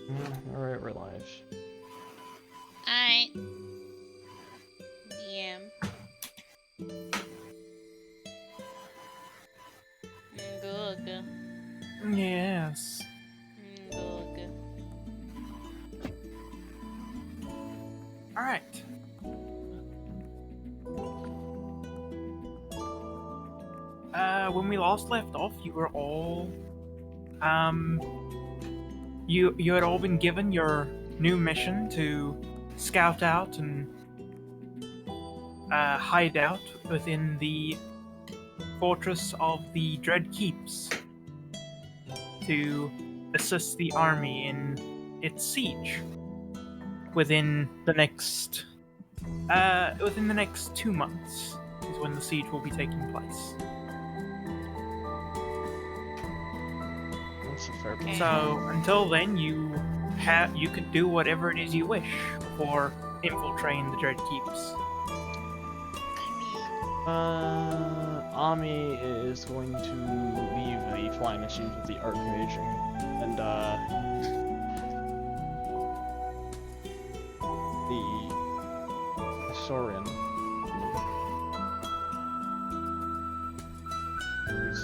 Alright, we're live. Alright. DM. Good. Yes. Good. Alright. When we last left off, you were all, you had all been given your new mission to scout out and hide out within the fortress of the Dread Keeps to assist the army in its siege within the next 2 months is when the siege will be taking place. That's a fair point. So until then, you can do whatever it is you wish before infiltrating the Dread Keeps. Ami is going to leave the flying machines with the Archmage and the Saurian.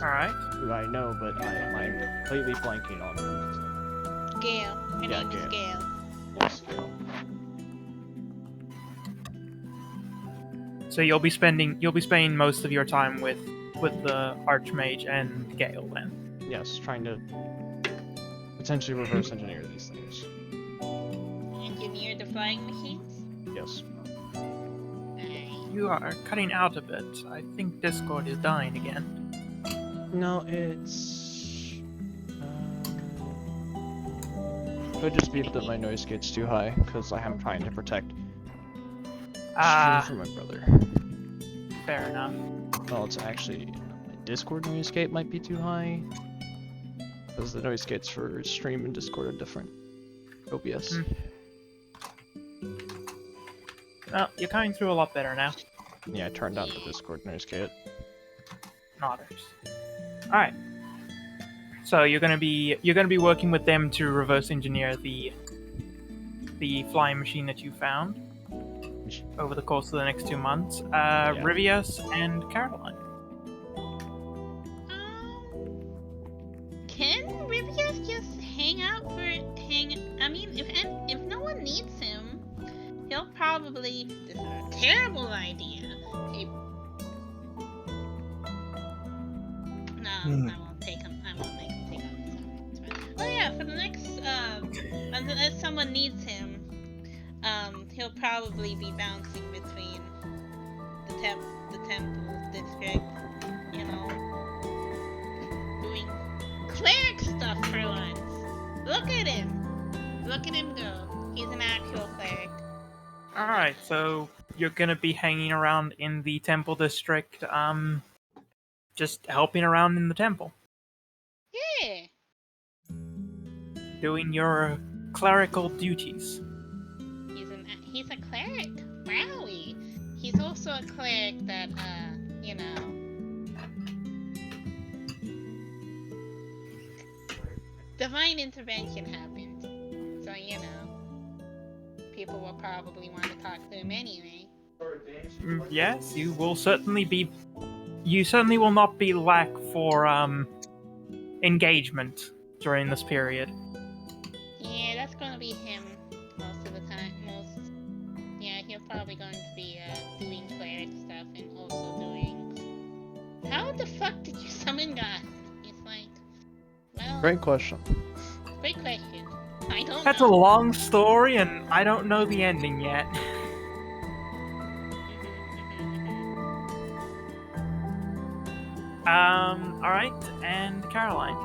Alright. Who I know, but I'm completely blanking on her. Gale. Her name is Gale. Yes, Gale. So you'll be spending most of your time with the Archmage and Gale then. Yes, trying to potentially reverse engineer these things. Engineer the flying machines? Yes. Alright. You are cutting out a bit. I think Discord is dying again. No, it's... could just be that my noise gate's too high, because I am trying to protect stream from my brother. Fair enough. Well, it's actually... my Discord noise gate might be too high, because the noise gates for stream and Discord are different. OBS. Well, you're coming through a lot better now. Yeah, I turned down the Discord noise gate. Others. Alright. So you're gonna be working with them to reverse engineer the flying machine that you found over the course of the next 2 months. Rivius and Caroline. Can Rivius just hang out I mean, if no one needs him, he'll probably... This is a terrible idea. I won't take him. I won't make him take him. Oh yeah, for the next, unless someone needs him, he'll probably be bouncing between the temple district, you know, doing cleric stuff for once. Look at him go. He's an actual cleric. Alright, so you're gonna be hanging around in the temple district, just helping around in the temple. Yeah. Doing your clerical duties. He's a cleric. Wowie. He's also a cleric that, you know. Divine intervention happened. So, you know. People will probably want to talk to him anyway. Yes, you certainly will not be lack for engagement during this period. Yeah, that's gonna be him most of the time. Yeah, he's probably going to be doing cleric stuff and also doing. How the fuck did you summon God? It's like, well. Great question. Great question. I don't. That's know. a long story, and I don't know the ending yet. Alright, and Caroline.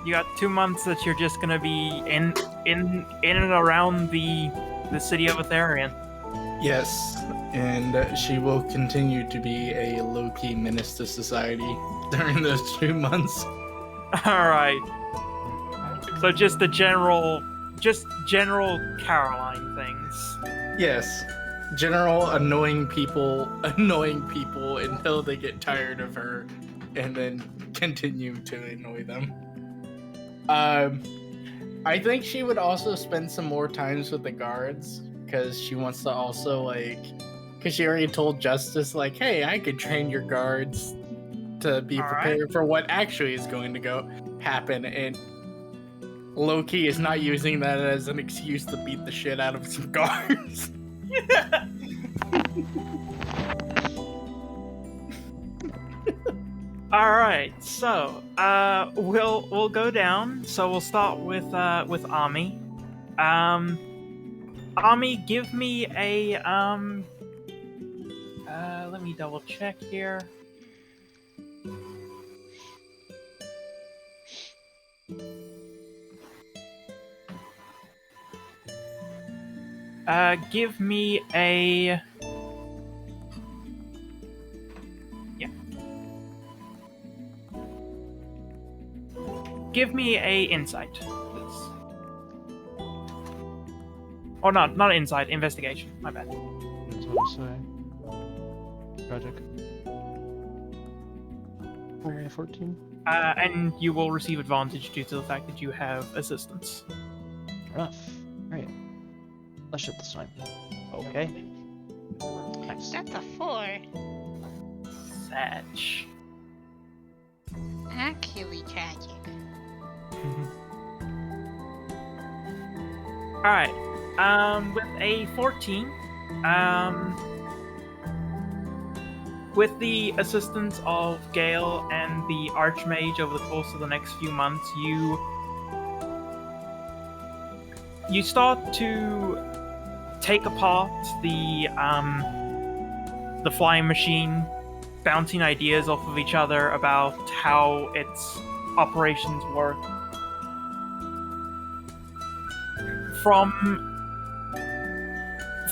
You got 2 months that you're just gonna be in and around the city of Elerian. Yes, and she will continue to be a low-key menace to society during those 2 months. Alright. So just general Caroline things. Yes, general annoying people until they get tired of her, and then continue to annoy them. I think she would also spend some more times with the guards because she wants to also because she already told Justice hey, I could train your guards to be All prepared right. for what actually is going to happen, and Loki is not using that as an excuse to beat the shit out of some guards. All right, so we'll go down. So we'll start with Ami. Ami, give me a let me double check here. Give me a Give me a insight, please. Or not insight, investigation. My bad. That's what I say. Tragic. 14. And you will receive advantage due to the fact that you have assistance. Enough. Great. Let's shit this time. Okay. Nice. That's a 4. Sag. Actually tragic. Alright. With a 14, with the assistance of Gale and the Archmage over the course of the next few months, you start to take apart the flying machine, bouncing ideas off of each other about how its operations work.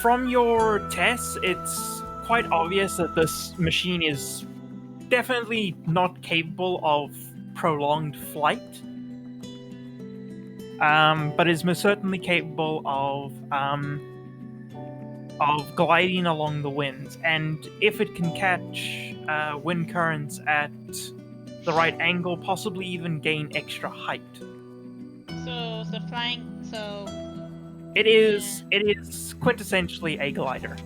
From your tests, it's quite obvious that this machine is definitely not capable of prolonged flight, but is most certainly capable of gliding along the winds. And if it can catch wind currents at the right angle, possibly even gain extra height. So the flying. So. It is quintessentially a glider.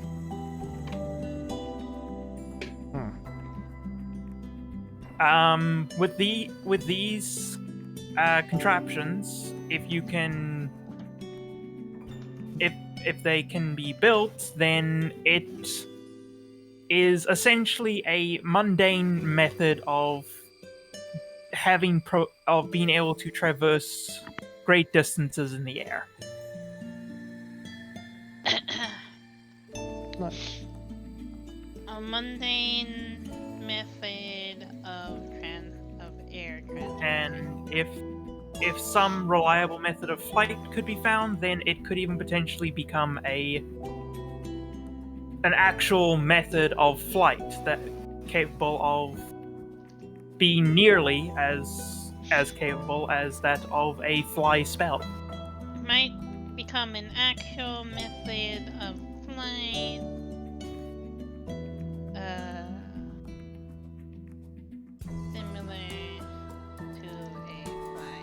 With these contraptions, if they can be built, then it is essentially a mundane method of being able to traverse great distances in the air. Nice. A mundane method of air transport. And if some reliable method of flight could be found, then it could even potentially become an actual method of flight that capable of being nearly as capable as that of a fly spell. It might become an actual method of flight. Similar to a fly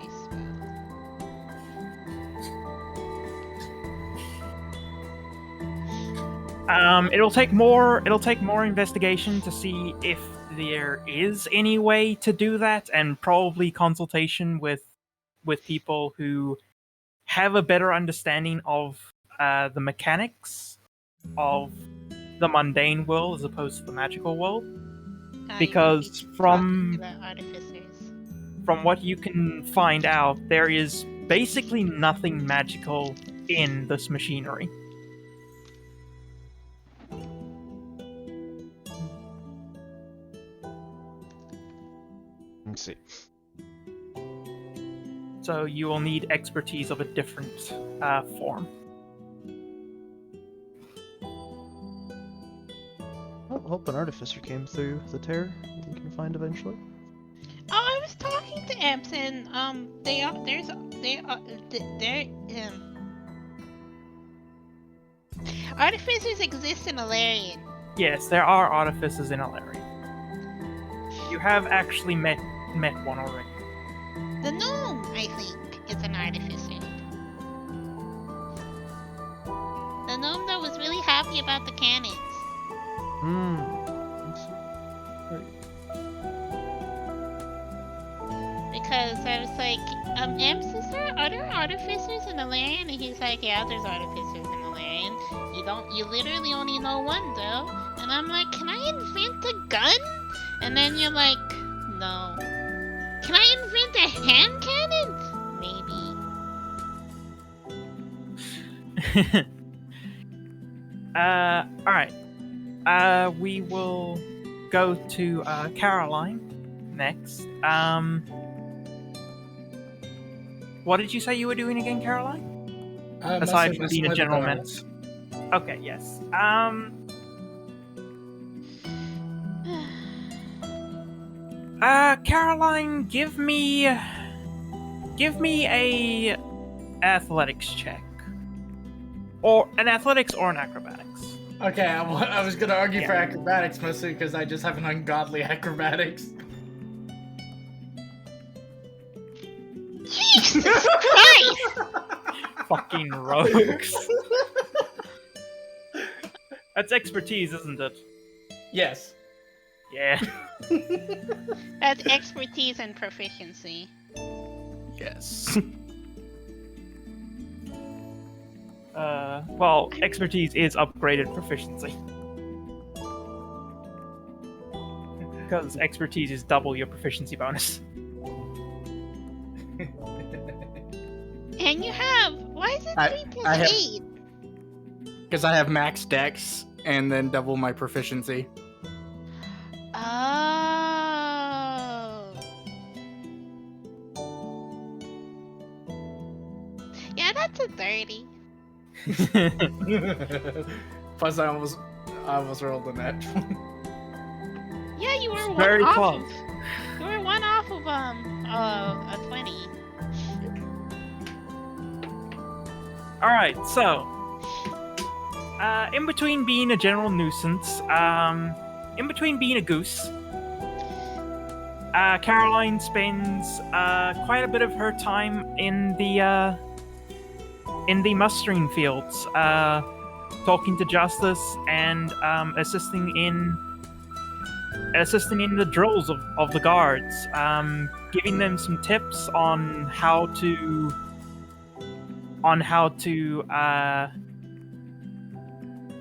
spell. It'll take more investigation to see if there is any way to do that, and probably consultation with people who have a better understanding of the mechanics of the mundane world as opposed to the magical world. Because from what you can find out, there is basically nothing magical in this machinery. Let's see. So you will need expertise of a different form. I hope an artificer came through the tear we can find eventually. Oh, I was talking to Eps, and artificers exist in Elerian. Yes, there are artificers in Elerian. You have actually met one already. The gnome, I think, is an artificer. happy about the cannons. Because I was like, M sister, are there artificers in Elerian? And he's like, yeah, there's artificers in Elerian. You literally only know one though. And I'm like, can I invent a gun? And then you're like, no. Can I invent a hand cannon? Maybe. Alright. We will go to Caroline next. What did you say you were doing again, Caroline? Aside from being a general menace. Okay, yes. Caroline, give me a athletics check, or an athletics or an acrobatics. Okay, I was gonna argue for acrobatics mostly because I just have an ungodly acrobatics. Jesus Christ! Fucking rogues. That's expertise, isn't it? Yes. Yeah. That's expertise and proficiency. Yes. Well, expertise is upgraded proficiency. Because expertise is double your proficiency bonus. And you have... Why is it 3 plus I have- 8? Because I have max dex and then double my proficiency. Oh. Yeah, that's a 30. Plus, I almost rolled a net. Yeah, you were Very one close. off. You were one off of a 20. Alright, so in between being a general nuisance, in between being a goose, Caroline spends quite a bit of her time in the mustering fields, talking to Justice and assisting in the drills of the guards, giving them some tips on how to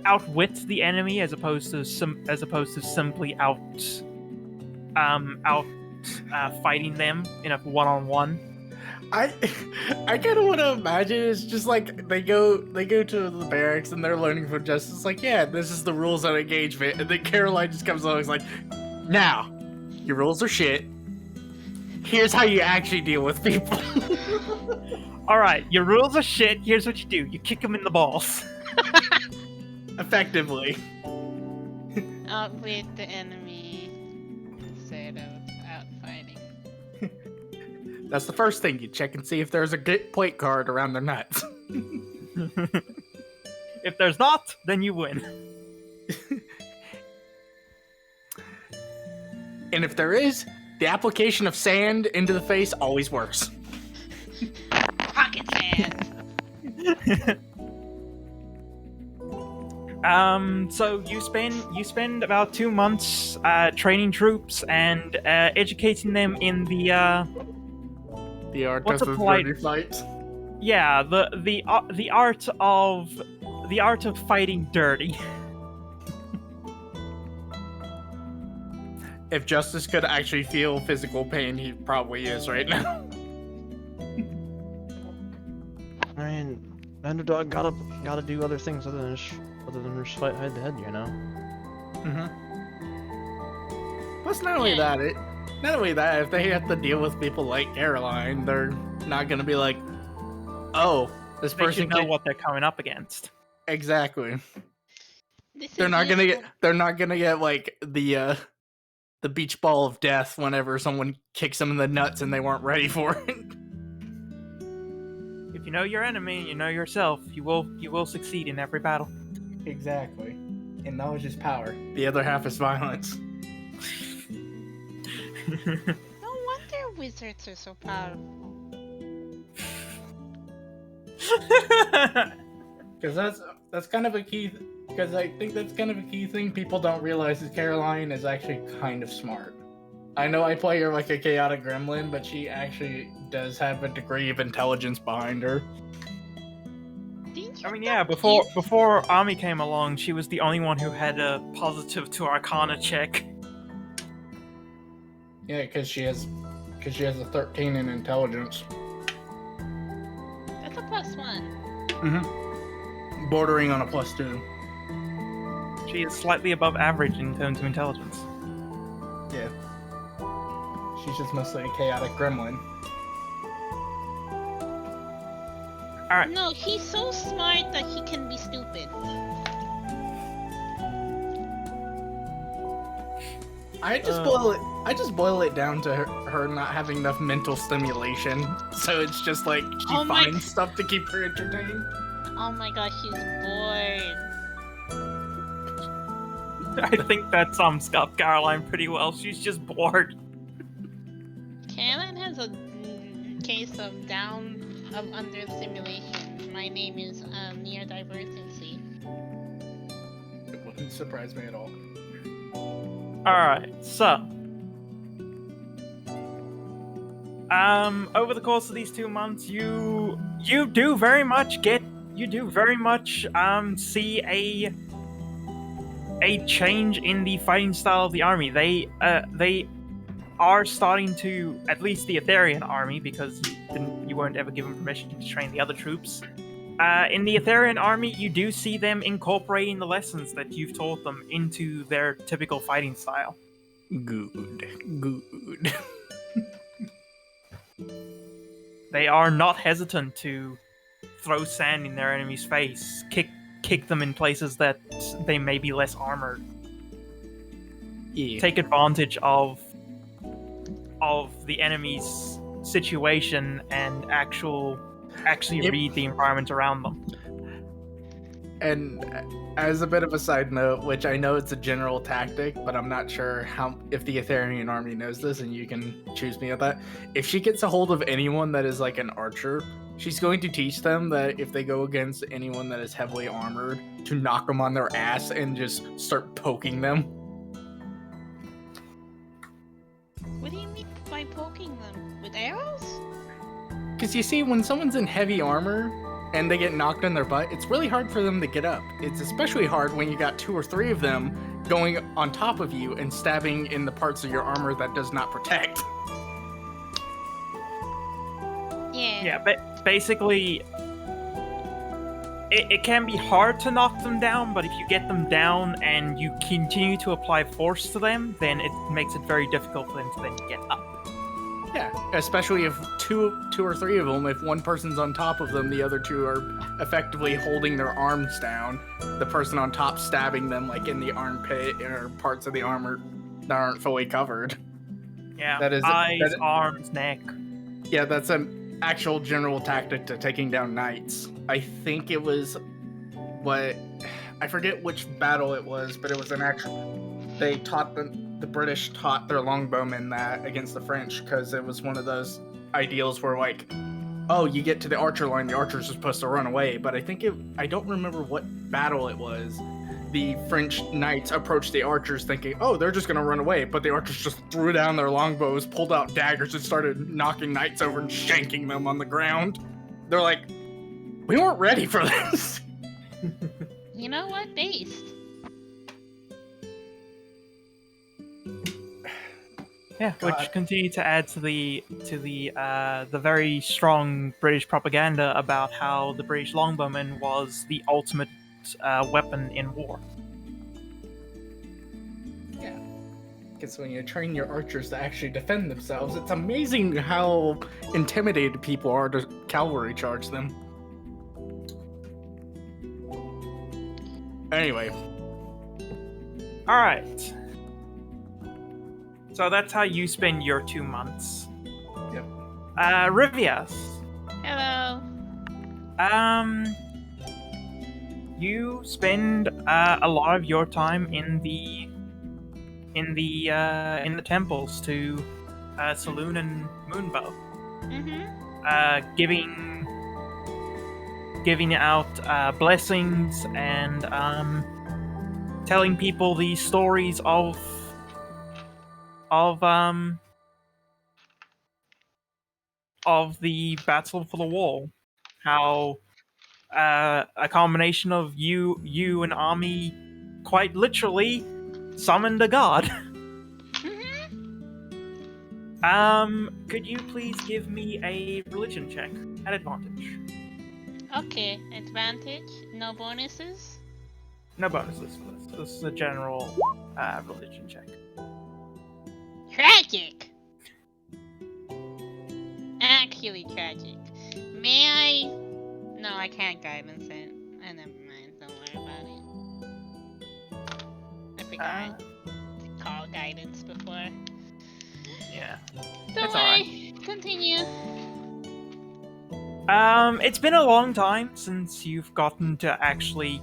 outwit the enemy as opposed to simply fighting them in a one-on-one. I kind of want to imagine it's just like they go to the barracks and they're learning from Justice. Like, yeah, this is the rules of engagement, and then Caroline just comes along and is like, now, your rules are shit. Here's how you actually deal with people. Alright, your rules are shit. Here's what you do. You kick them in the balls. Effectively. Outwit the enemy instead of outfighting. That's the first thing. You check and see if there's a good point card around their nuts. If there's not, then you win. And if there is, the application of sand into the face always works. Pocket sand. So you spend about 2 months training troops and educating them in the The art What's of a the polite- dirty fight. yeah the art of fighting dirty. If Justice could actually feel physical pain, he probably is right now. I mean, underdog gotta do other things other than just fight head to head, you know. Mm-hmm. Plus, not only that, if they have to deal with people like Caroline, they're not gonna be like, oh, this They person should know can-" what they're coming up against. Exactly. This They're is not gonna useful. get. They're not gonna get like the beach ball of death whenever someone kicks them in the nuts and they weren't ready for it. If you know your enemy, you know yourself. You will succeed in every battle. Exactly. And knowledge is power. The other half is violence. No wonder wizards are so powerful. Because that's kind of a key. because I think that's kind of a key thing people don't realize is Caroline is actually kind of smart. I know I play her like a chaotic gremlin, but she actually does have a degree of intelligence behind her. Didn't I you mean, know yeah, kids- before Army came along, she was the only one who had a positive to Arcana check. Yeah, because she has a 13 in intelligence. That's a +1. Bordering on a +2. She is slightly above average in terms of intelligence. Yeah. She's just mostly a chaotic gremlin. Alright, No, he's so smart that he can be stupid. I just boil it down to her not having enough mental stimulation. So it's just like she Oh my- finds stuff to keep her entertained. Oh my gosh, she's bored. I think that sums up Caroline pretty well. She's just bored. Caroline has a case of under simulation. My name is neurodivergency. It wouldn't surprise me at all. Alright, so. Over the course of these 2 months, you do very much see a change in the fighting style of the army. They are starting to, at least the Elerian army, because you weren't ever given permission to train the other troops. In the Elerian army, you do see them incorporating the lessons that you've taught them into their typical fighting style. Good. They are not hesitant to throw sand in their enemy's face, kick them in places that they may be less armored. Yeah. Take advantage of the enemy's situation and actually Yep. read the environment around them. And as a bit of a side note, which I know it's a general tactic, but I'm not sure if the Elerian army knows this, and you can choose me at that. If she gets a hold of anyone that is like an archer, she's going to teach them that if they go against anyone that is heavily armored, to knock them on their ass and just start poking them. What do you mean by poking them? With arrows? Because you see, when someone's in heavy armor and they get knocked on their butt, it's really hard for them to get up. It's especially hard when you got 2 or 3 of them going on top of you and stabbing in the parts of your armor that does not protect. Yeah. Yeah, but basically, it can be hard to knock them down, but if you get them down and you continue to apply force to them, then it makes it very difficult for them to then get up. Yeah, especially if two or 3 of them, if one person's on top of them, the other 2 are effectively holding their arms down. The person on top stabbing them like in the armpit or parts of the armor that aren't fully covered. Yeah, That is- eyes, that- arms, neck. Yeah, that's an actual general tactic to taking down knights. I think it was I forget which battle it was, but it was an actual. They taught the British taught their longbowmen that against the French, because it was one of those ideals where like, oh, you get to the archer line, the archers are supposed to run away. But I don't remember what battle it was. The French knights approached the archers thinking, oh, they're just gonna run away, but the archers just threw down their longbows, pulled out daggers, and started knocking knights over and shanking them on the ground. They're like, we weren't ready for this. You know what? Based. Yeah, God. which continued to add to the very strong British propaganda about how the British longbowman was the ultimate weapon in war. Yeah. Because when you train your archers to actually defend themselves, it's amazing how intimidated people are to cavalry charge them. Anyway. All right. So that's how you spend your 2 months. Yep. Rivias. Hello. You spend a lot of your time in the temples to Saloon and Moonbow, Mm-hmm. giving out blessings and telling people the stories of of the Battle for the Wall. How a combination of you and Army quite literally summoned a god. Could you please give me a religion check at advantage? Okay, advantage, no bonuses. No bonuses for this. This is a general religion check. Tragic! Actually tragic. May I? No, I can't guidance it. Never mind, don't worry about it. I forgot to call guidance before. Yeah. Don't That's worry, continue. It's been a long time since you've gotten to actually,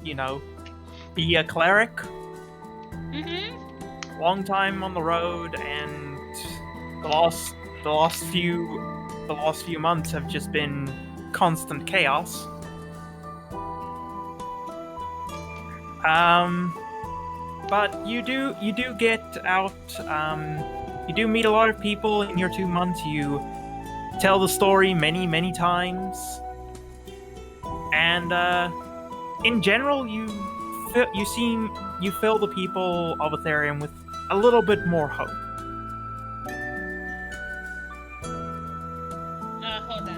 be a cleric. Mm-hmm. Long time on the road, and the last few months have just been constant chaos. But you do get out. You do meet a lot of people in your 2 months. You tell the story many times, and in general, you fill the people of Elerian with a little bit more hope. Hold on.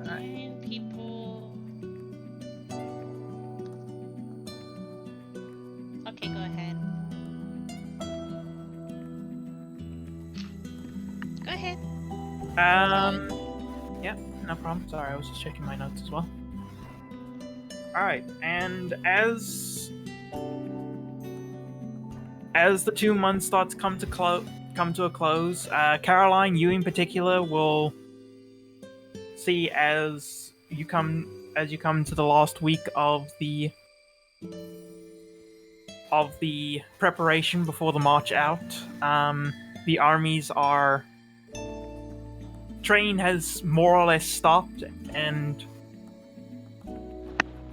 Doing people. Okay, go ahead. Go ahead. Yeah, no problem. Sorry, I was just checking my notes as well. Alright, and as the 2 months start to come to a close, Caroline, you in particular will see as you come to the last week of the preparation before the march out. The armies are train has more or less stopped, and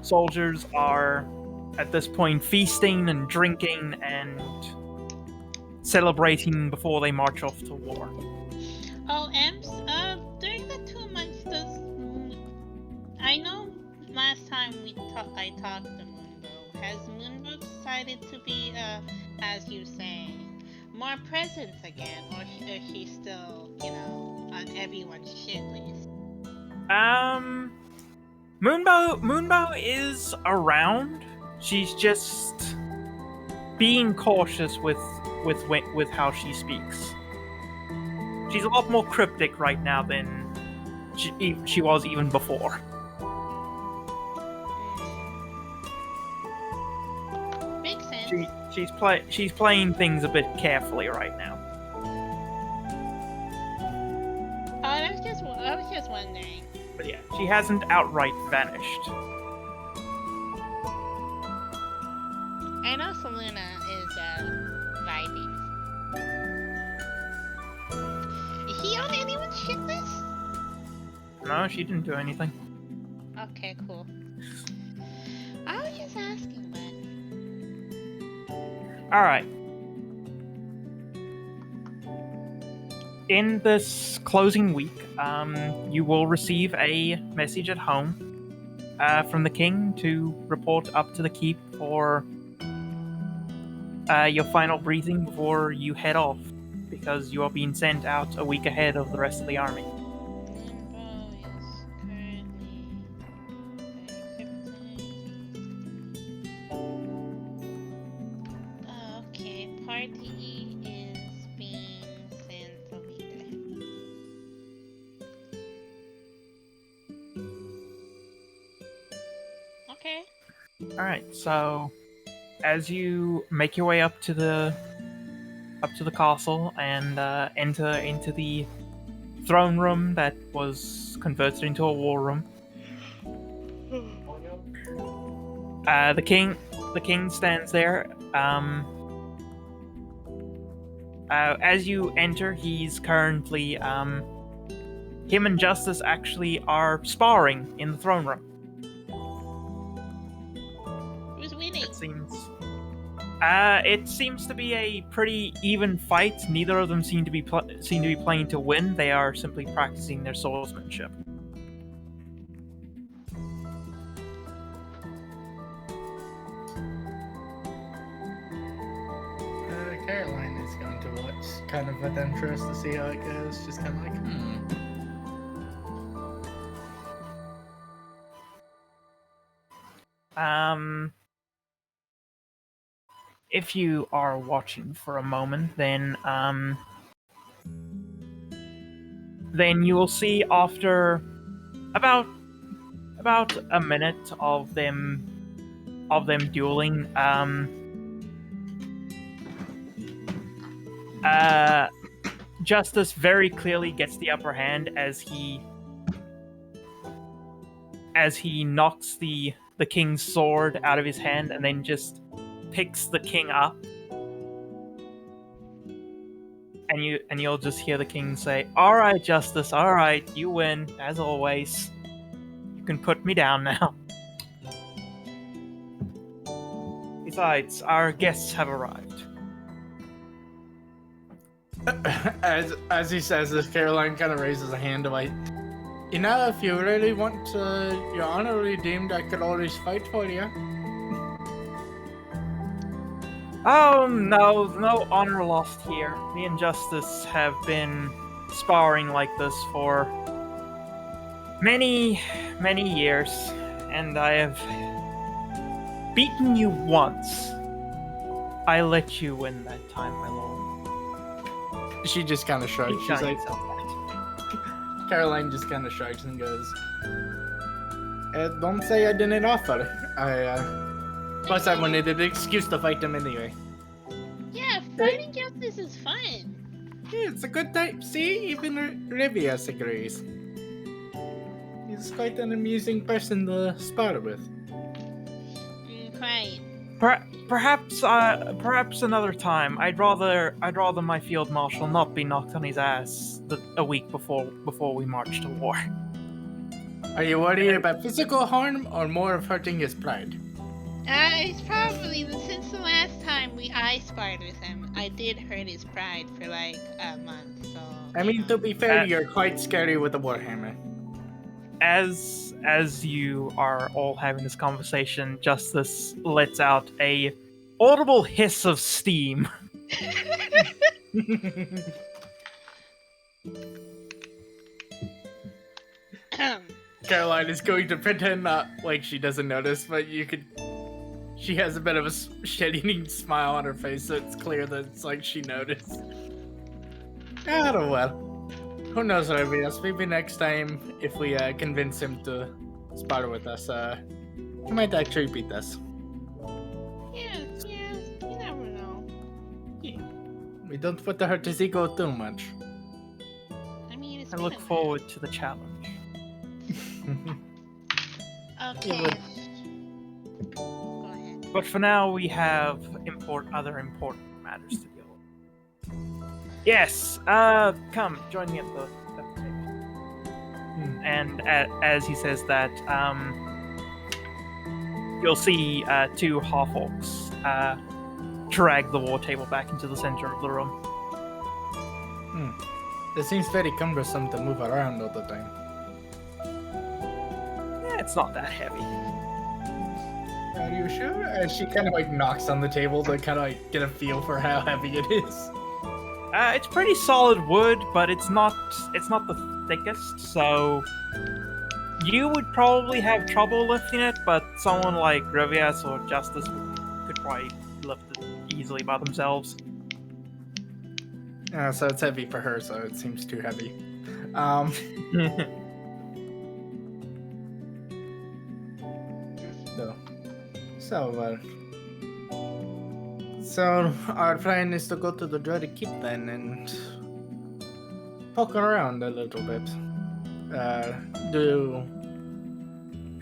soldiers are at this point feasting and drinking and celebrating before they march off to war. Oh, Ems, during the 2 months, I know last time I talked to Moonbow. Has Moonbow decided to be, as you say, more present again, or is she still, on everyone's shit list? Moonbow is around. She's just being cautious with how she speaks. She's a lot more cryptic right now than she was even before. Makes sense. She's playing things a bit carefully right now. Oh, I was just wondering. But yeah, she hasn't outright vanished. I know Selena is vibing. Is he on anyone's shit list? No, she didn't do anything. Okay, cool. I was just asking, but Alright. In this closing week, you will receive a message at home from the king to report up to the keep for your final briefing before you head off, because you are being sent out a week ahead of the rest of the army. Limbo is currently okay, party is being sent a week ahead. Okay. Alright, so as you make your way up to the castle and enter into the throne room that was converted into a war room, the king the king stands there. As you enter, he's currently him and Justice actually are sparring in the throne room. Who's winning? It seems to be a pretty even fight. Neither of them seem to be playing to win. They are simply practicing their swordsmanship. Caroline is going to watch kind of with interest to see how it goes. Just kind of like, If you are watching for a moment, then you will see after about a minute of them dueling, Justice very clearly gets the upper hand as he knocks the king's sword out of his hand and then just picks the king up. And you'll just hear the king say, "All right, Justice, all right, you win, as always. You can put me down now." Besides, our guests have arrived. as he says this, Caroline kind of raises a hand to like, you know, if you really want your honor redeemed, I could always fight for you. Oh, no honor lost here. Me and Justice have been sparring like this for many, many years, and I have beaten you once. I let you win that time, my lord. She just kind of shrugs. Keep She's telling like, yourself that. Caroline just kind of shrugs and goes, don't say I didn't offer. Plus I wanted an excuse to fight him anyway. Yeah, fighting Justice is fun. Yeah, it's a good time. See, even Rivius agrees. He's quite an amusing person to spar with. Quite. Perhaps another time. I'd rather my field marshal not be knocked on his ass a week before we march to war. Are you worried about physical harm or more of hurting his pride? It's probably since the last time I sparred with him, I did hurt his pride for like a month. So I mean, to be fair, you're quite scary with a warhammer. As you are all having this conversation, Justice lets out a audible hiss of steam. Caroline is going to pretend not like she doesn't notice, but she has a bit of a shit-eating smile on her face, so it's clear that it's like she noticed. Oh well. Who knows, Revius? Maybe next time, if we convince him to spar with us, he might actually beat us. Yeah, you never know. We don't want to hurt his ego too much. I mean, it's I been look a forward to the challenge. minute. Okay. Go ahead. But for now, we have other important matters to deal with. Yes, come, join me at the table. And as he says that, you'll see two half-orcs drag the war table back into the center of the room. It seems very cumbersome to move around all the time. Yeah, it's not that heavy. Are you sure? She kind of like knocks on the table to kind of like get a feel for how heavy it is. It's pretty solid wood, but it's not the thickest, so you would probably have trouble lifting it, but someone like Revius or Justice could probably lift it easily by themselves. So it's heavy for her, so it seems too heavy. So our plan is to go to the Dreaded Keep then and poke around a little bit.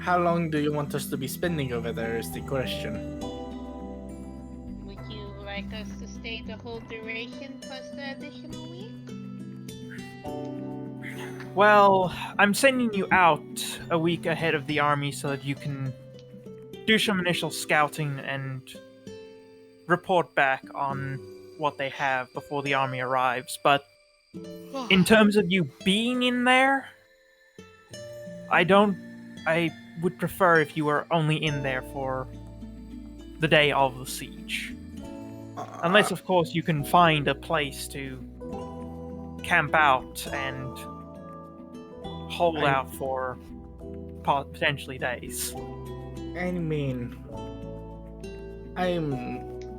How long do you want us to be spending over there is the question. us to stay the whole duration plus the additional week? Well, I'm sending you out a week ahead of the army so that you can do some initial scouting and report back on what they have before the army arrives. But in terms of you being in there, I would prefer if you were only in there for the day of the siege. Unless, of course, you can find a place to camp out and hold out for potentially days. I mean,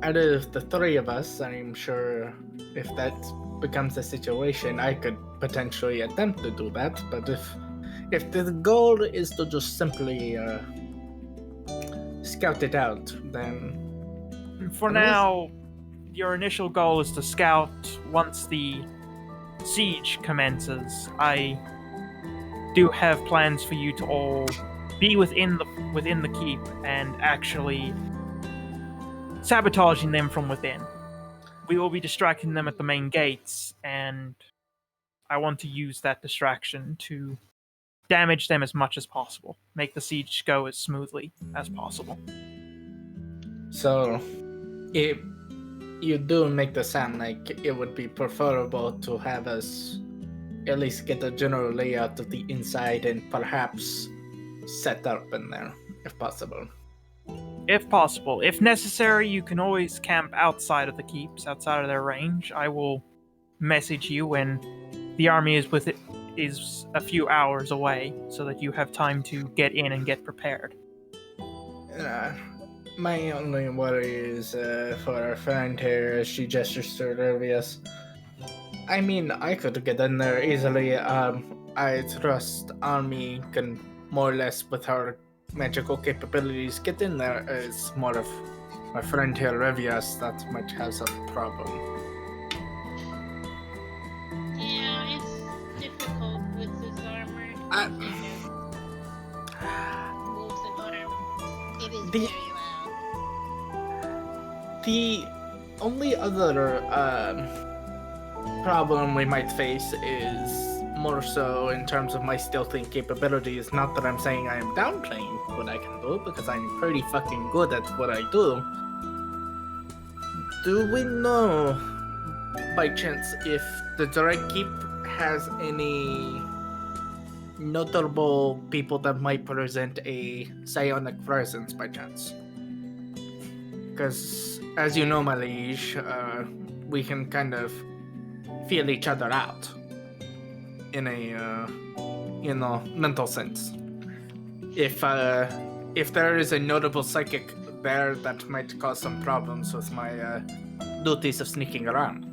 out of the three of us, I'm sure if that becomes a situation, I could potentially attempt to do that. But if the goal is to just simply scout it out, then For now, your initial goal is to scout once the siege commences. I do have plans for you to all be within the keep and actually sabotaging them from within. We will be distracting them at the main gates, and I want to use that distraction to damage them as much as possible. Make the siege go as smoothly as possible. So, if you do make the sound like it would be preferable to have us at least get a general layout of the inside and perhaps set up in there, if possible. If possible. If necessary, you can always camp outside of the keeps, outside of their range. I will message you when the army is a few hours away, so that you have time to get in and get prepared. My only worry is for our friend here, as she gestures to Nervius. I mean, I could get in there easily. I trust Army can more or less, with her magical capabilities, get in there. It's more of my friend here, Revius, that might have some problem. Yeah, it's difficult with this armor. Moves and arm. It is very loud. The only other problem we might face is more so in terms of my stealthing capabilities. Not that I'm saying I am downplaying what I can do, because I'm pretty fucking good at what I do. Do we know, by chance, if the Direct Keep has any notable people that might present a psionic presence, by chance? Because, as you know, my liege, we can kind of feel each other out in a mental sense. If there is a notable psychic there, that might cause some problems with my duties of sneaking around.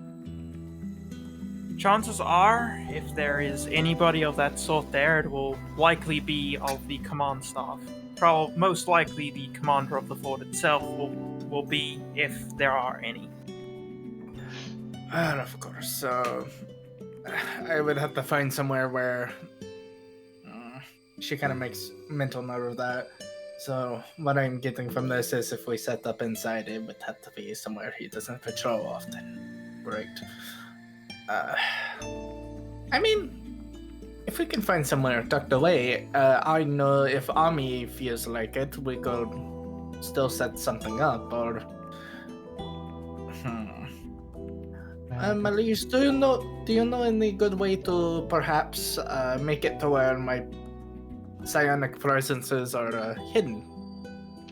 Chances are, if there is anybody of that sort there, it will likely be of the command staff. Most likely the commander of the fort itself will be, if there are any. And of course, I would have to find somewhere where she kind of makes mental note of that. So what I'm getting from this is if we set up inside, it would have to be somewhere he doesn't patrol often. Great. I mean, if we can find somewhere tucked away, I know if Ami feels like it, we could still set something up, or... Malise, do you know any good way to perhaps make it to where my psionic presences are hidden?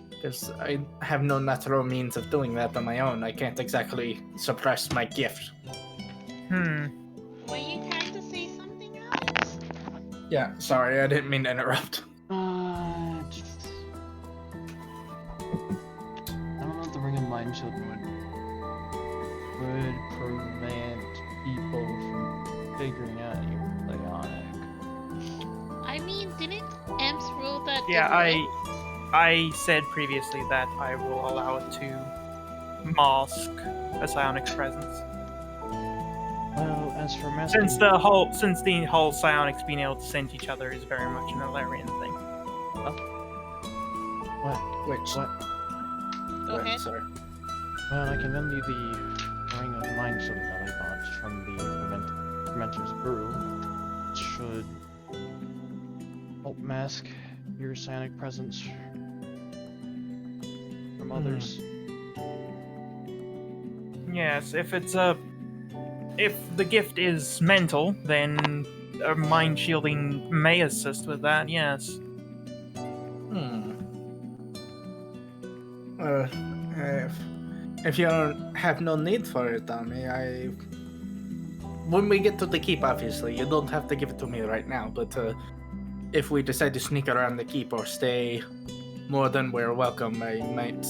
Because I have no natural means of doing that on my own. I can't exactly suppress my gift. Were you trying to say something else? Yeah, sorry, I didn't mean to interrupt. I don't know if the Ring of Mind Shield would prevent people from figuring out you're psionic. I mean, didn't Emps rule that? Yeah, it would? I said previously that I will allow it to mask a psionic presence. Well, as for masking... Since the whole psionics being able to sense each other is very much an Elerian thing. What? Which? What? Go ahead. Sorry. Well, I can lend you the ring of mind shield that I bought from the fermenter's brew. It should help mask your psionic presence from others. Yes, if the gift is mental, then mind shielding may assist with that. Yes. Well, if you don't have no need for it, Tommy, when we get to the keep, obviously, you don't have to give it to me right now, but if we decide to sneak around the keep or stay more than we're welcome, I might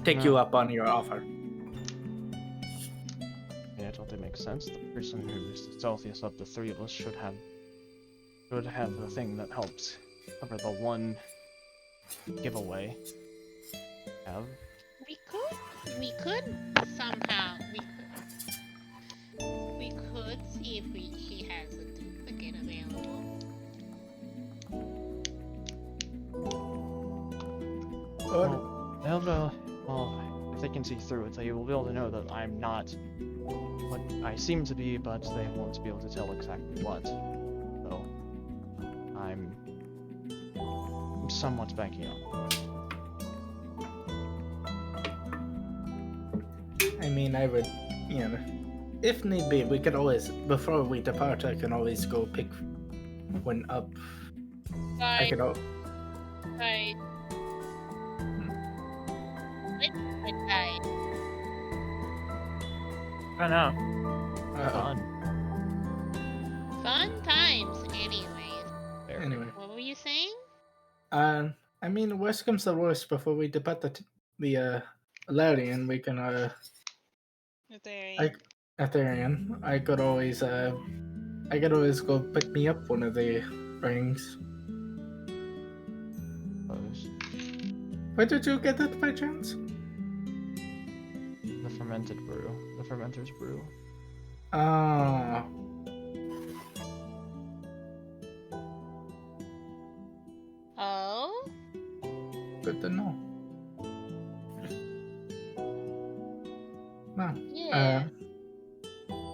take you up on your offer. Yeah, I don't think it makes sense. The person who's the stealthiest of the three of us should have the thing that helps cover the one giveaway. We could somehow, we could see if she has a duplicate available. Well, if they can see through it, they will be able to know that I'm not what I seem to be, but they won't be able to tell exactly what. So, I'm somewhat backing up. I mean, I would, if need be, we could always, before we depart, I can always go pick one up. I could. Right. I know. Fun. Fun times, anyways. Anyway. What were you saying? I mean, worst comes to worst, before we depart the Elerian, we can Elerian. I could always go pick me up one of the rings. Where did you get that by chance? The fermented brew. The fermenter's brew. Ah. Oh? Good to know. Well, Yeah.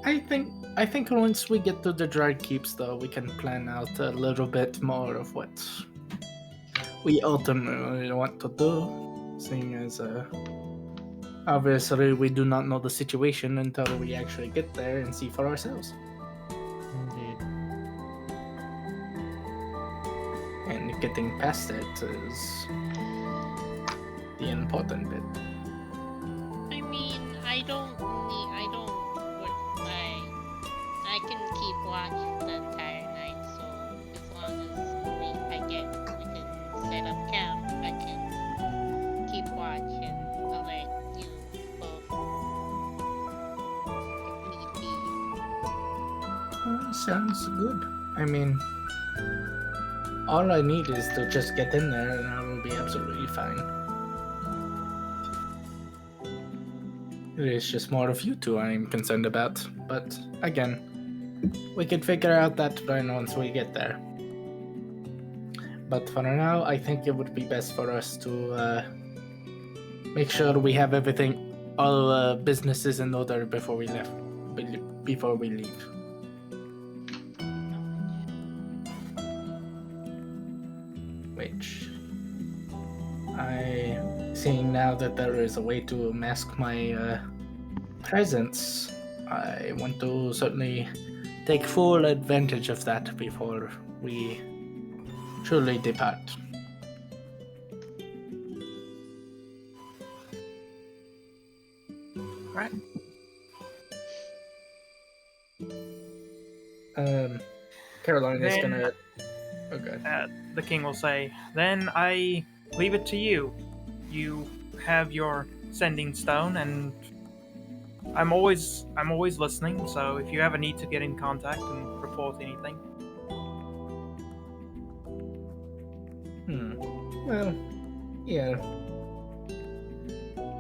I think once we get to the dry keeps, though, we can plan out a little bit more of what we ultimately want to do, seeing as obviously we do not know the situation until we actually get there and see for ourselves. Indeed. And getting past it is the important bit. I mean, I can keep watch the entire night, so as long as we can set up camp, I can keep watch and I'll let you both if need be. Sounds good. I mean, all I need is to just get in there and I will be absolutely fine. It is just more of you two I'm concerned about. But again, we can figure out that plan once we get there. But for now, I think it would be best for us to make sure we have everything, all businesses in order before we leave. Which, seeing now that there is a way to mask my presence, I want to certainly take full advantage of that before we truly depart. Right. Caroline is gonna. Okay. The king will say, "Then I leave it to you. You have your sending stone, and I'm always listening. So if you ever need to get in contact and report anything." Well, yeah.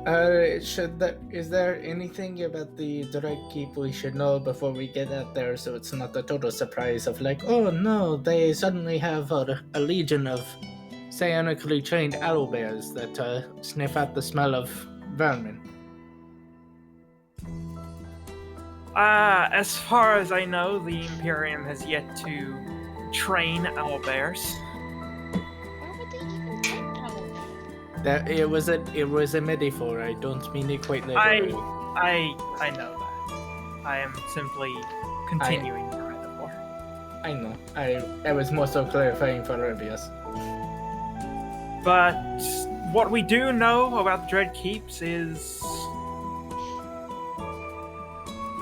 Is there anything about the direct keep we should know before we get out there, so it's not a total surprise of like, oh no, they suddenly have a legion of psionically trained owlbears that sniff out the smell of vermin. As far as I know, the Imperium has yet to train owlbears. Where would they even get owls? That it was a metaphor. I don't mean it quite I literally. know that. I am simply continuing the metaphor. I know. I was more so clarifying for Rubius. But what we do know about the Dread Keeps is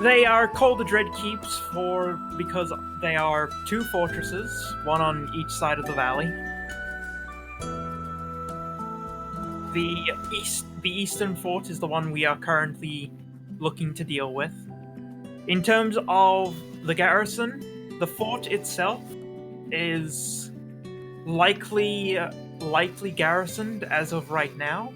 they are called the Dread Keeps because they are two fortresses, one on each side of the valley. The eastern fort is the one we are currently looking to deal with. In terms of the garrison, the fort itself is likely garrisoned as of right now.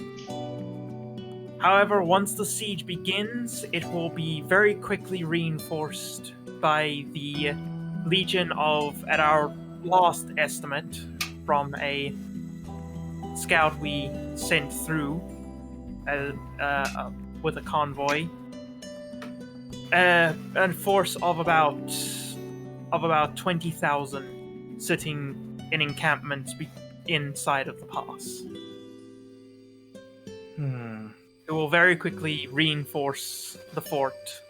However, once the siege begins, it will be very quickly reinforced by the Legion of, at our last estimate, from a scout we sent through with a convoy, a force of about 20,000 sitting in encampments inside of the pass. It will very quickly reinforce the fort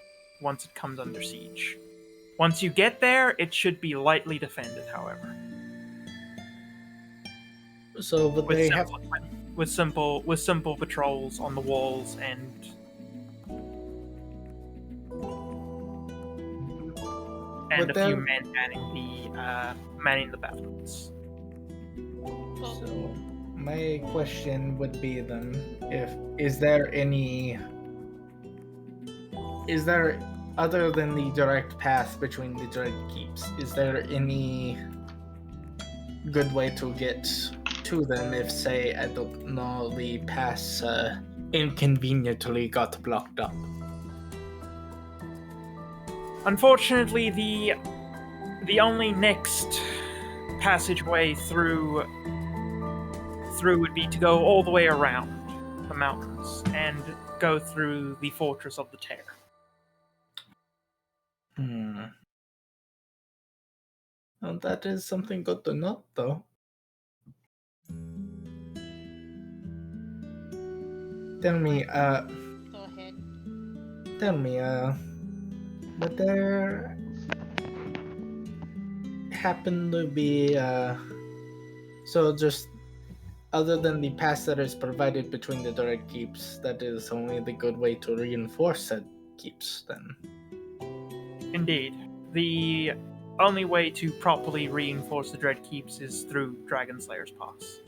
once it comes under siege. Once you get there, it should be lightly defended, however. So would they have? With simple patrols on the walls and Would a there- few men manning the battlements. So my question would be then, is there other than the direct path between the Dread Keeps, is there any good way to get to them if, say, I don't know, the pass inconveniently got blocked up? Unfortunately, the only next passageway through would be to go all the way around the mountains and go through the Fortress of the Tear. Well, that is something good to know, though. Tell me, Go ahead. would there happen to be, so just other than the pass that is provided between the direct keeps, that is only the good way to reinforce said keeps, then? Indeed. The only way to properly reinforce the Dread Keeps is through Dragon Slayer's Pass.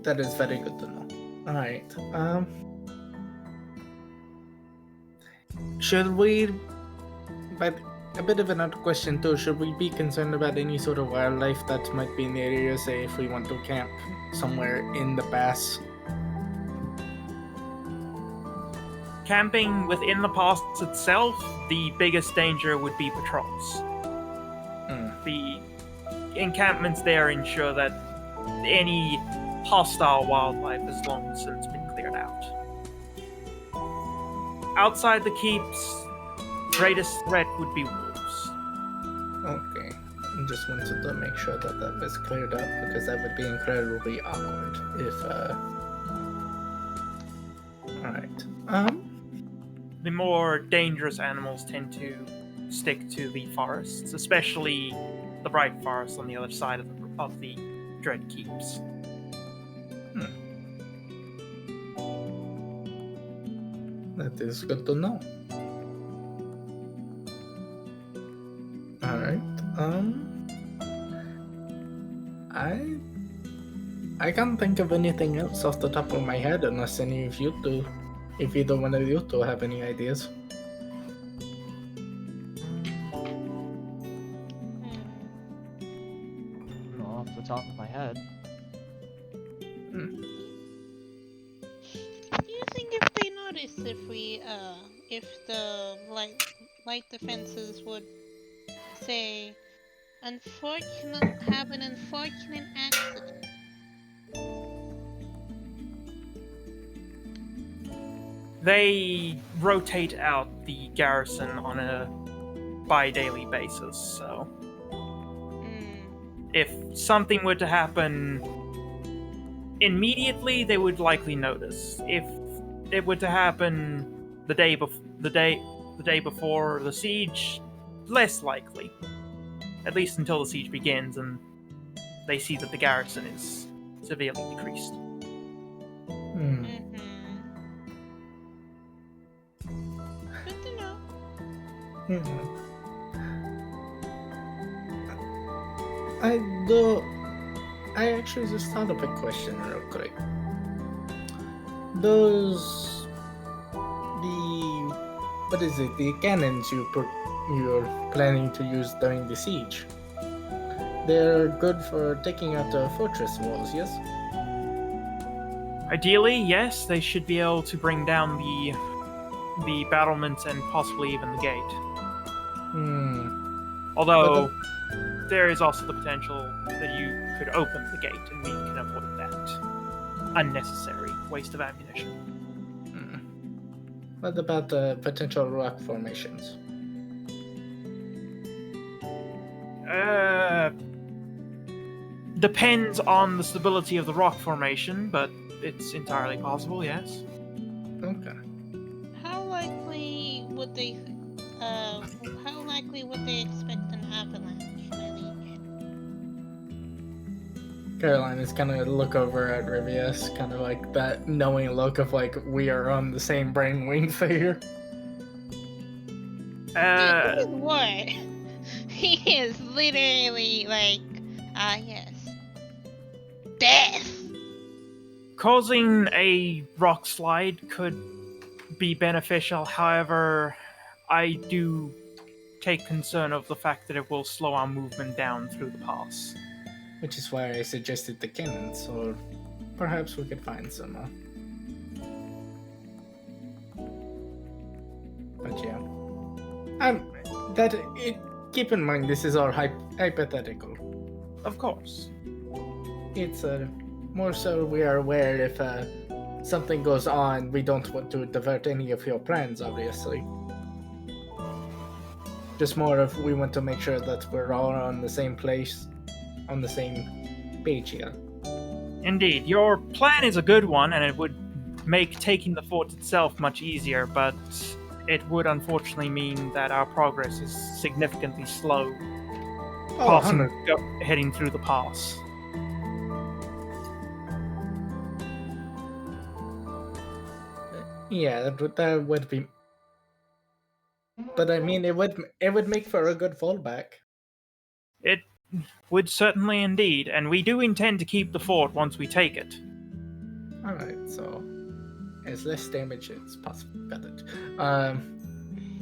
That is very good to know. Alright, should we, but a bit of another question too, should we be concerned about any sort of wildlife that might be in the area, say if we want to camp somewhere in the pass? Camping within the pass itself, the biggest danger would be patrols. The encampments there ensure that any hostile wildlife has long since been cleared out. Outside the keeps, greatest threat would be wolves. Okay, I just wanted to make sure that that was cleared up, because that would be incredibly awkward if, Alright, The more dangerous animals tend to stick to the forests, especially the Bright Forest on the other side of the Dread Keeps. That is good to know. Alright, I can't think of anything else off the top of my head unless any of you do. If either one of you two have any ideas. Not off the top of my head. Do you think if they notice if the light defenses would say Have an unfortunate accident. They rotate out the garrison on a bi-daily basis, so if something were to happen immediately, they would likely notice. If it were to happen the day before the siege, less likely. At least until the siege begins and they see that the garrison is severely decreased. Hmm. Good to know. I actually just thought of a question real quick. Those the cannons you're planning to use during the siege? They're good for taking out the fortress walls, yes? Ideally, yes, they should be able to bring down the battlements and possibly even the gate. Although there is also the potential that you could open the gate and we can avoid that unnecessary waste of ammunition. What about the potential rock formations? Depends on the stability of the rock formation, but it's entirely possible, yes. Okay. How likely would they expect an avalanche, Elerian? Caroline is kind of look over at Rivius, kind of like that knowing look of like we are on the same brainwave here. Dude, this is what? He is literally like, yes. Death! Causing a rock slide could be beneficial, however, I do take concern of the fact that it will slow our movement down through the pass. Which is why I suggested the cannons, or perhaps we could find some. But yeah, keep in mind this is all hypothetical. Of course. It's more so we are aware if something goes on, we don't want to divert any of your plans, obviously. Just more of we want to make sure that we're all on the same place, on the same page here. Indeed, your plan is a good one, and it would make taking the fort itself much easier, but it would unfortunately mean that our progress is significantly slow heading through the pass. Yeah, that would be. But I mean, it would make for a good fallback. It would certainly indeed, and we do intend to keep the fort once we take it. All right, so as less damage as possible. Got it. All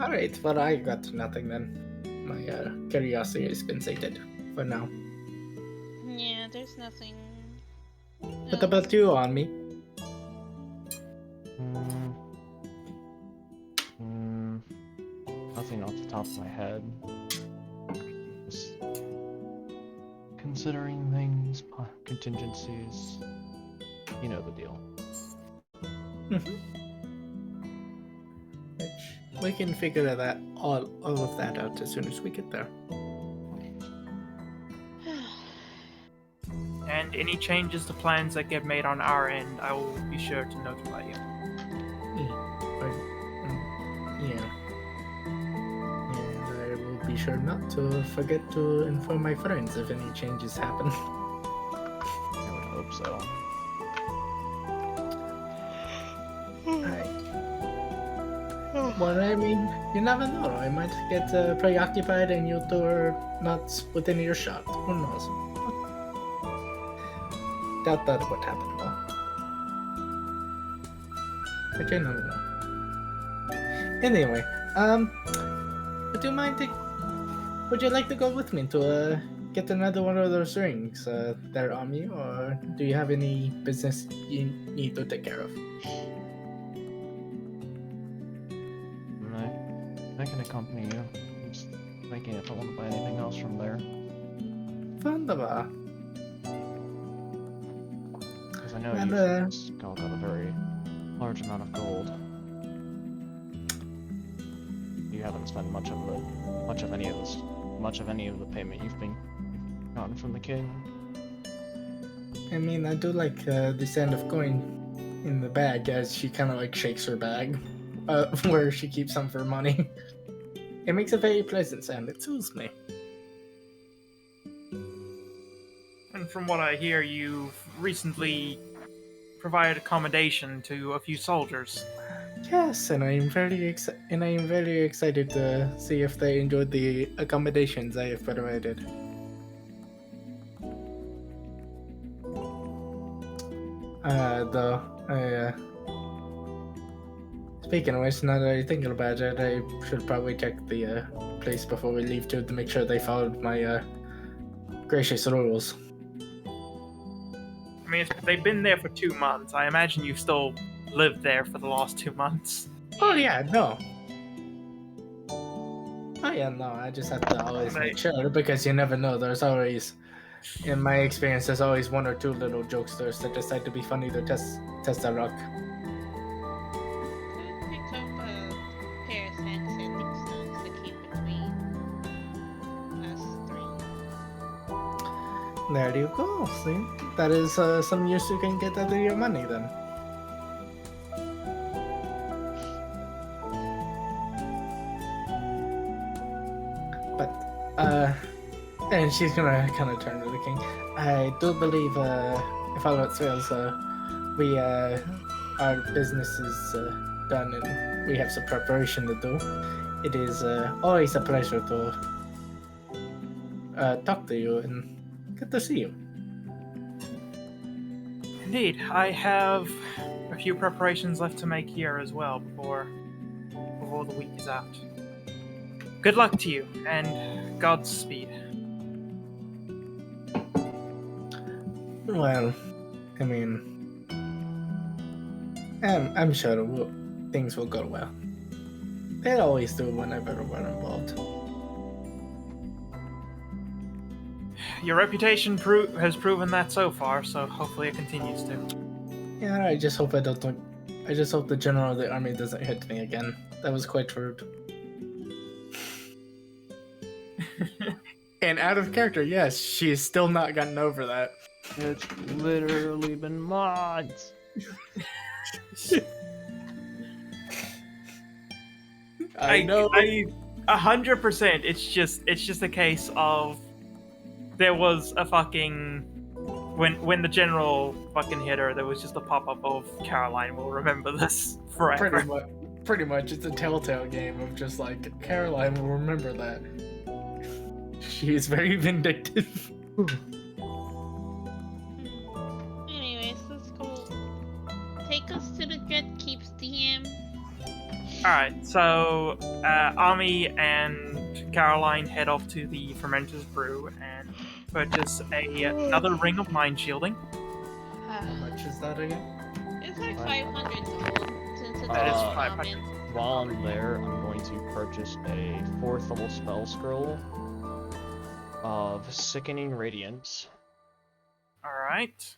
right, well I got nothing then. My curiosity has been sated for now. Yeah, there's nothing. What about you, on me? Nothing off the top of my head. Just considering things, contingencies. You know the deal. Which we can figure that all of that out as soon as we get there. And any changes to plans that get made on our end, I will be sure to notify you. Yeah. And I will be sure not to forget to inform my friends if any changes happen. I would hope so. Well, I mean, you never know. I might get preoccupied and you two are not within earshot. Who knows? Doubt that would happen, though. But you never know. Anyway, would you mind would you like to go with me to get another one of those rings there on me, or do you have any business you need to take care of? I can accompany you. I'm just thinking if I want to buy anything else from there. Wunderbar. Because I know And, you've got a very large amount of gold. You haven't spent much of any of the payment you've gotten from the king. I mean, I do like the sound of coin in the bag as she kind of like shakes her bag, where she keeps some of her money. It makes a very pleasant sound. It soothes me. And from what I hear, you've recently provided accommodation to a few soldiers. Yes, and I am very excited to see if they enjoyed the accommodations I have provided. Speaking of which, now that I'm thinking about it, I should probably check the place before we leave to make sure they followed my gracious rules. I mean, they've been there for 2 months. I imagine you've still lived there for the last 2 months. Oh yeah, no. Oh yeah, no. I just have to always make sure because you never know. There's always, in my experience, there's always one or two little jokesters that decide to be funny to test their luck. Pick up a pair of sanding stones to keep between us three. There you go. See, that is some use you can get out of your money then. But and she's gonna kind of turn to the king. I do believe, if all else fails, we our business is done and we have some preparation to do. It is always a pleasure to talk to you and good to see you. Indeed, I have a few preparations left to make here as well before the week is out. Good luck to you, and Godspeed. Well, I mean, I'm sure things will go well. They always do whenever we're involved. Your reputation has proven that so far, so hopefully it continues to. Yeah, I just hope I just hope the general of the army doesn't hit me again. That was quite rude. And out of character, yes, she's still not gotten over that. It's literally been months. I know. 100%. It's just a case of there was a fucking when the general fucking hit her, there was just a pop up of Caroline will remember this forever. Pretty much, it's a telltale game of just like Caroline will remember that. She is very vindictive. Anyways, let's go. Take us to the Dread Keep's DM. Alright, so Ami and Caroline head off to the Fermenter's Brew and purchase another ring of mind shielding. How much is that again? It's like 500 gold since it's That is all 500. common. While I'm there, I'm going to purchase a 4th level spell scroll of Sickening Radiance. Alright.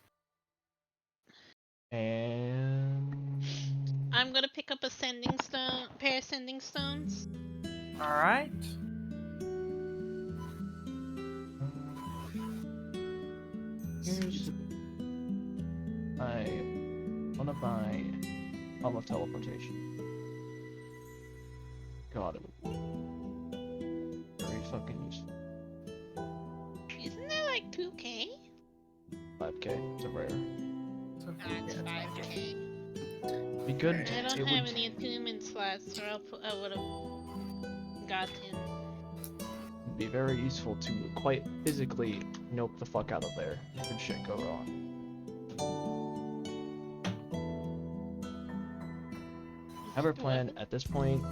And I'm gonna pick up a pair of sending stones. Alright. I wanna buy Helm of Teleportation. God, it would be very fucking useful. Isn't that like 2k? 5k, it's a rare. That's 5k. Be good. I don't it have would any attunement slots, or I would have gotten. be very useful to quite physically nope the fuck out of there should shit go wrong. Have our plan at this point.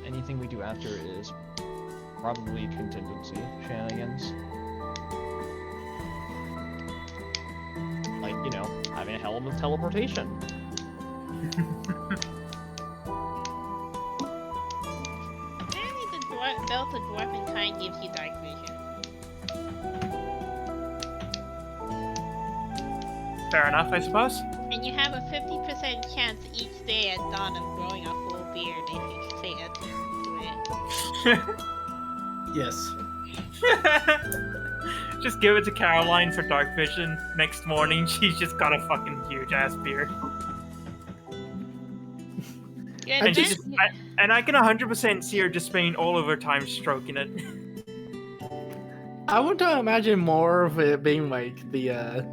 Anything we do after is probably contingency shenanigans. Like, you know, having a helm of teleportation. Apparently the belt of dwarf and kind gives you dark vision. Fair enough, I suppose. And you have a 50% chance each day at dawn of growing a full beard if you stay attuned to it. Yes. Just give it to Caroline for dark vision. Next morning, she's just got a fucking huge ass beard. Yeah, And, that's- and I can 100% see her just spending all of her time stroking it. I want to imagine more of it being like the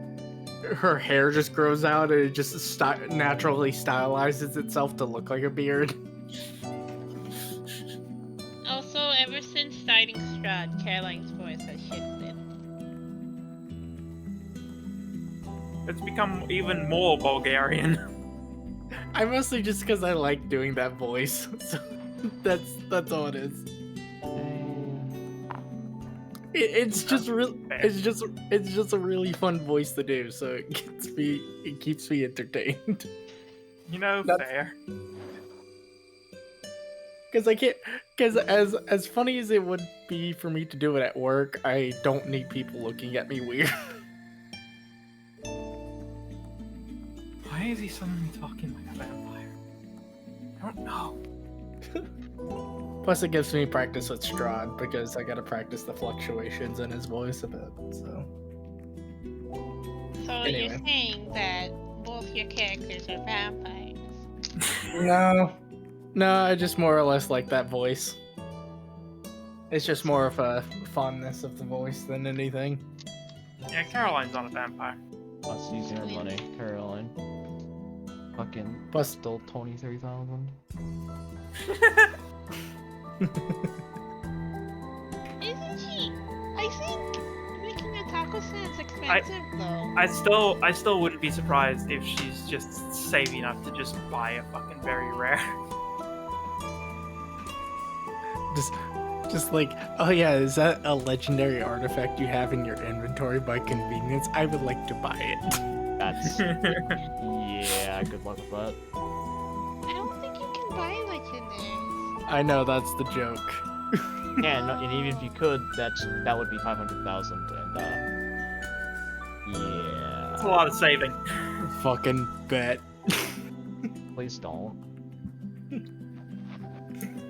her hair just grows out and it just naturally stylizes itself to look like a beard. Also, ever since starting Strahd, Caroline's voice has shifted. It's become even more Bulgarian. I mostly just because I like doing that voice. So that's all it is. It's just it's just a really fun voice to do. So it keeps me entertained. You know, That's- fair. Because I can't. Because as funny as it would be for me to do it at work, I don't need people looking at me weird. Why is he suddenly talking like a vampire? I don't know. Plus, it gives me practice with Strahd because I gotta practice the fluctuations in his voice a bit. So So Anyway. you're saying that both your characters are vampires? no, I just more or less like that voice. It's just more of a fondness of the voice than anything. Yeah, Caroline's not a vampire. Let's use your money, Caroline. Fucking Plus, still 23,000. Isn't she? I think making a taco stand's expensive though. I still wouldn't be surprised if she's just saving up to just buy a fucking very rare. just like, oh yeah, is that a legendary artifact you have in your inventory by convenience? I would like to buy it. That's yeah. Good luck with that. I don't think you can buy legendaries. I know that's the joke. Yeah, and even if you could, that would be 500,000, and yeah. That's a lot of saving. Fucking bet. Please don't.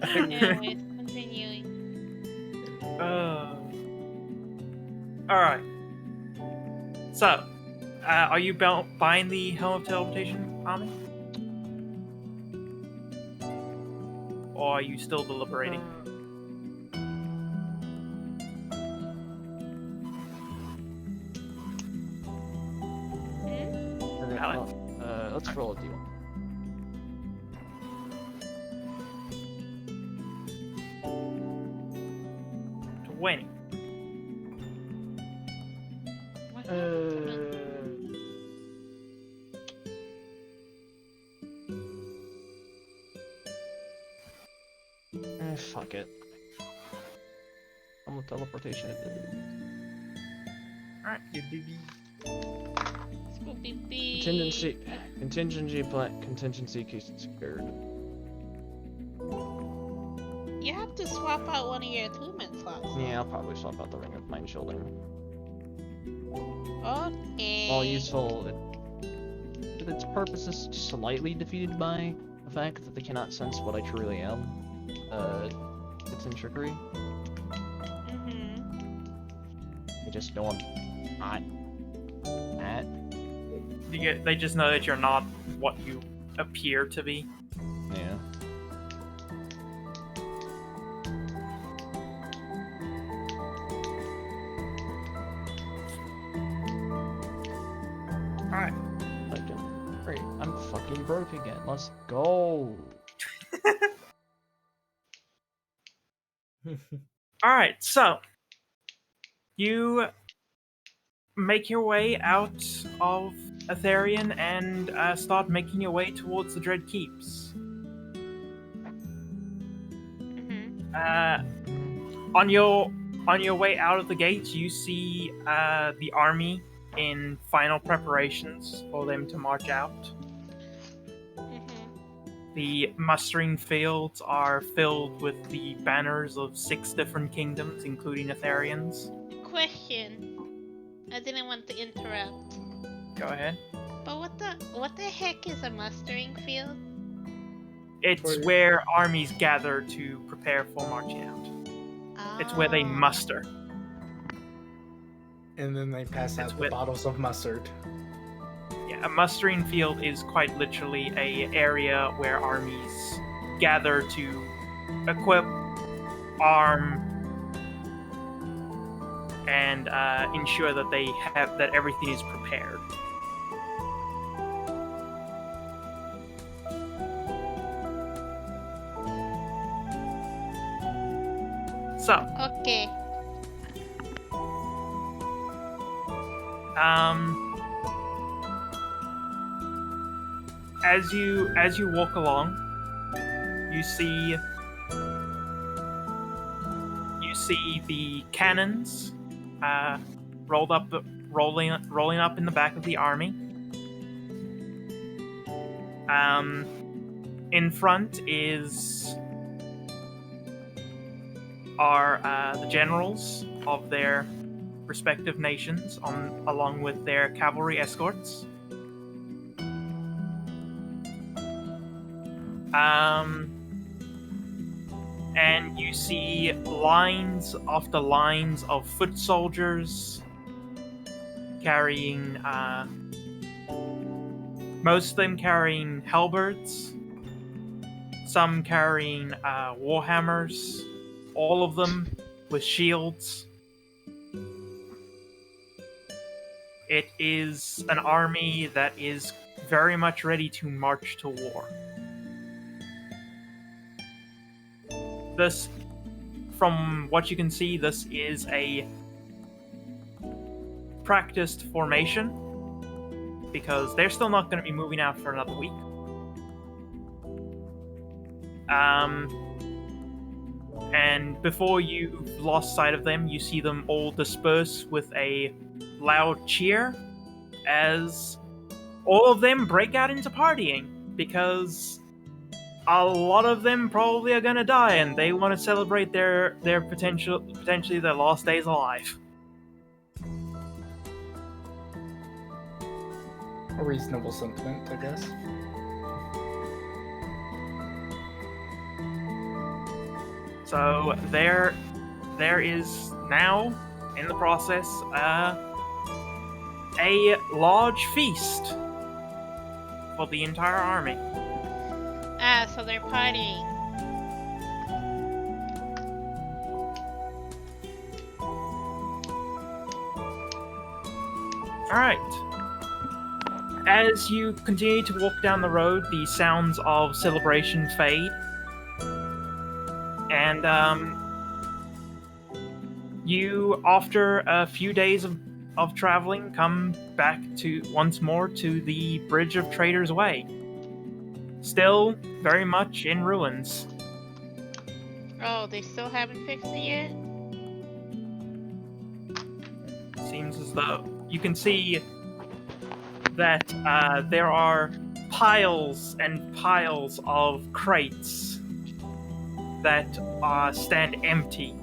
Anyways, continuing. Alright. So, are you buying the Helm of Teleportation army? Or are you still deliberating? Okay, Alex? let's roll a deal. To winning. What Fuck it. I'm with teleportation. Alright. Scooby Bee. Contingency case secured. You have to swap out one of your attunement slots. Yeah, I'll probably swap out the ring of mind shielding. Okay. All useful. Its purpose is slightly defeated by the fact that they cannot sense what I truly am. It's in trickery. Mm-hmm. They just know I'm not that. They just know that you're not what you appear to be. Yeah. Alright. Great. I'm fucking broke again. Let's go. Alright, so you make your way out of Elerian and start making your way towards the Dread Keeps. Mm-hmm. On your way out of the gates, you see the army in final preparations for them to march out. Mm-hmm. The mustering fields are filled with the banners of 6 different kingdoms, including Elerian's. Question. I didn't want to interrupt. Go ahead. But what the heck is a mustering field? It's where armies gather to prepare for marching out. It's where they Oh. muster. And then they pass out the bottles of mustard. Yeah, a mustering field is quite literally a area where armies gather to equip, arm, and ensure that that everything is prepared. So, Okay. as you walk along, you see the cannons rolling up in the back of the army. In front are the generals of their respective nations, along with their cavalry escorts. And you see lines after lines of foot soldiers carrying, most of them carrying halberds, some carrying warhammers, all of them with shields. It is an army that is very much ready to march to war. This, from what you can see, this is a practiced formation, because they're still not going to be moving out for another week. And before you've lost sight of them, you see them all disperse with a loud cheer as all of them break out into partying, because a lot of them probably are gonna die, and they want to celebrate their potentially their last days alive. A reasonable sentiment, I guess. So there is now in the process a large feast for the entire army. Ah, so they're partying. Alright. As you continue to walk down the road, the sounds of celebration fade. And you, after a few days of traveling, come back to once more to the Bridge of Traitors Way. Still very much in ruins. Oh, they still haven't fixed it yet? Seems as though you can see that there are piles and piles of crates that stand empty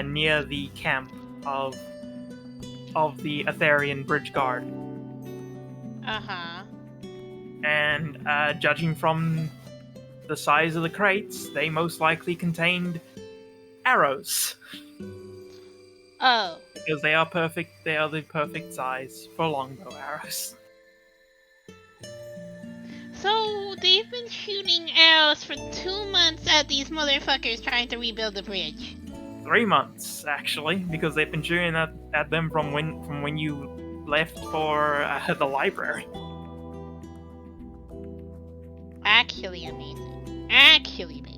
near the camp of the Elerian Bridge Guard. Uh-huh. And judging from the size of the crates, they most likely contained arrows. Oh. Because they are perfect. They are the perfect size for longbow arrows. So, they've been shooting arrows for 2 months at these motherfuckers trying to rebuild the bridge. 3 months, actually, because they've been shooting at them from when you left for the library. Actually amazing. Actually nice.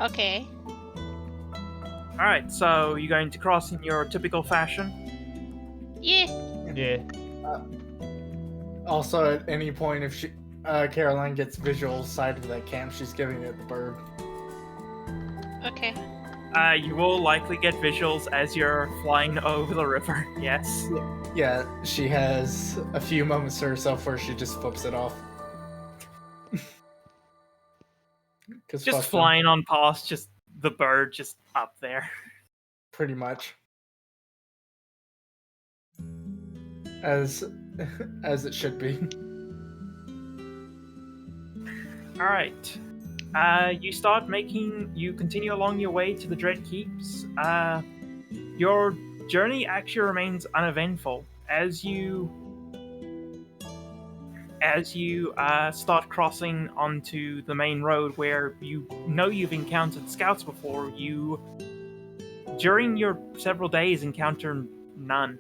Okay. Alright, so you're going to cross in your typical fashion? Yeah. Yeah. Also, at any point, if Caroline gets visual side of that camp, she's giving it the bird. Okay. You will likely get visuals as you're flying over the river, yes. Yeah, she has a few moments to herself where she just flips it off. Just flying on past, just the bird just up there. Pretty much. As it should be. All right. You continue along your way to the Dread Keeps. Your journey actually remains uneventful as you start crossing onto the main road where you know you've encountered scouts before. You, during your several days, encounter none.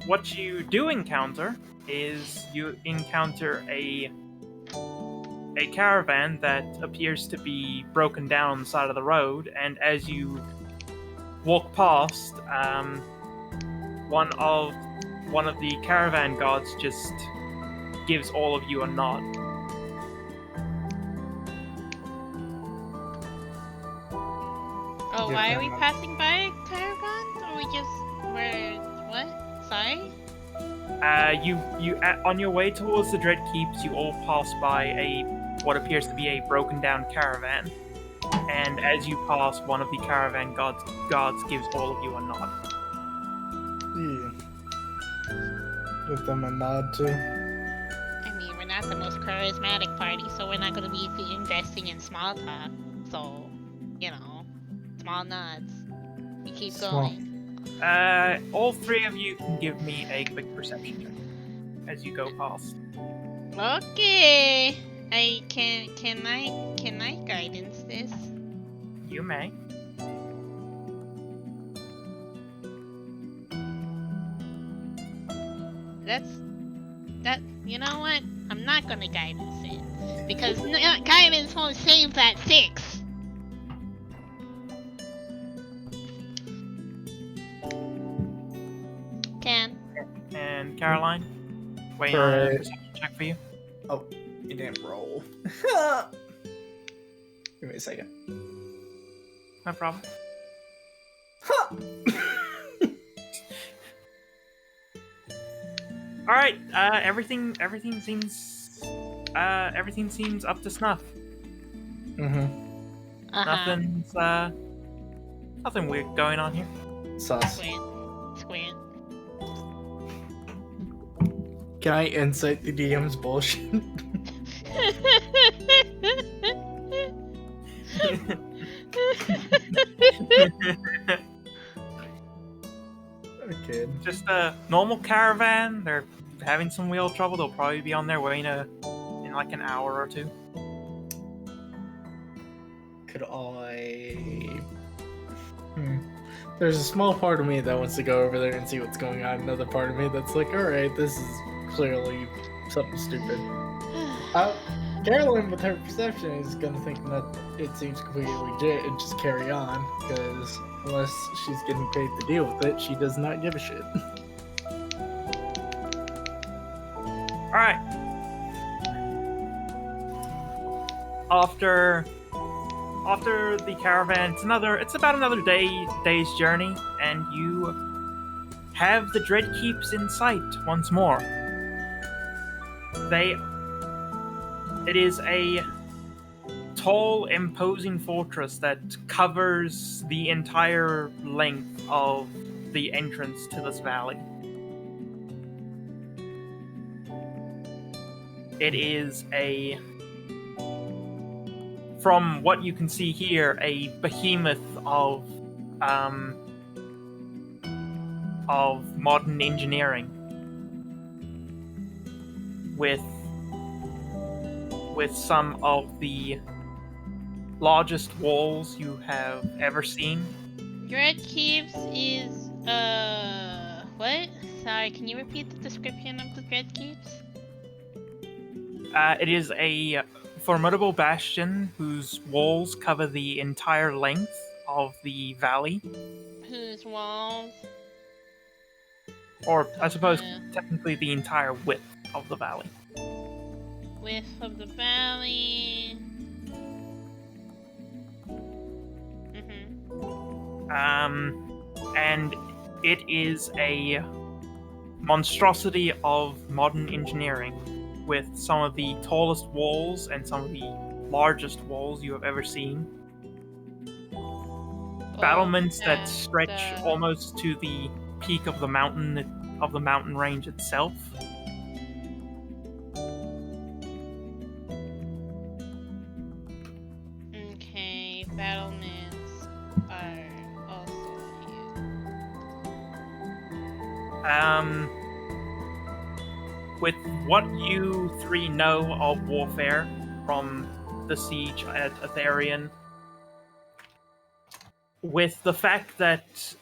What you do encounter is you encounter a caravan that appears to be broken down on the side of the road, and as you walk past, one of the caravan guards just gives all of you a nod. Oh, Give why are them we a- passing by a caravan? Or we just what? Sorry? On your way towards the Dread Keeps, you all pass by what appears to be a broken down caravan. And as you pass, one of the caravan guards gives all of you a nod. Yeah. Give them a nod too. I mean, we're not the most charismatic party, so we're not gonna be investing in small talk. So, small nods. We keep Small. going. All three of you can give me a quick perception check as you go past. Okay. Can I guidance this? You may. You know what? I'm not gonna guidance it. Because guidance won't save that 6. Can. And Caroline, waiting on a Right. perception check for you. Oh, you didn't roll. Give me a second. No problem. All right. Everything seems up to snuff. Mm-hmm. Uh-huh. Nothing weird going on here. Sus. Squint. Can I insight the DM's bullshit? Okay. Just a normal caravan. They're having some wheel trouble. They'll probably be on their way in like an hour or two. Could I... There's a small part of me that wants to go over there and see what's going on. Another part of me that's like, alright, this is clearly something stupid. Caroline, with her perception, is gonna think that it seems completely legit and just carry on, because unless she's getting paid to deal with it, she does not give a shit. Alright. After the caravan, it's about another day's journey, and you have the Dread Keeps in sight once more. It is a tall, imposing fortress that covers the entire length of the entrance to this valley. It is from what you can see here, a behemoth of modern engineering, with some of the largest walls you have ever seen. Dread Keeps is what? Sorry, can you repeat the description of the Dread Keeps? It is a formidable bastion whose walls cover the entire length of the valley. Whose walls? Or, I suppose, Yeah. technically the entire width of the valley. Width of the valley. And it is a monstrosity of modern engineering. with some of the tallest walls and some of the largest walls you have ever seen. Battlements that stretch almost to the peak of the mountain range itself. Okay, battlements are also here. With what you three know of warfare from the siege at Elerian, with the fact that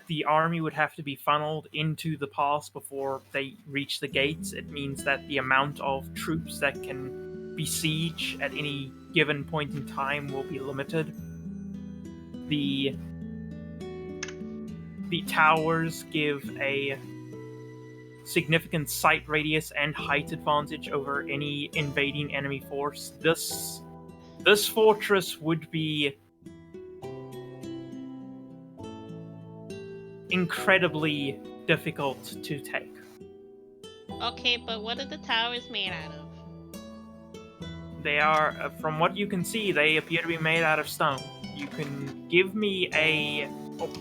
the army would have to be funneled into the pass before they reach the gates, it means that the amount of troops that can besiege at any given point in time will be limited. The towers give a significant sight radius and height advantage over any invading enemy force. This fortress would be incredibly difficult to take. Okay, but what are the towers made out of? They are, from what you can see, they appear to be made out of stone. You can give me a...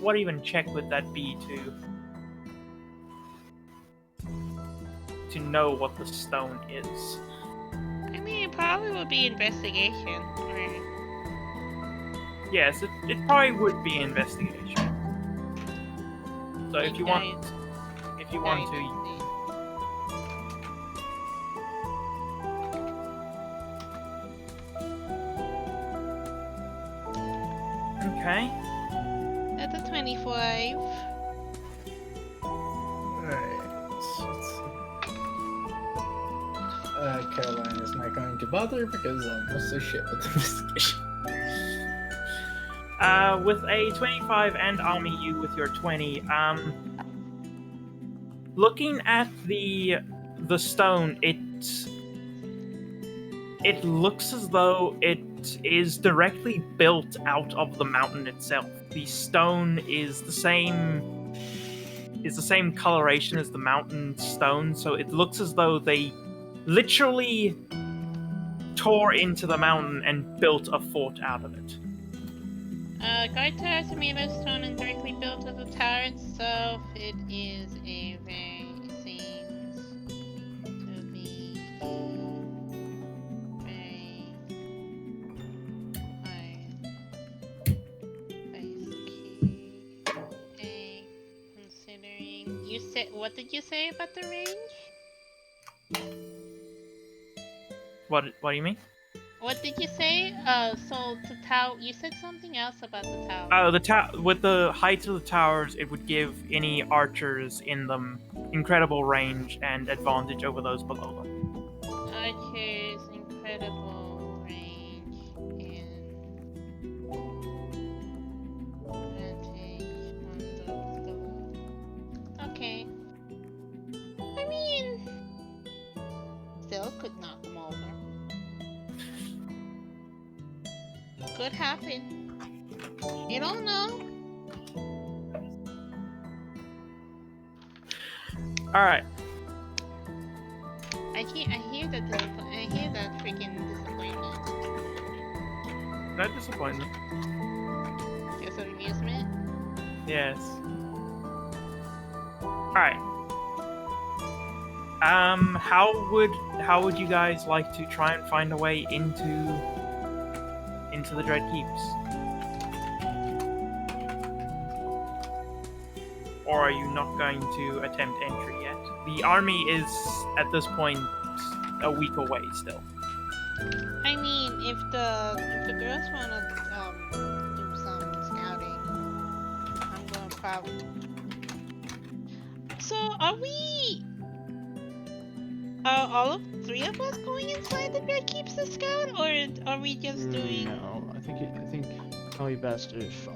what even check would that be to know what the stone is? I mean, it probably would be investigation, right? Yes, it probably would be investigation. So if you want to, okay. That's a 25. Alright. Caroline is not going to bother because I'm mostly shit with investigation. With a 25 and Ami, you with your 20, looking at the stone, it looks as though it is directly built out of the mountain itself. The stone is the same coloration as the mountain stone, so it looks as though they literally tore into the mountain and built a fort out of it. Guard towers are made of stone and directly built of the tower itself. It is a very seems to be very hard okay, considering you said, what did you say about the range? What do you mean? What did you say? So the tower. You said something else about the tower. Oh, with the height of the towers, it would give any archers in them incredible range and advantage over those below them. Archers, incredible range, and advantage on those below. Okay. I mean, still could knock them over. Could happen. You don't know. All right. I hear that freaking disappointment. No disappointment. Just amusement. Yes. All right. How would you guys like to try and find a way into the Dread Keeps? Or are you not going to attempt entry yet? The army is, at this point, a week away still. I mean, if the girls wanna do some scouting, I'm gonna probably. So are all of three of us going inside the Dread Keeps to scout, or are we just doing? No, I think it'll be best if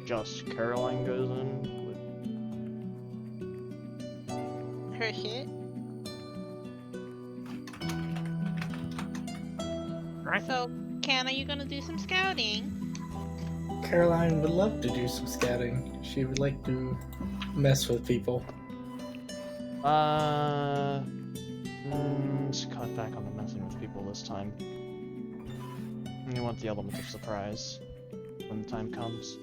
just Caroline goes in. Her shit. Right. So, Ken, are you gonna do some scouting? Caroline would love to do some scouting. She would like to mess with people. Let's cut back on the messing with people this time. You want the element of surprise when the time comes.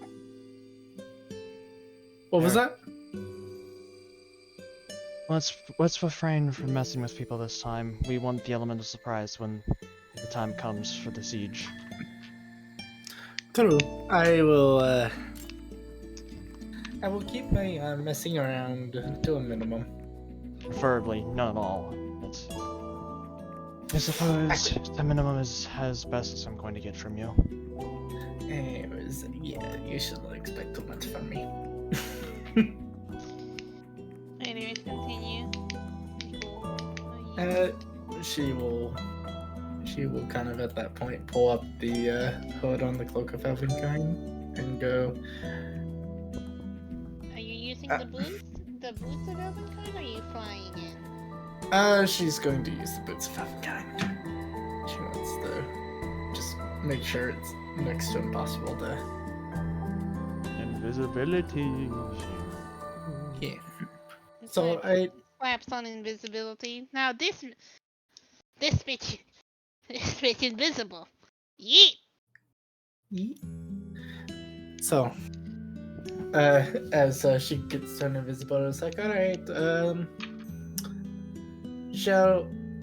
What was There. that? Let's refrain from messing with people this time. We want the element of surprise when the time comes for the siege. True. I will keep my messing around to a minimum. Preferably none at all. I suppose the minimum is as best as I'm going to get from you. Anyways, yeah, you shouldn't expect too much from me. Anyways, continue. She will kind of at that point pull up the hood on the Cloak of Elvenkind and go, Are you using the boots? The boots of Elvenkind, or are you flying in? she's going to use the boots of Elvenkind. She wants to just make sure it's next to impossible to... Invisibility. Yeah. So Slaps on invisibility. Now this bitch is invisible. Yeet. So, as she gets turned invisible, it's like, alright,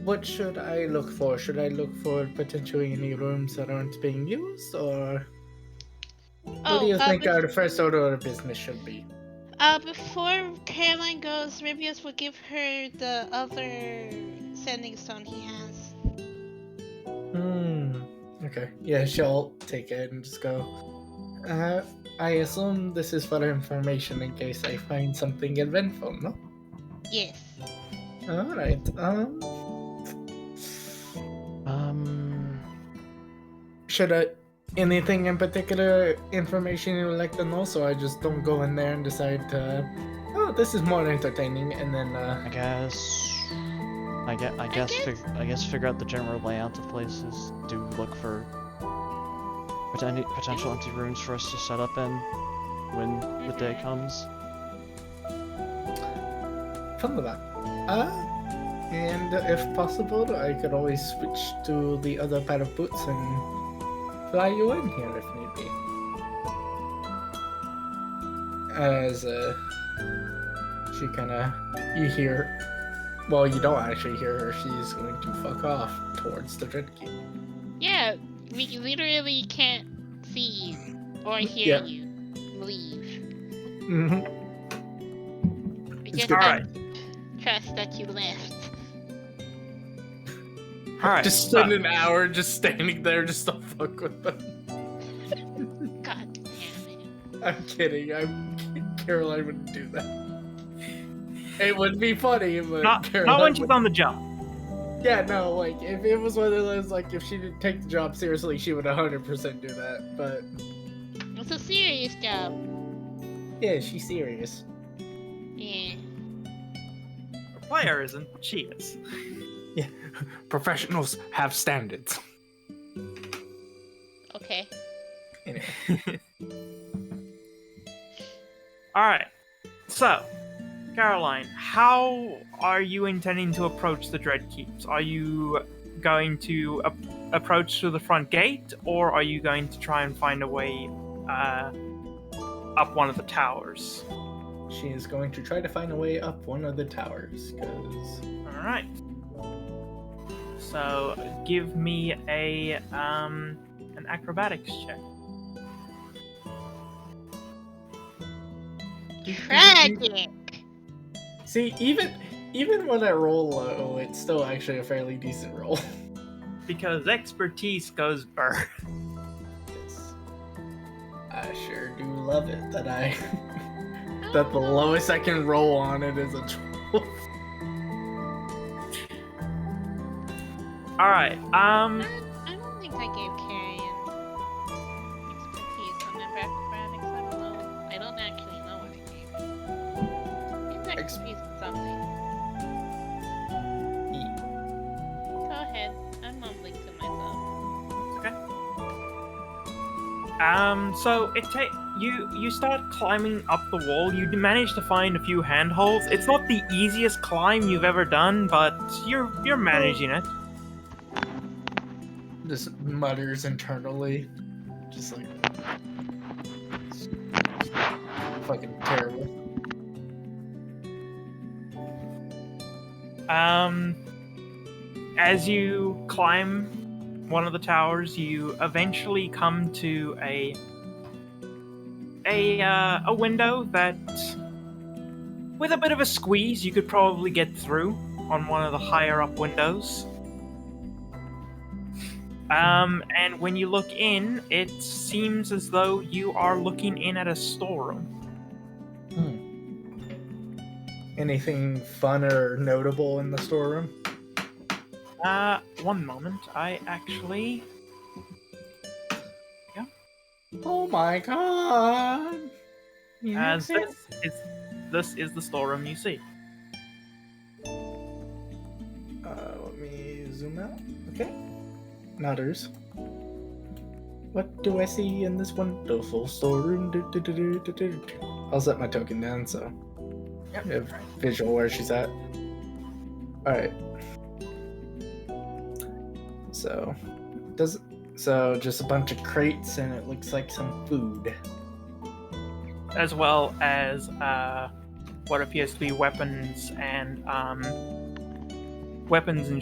what should I look for? Should I look for potentially any rooms that aren't being used, or what do you think our first order of business should be? Before Caroline goes, Ribius will give her the other sending stone he has. Okay. Yeah, she'll take it and just go, I assume this is for information in case I find something eventful, no? Yes. Alright, should I... Anything in particular information you would like to know, so I just don't go in there and decide to, oh, this is more entertaining, and then, I guess figure out the general layout of places. Do look for potential empty rooms for us to set up in when the day comes. fun of that. And if possible, I could always switch to the other pair of boots and fly you in here if need be. As she you hear, well, you don't actually hear her, she's going to fuck off towards the Dreadkeep. Yeah, we literally can't see you or hear Yeah. you leave. Mm-hmm. We It's just good. don't trust that you left. Alright. Just spend an hour just standing there just to fuck with them. God damn it. I'm kidding. Caroline wouldn't do that. It would be funny, but not Caroline when she's wouldn't. on the jump. Yeah, no, like, if it was one of those, like, if she didn't take the job seriously, she would 100% do that, but... It's a serious job. Yeah, she's serious. Yeah. The player isn't. She is. Professionals have standards. Okay. Anyway. Alright. So, Caroline, how are you intending to approach the Dreadkeeps? Are you going to approach through the front gate, or are you going to try and find a way up one of the towers? She is going to try to find a way up one of the towers, because... Alright. So, give me an acrobatics check. Tragic. See, even when I roll low, it's still actually a fairly decent roll. Because expertise goes burr. Yes. I sure do love it that that the lowest I can roll on it is a 12. Alright, I don't think I gave Carrion expertise on number acrobatics. I don't know. I don't actually know what I gave. It's expertise in something. Go ahead. I'm mumbling to myself. so you start climbing up the wall. You manage to find a few handholds. It's not the easiest climb you've ever done, but you're managing it. Just mutters internally, just like fucking terrible. As you climb one of the towers, you eventually come to a window that, with a bit of a squeeze, you could probably get through on one of the higher up windows. And when you look in, it seems as though you are looking in at a storeroom. Anything fun or notable in the storeroom? One moment. I actually... Oh my god! As this is the storeroom you see. Let me zoom out. Okay. Nutters. What do I see in this wonderful storeroom? I'll set my token down so you have visual where she's at. Alright. So just a bunch of crates and it looks like some food. As well as what appears to be weapons and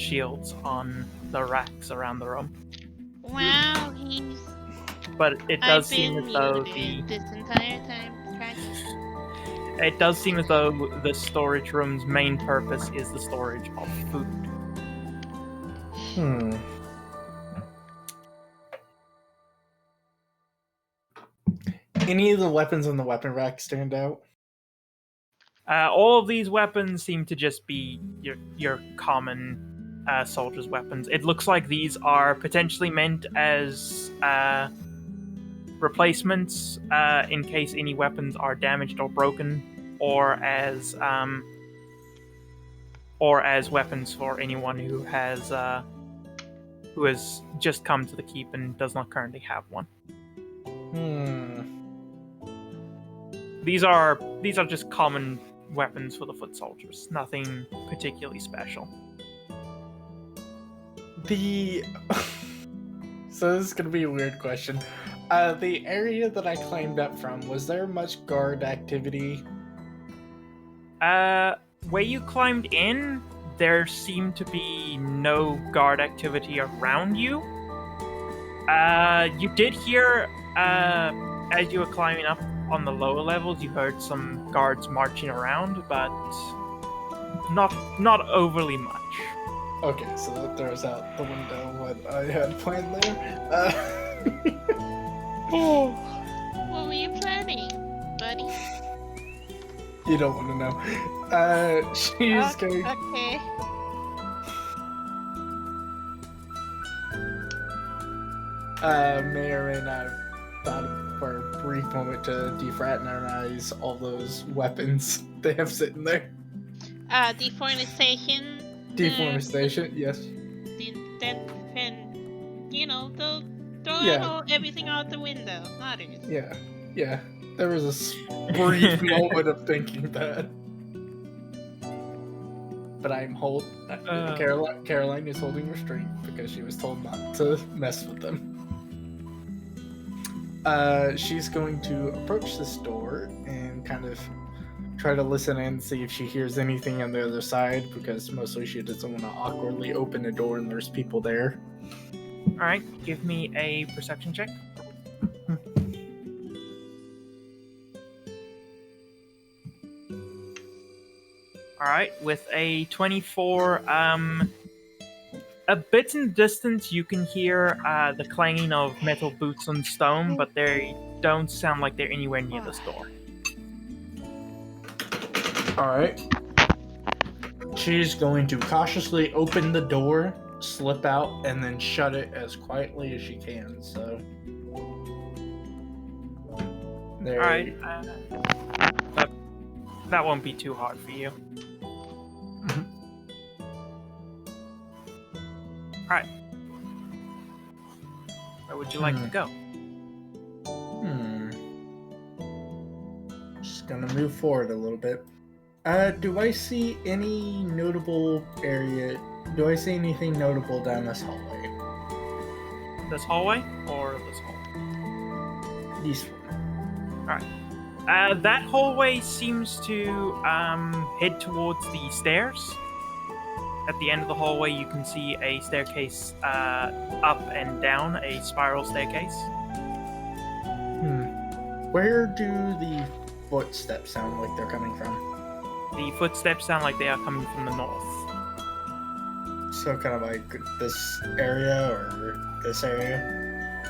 shields on the racks around the room. Wow, But it does I've seem been as though muted this entire time. it does seem as though the storage room's main purpose is the storage of food. Any of the weapons on the weapon rack stand out? All of these weapons seem to just be your common soldiers' weapons. It looks like these are potentially meant as replacements in case any weapons are damaged or broken, or as weapons for anyone who has just come to the keep and does not currently have one. These are just common weapons for the foot soldiers. Nothing particularly special. So this is gonna be a weird question. The area that I climbed up from, was there much guard activity? Where you climbed in, there seemed to be no guard activity around you. You did hear, as you were climbing up on the lower levels, you heard some guards marching around, but not overly much. Okay, so that throws out the window what I had planned there. What were you planning, buddy? You don't want to know. She's going. Okay. May or may not have thought for a brief moment to defraternize all those weapons they have sitting there. Deforestation. Deforestation, yes. That and they'll throw everything out the window. Not it. Yeah. There was a brief moment of thinking that. But I'm Caroline is holding restraint because she was told not to mess with them. She's going to approach this door and kind of try to listen in, see if she hears anything on the other side, because mostly she doesn't want to awkwardly open a door and there's people there. Alright, give me a perception check. Alright, with a 24, a bit in the distance you can hear the clanging of metal boots on stone, but they don't sound like they're anywhere near this door. Alright. She's going to cautiously open the door, slip out, and then shut it as quietly as she can, so... There. Alright, that won't be too hard for you. Alright. Where would you like to go? Just gonna move forward a little bit. Do I see any notable area? Do I see anything notable down this hallway? This hallway or this hallway? This one. That hallway seems to head towards the stairs. At the end of the hallway, you can see a staircase up and down, a spiral staircase. Where do the footsteps sound like they're coming from? The footsteps sound like they are coming from the north. So kind of like this area or this area?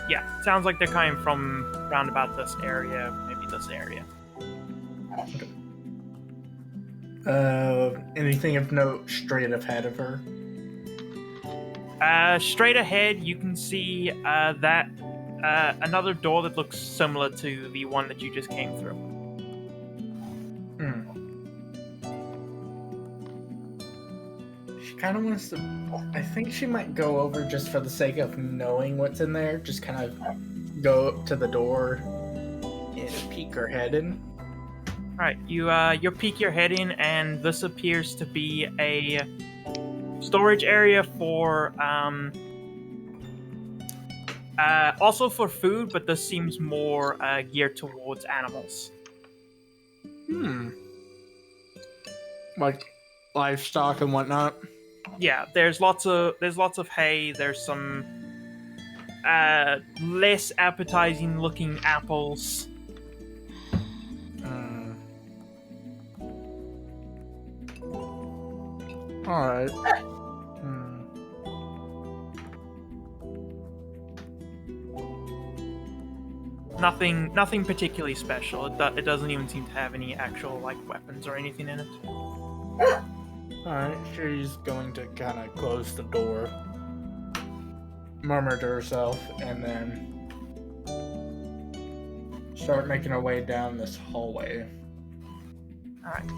Yeah, sounds like they're coming from round about this area, maybe this area. Anything of note straight ahead of her? Straight ahead, you can see that another door that looks similar to the one that you just came through. She kind of wants to. I think she might go over just for the sake of knowing what's in there. Just kind of go up to the door and peek her head in. Alright, you peek your head in, and this appears to be a storage area for also for food, but this seems more geared towards animals. Like livestock and whatnot. Yeah, there's lots of hay. There's some less appetizing looking apples. All right. Nothing particularly special. It doesn't even seem to have any actual like weapons or anything in it. Alright, she's going to kind of close the door, murmur to herself, and then start making her way down this hallway. Alright.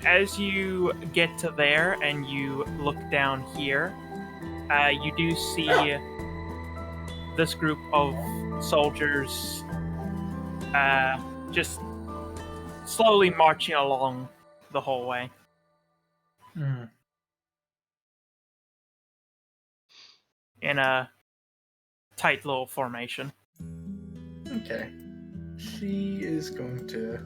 As you get to there and you look down here, you do see this group of soldiers just slowly marching along the hallway. In a tight little formation. Okay. She is going to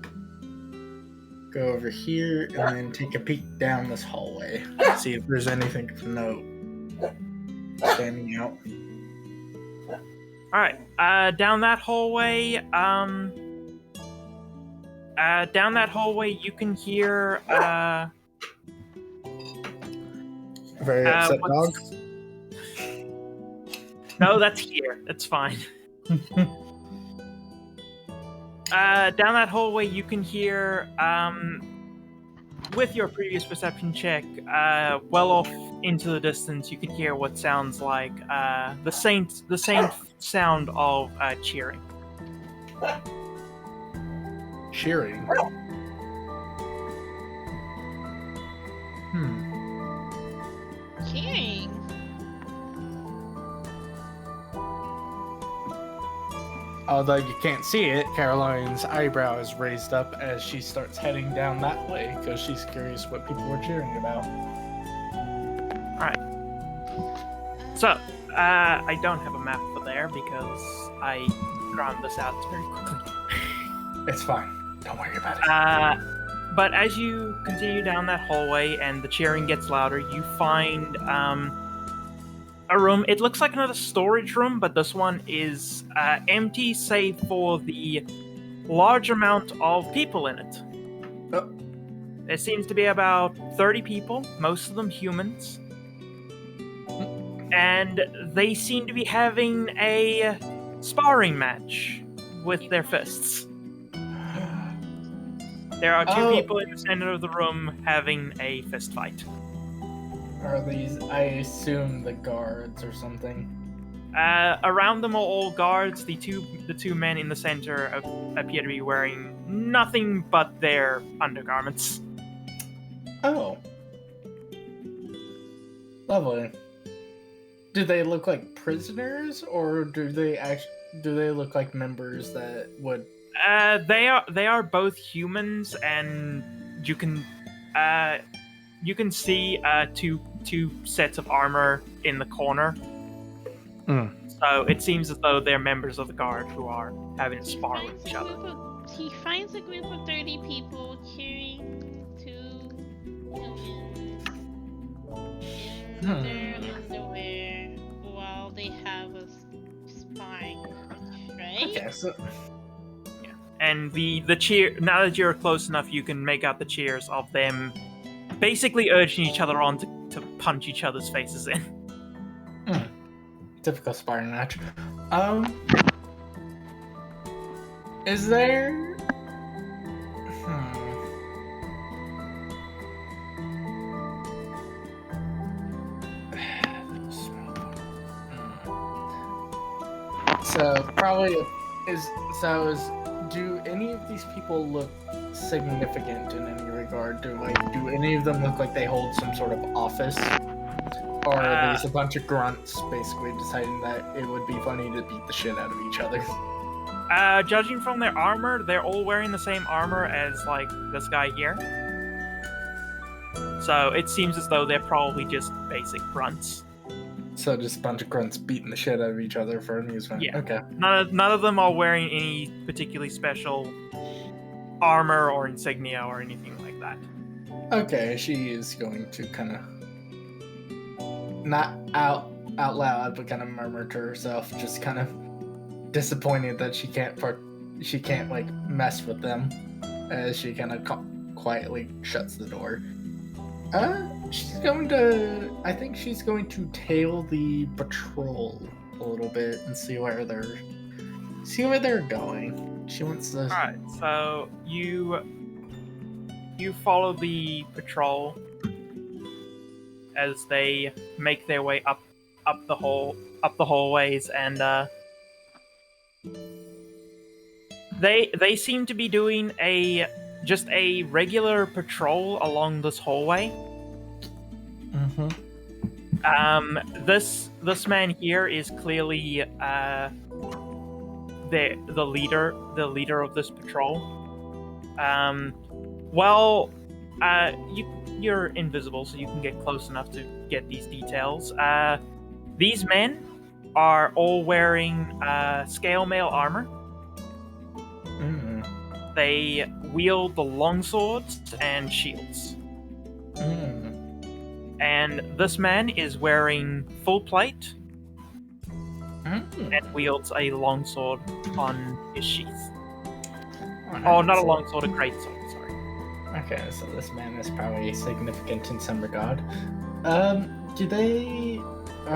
go over here and then take a peek down this hallway. See if there's anything of note standing out. Alright, down that hallway, you can hear, Very upset dog. No, that's here. That's fine. Down that hallway, you can hear, with your previous perception check, well off into the distance, you can hear what sounds like the same sound of cheering. Cheering. Cheering. Although you can't see it, Caroline's eyebrow is raised up as she starts heading down that way because she's curious what people were cheering about. Alright. So, I don't have a map for there because I ground this out very quickly. It's fine. Don't worry about it. But as you continue down that hallway and the cheering gets louder, you find a room. It looks like another storage room, but this one is empty save for the large amount of people in it. Oh. There seems to be about 30 people, most of them humans. And they seem to be having a sparring match with their fists. There are two people in the center of the room having a fist fight. Are these, I assume, the guards or something? Around them are all guards. The two men in the center appear to be wearing nothing but their undergarments. Oh. Lovely. Do they look like prisoners, or do they look like members that would They are both humans, and you can see two sets of armor in the corner. Mm. So it seems as though they're members of the guard who are having a spar with each other. He finds a group of 30 people carrying 2 humans in their underwear while they have a sparring match, right? Okay, so And the cheer. Now that you're close enough, you can make out the cheers of them, basically urging each other on to punch each other's faces in. typical sparring match. Is there? So probably do any of these people look significant in any regard? Do any of them look like they hold some sort of office? Or are these a bunch of grunts basically deciding that it would be funny to beat the shit out of each other? Judging from their armor, they're all wearing the same armor as, like, this guy here. So it seems as though they're probably just basic grunts. So just a bunch of grunts beating the shit out of each other for amusement. Yeah. Okay. None of them are wearing any particularly special armor or insignia or anything like that. Okay, she is going to kind of not out loud, but kind of murmur to herself, just kind of disappointed that she can't like mess with them, as she kind of quietly shuts the door. I think she's going to tail the patrol a little bit and see where they're going. She wants to. All right, so you follow the patrol as they make their way up the hallways, and they seem to be doing just a regular patrol along this hallway. Mm-hmm. This man here is clearly the leader of this patrol. You're invisible, so you can get close enough to get these details. These men are all wearing scale mail armor. Mm. They wield the longswords and shields. Mm. And this man is wearing full plate Mm. and wields a longsword on his sheath. Oh, Not a longsword, a greatsword, sorry. Okay, so this man is probably significant in some regard. Are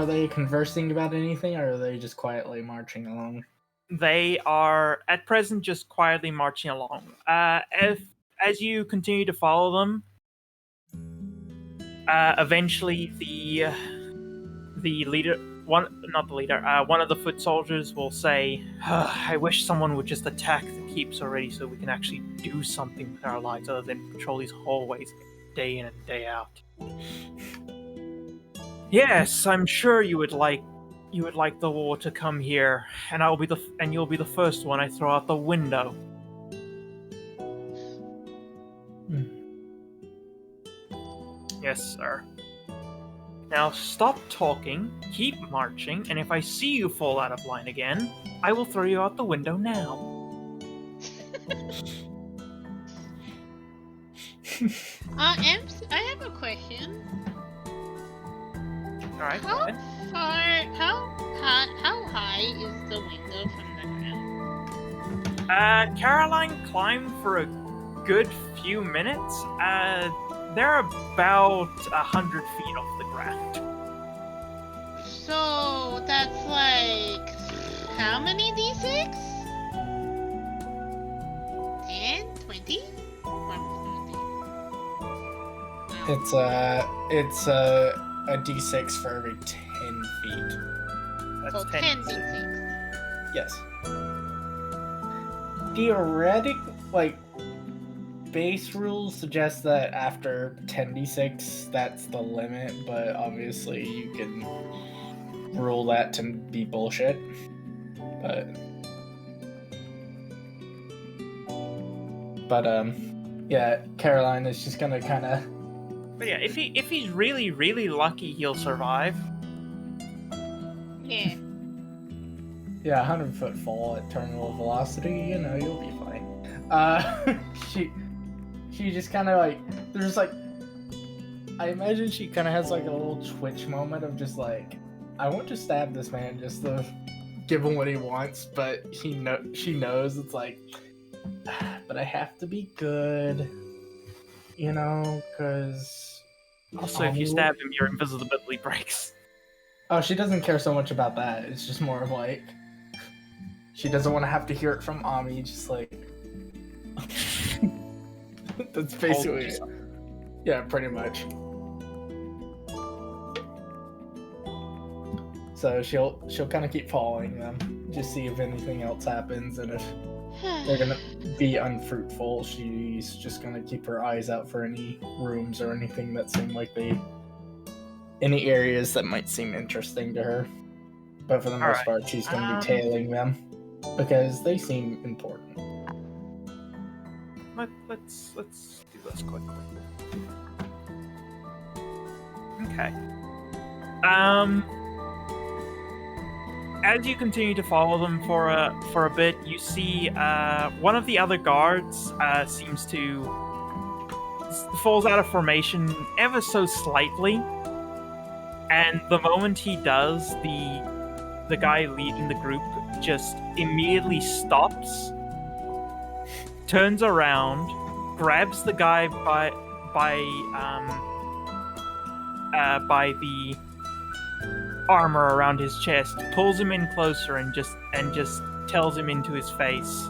they conversing about anything, or are they just quietly marching along? They are, at present, just quietly marching along. As you continue to follow them, eventually the leader, one of the foot soldiers will say, I wish someone would just attack the keeps already so we can actually do something with our lives other than patrol these hallways day in and day out. Yes, I'm sure you would like the war to come here, and you'll be the first one I throw out the window. Yes, sir. Now stop talking, keep marching, and if I see you fall out of line again, I will throw you out the window now. I have a question. Alright, go How ahead. how high is the window from the ground? Caroline climbed for a good few minutes. They're about 100 feet off the ground. So that's like how many d6? 10, 20? Or 30? It's a d6 for every 10 feet. That's So 10 10. d6. Yes. Theoretically, like, base rules suggest that after 10d6, that's the limit, but obviously you can rule that to be bullshit. But But yeah, Caroline is just gonna kind of. But yeah, if he's really, really lucky, he'll survive. Yeah. Yeah, 100-foot fall at terminal velocity. You know, you'll be fine. She just kind of like there's like. I imagine she kind of has like a little twitch moment of just like, I want to stab this man just to give him what he wants, but she knows it's like, but I have to be good, you know, because Also, if you stab him, your invisibility breaks. Oh, she doesn't care so much about that. It's just more of like, she doesn't want to have to hear it from Ami. Just like, that's basically it. Yeah, pretty much. So she'll kind of keep following them, just see if anything else happens, and if they're gonna be unfruitful, she's just gonna keep her eyes out for any rooms or anything that seem like any areas that might seem interesting to her. But for the most part, she's gonna be tailing them because they seem important. Let's do this quickly. Okay. As you continue to follow them for a bit, you see one of the other guards seems to falls out of formation ever so slightly, and the moment he does, the guy leading the group just immediately stops, turns around, grabs the guy by the armor around his chest, pulls him in closer, and just tells him into his face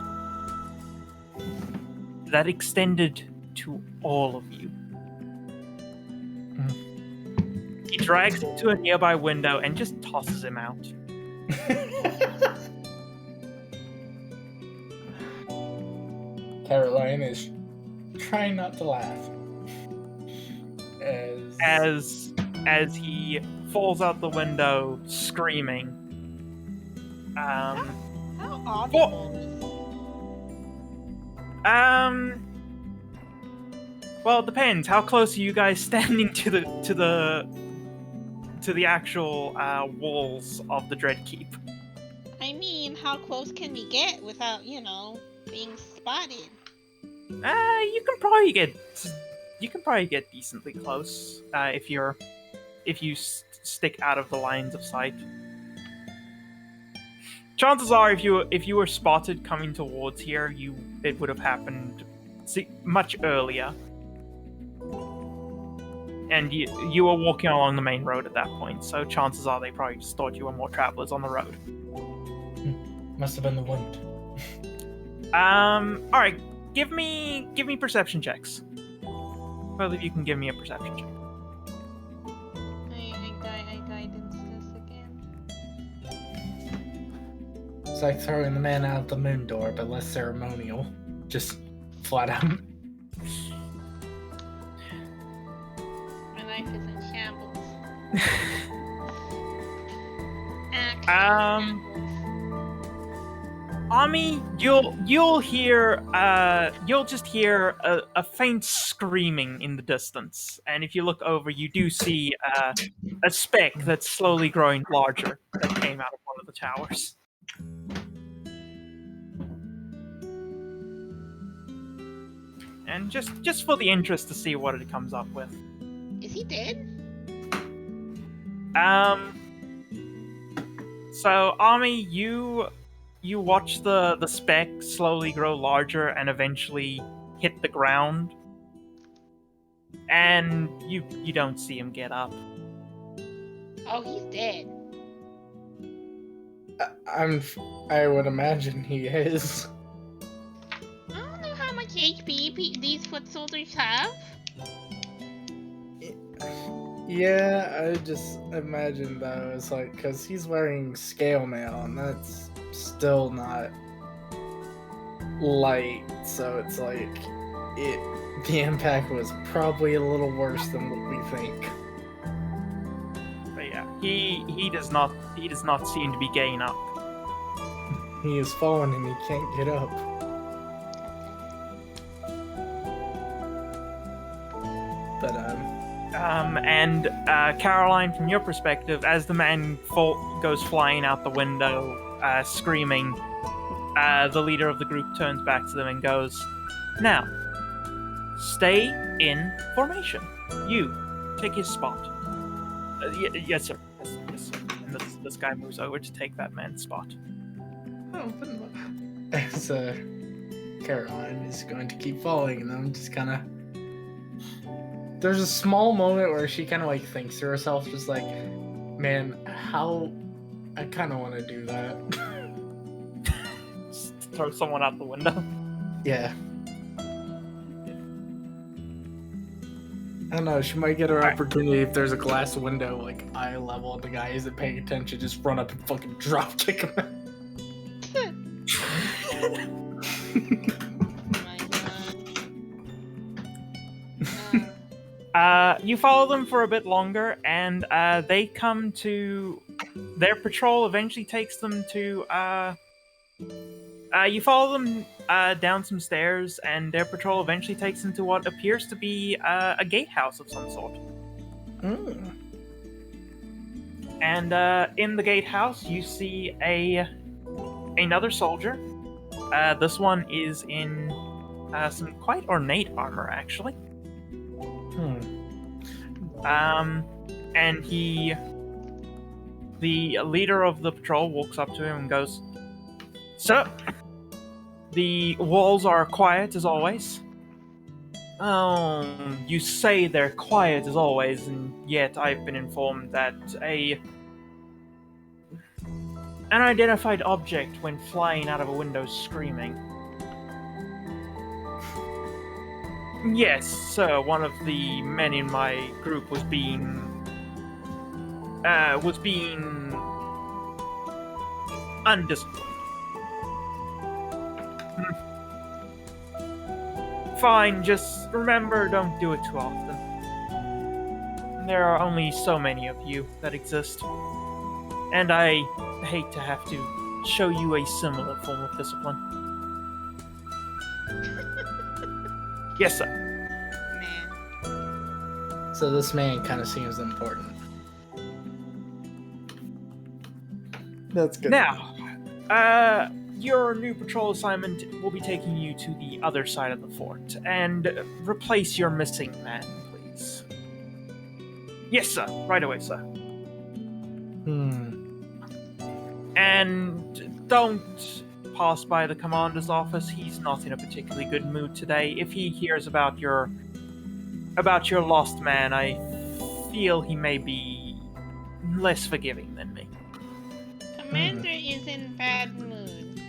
that extended to all of you. He drags him to a nearby window and just tosses him out. Caroline is trying not to laugh as he falls out the window screaming. How awful. Well, it depends. How close are you guys standing to the actual walls of the Dread Keep? I mean, how close can we get without, being spotted? You can probably get decently close if you stick out of the lines of sight. Chances are, if you were spotted coming towards here, it would have happened much earlier, and you were walking along the main road at that point. So chances are they probably just thought you were more travelers on the road. Must have been the wind. All right, give me perception checks. Both of you can give me a perception check. I guidance this again. It's like throwing the man out the moon door, but less ceremonial. Just flat out. My life is in shambles. Ami, you'll just hear a faint screaming in the distance, and if you look over, you do see a speck that's slowly growing larger that came out of one of the towers. And just for the interest to see what it comes up with. Is he dead? So Ami, you watch the speck slowly grow larger and eventually hit the ground, and you don't see him get up. Oh, he's dead. I would imagine he is. I don't know how much HP these foot soldiers have. Yeah, I just imagine though, it's like, because he's wearing scale mail, and that's still not light, so it's like, the impact was probably a little worse than what we think. But yeah, he does not seem to be getting up. He is falling and he can't get up. But And Caroline, from your perspective, as the man goes flying out the window, screaming, the leader of the group turns back to them and goes, "Now, stay in formation. You, take his spot." Yes, sir. Yes, sir. And this guy moves over to take that man's spot. oh, as Caroline is going to keep following, and I'm just kind of. There's a small moment where she kind of like thinks to herself, just like, "Man, how I kind of want to do that." Just throw someone out the window. Yeah. I don't know, she might get her opportunity if there's a glass window, like, eye level, and the guy isn't paying attention, just run up and fucking drop kick him. Oh my god. You follow them for a bit longer, and they come to... Their patrol eventually takes them to... you follow them down some stairs, and their patrol eventually takes them to what appears to be a gatehouse of some sort. Mm. And in the gatehouse, you see another soldier. This one is in some quite ornate armor, actually. And the leader of the patrol walks up to him and goes, "Sir, the walls are quiet as always." "Oh, you say they're quiet as always, and yet I've been informed that an unidentified object went flying out of a window screaming." "Yes, sir, one of the men in my group was being undisciplined." "Fine, just remember, don't do it too often. There are only so many of you that exist, and I hate to have to show you a similar form of discipline." "Yes, sir." Man. So this man kind of seems important. That's good. Now, your new patrol assignment will be taking you to the other side of the fort, and replace your missing man, please. "Yes, sir. Right away, sir." "And don't pass by the commander's office. He's not in a particularly good mood today. If he hears about your lost man, I feel he may be less forgiving than me." Commander is in bad mood.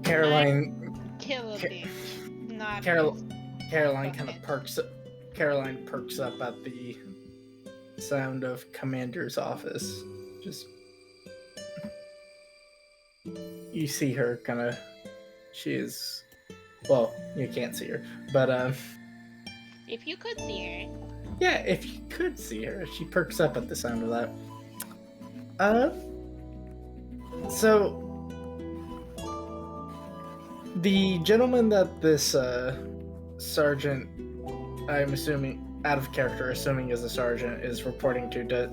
Caroline, Kill a bitch. Not Caroline kind of perks up. Caroline perks up at the sound of commander's office. Just you see her kind of. She is. Well, you can't see her, but If you could see her. yeah, if you could see her, she perks up at the sound of that. So the gentleman that this sergeant, I'm assuming out of character, assuming is a sergeant, is reporting to,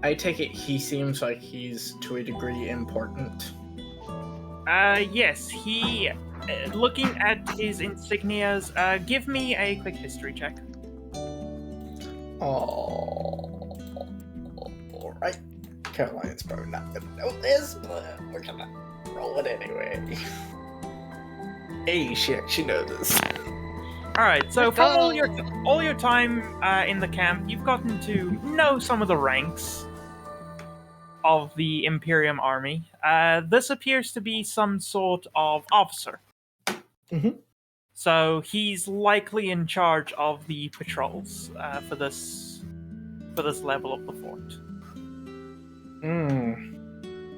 I take it he seems like he's to a degree important. Yes, he... looking at his insignias, give me a quick history check. Oh, alright. Caroline's probably not gonna know this, but we're gonna roll it anyway. Hey, she knows this. Alright, so Let's from go. all your time in the camp, you've gotten to know some of the ranks of the Imperium Army. This appears to be some sort of officer. Mhm. So he's likely in charge of the patrols for this level of the fort.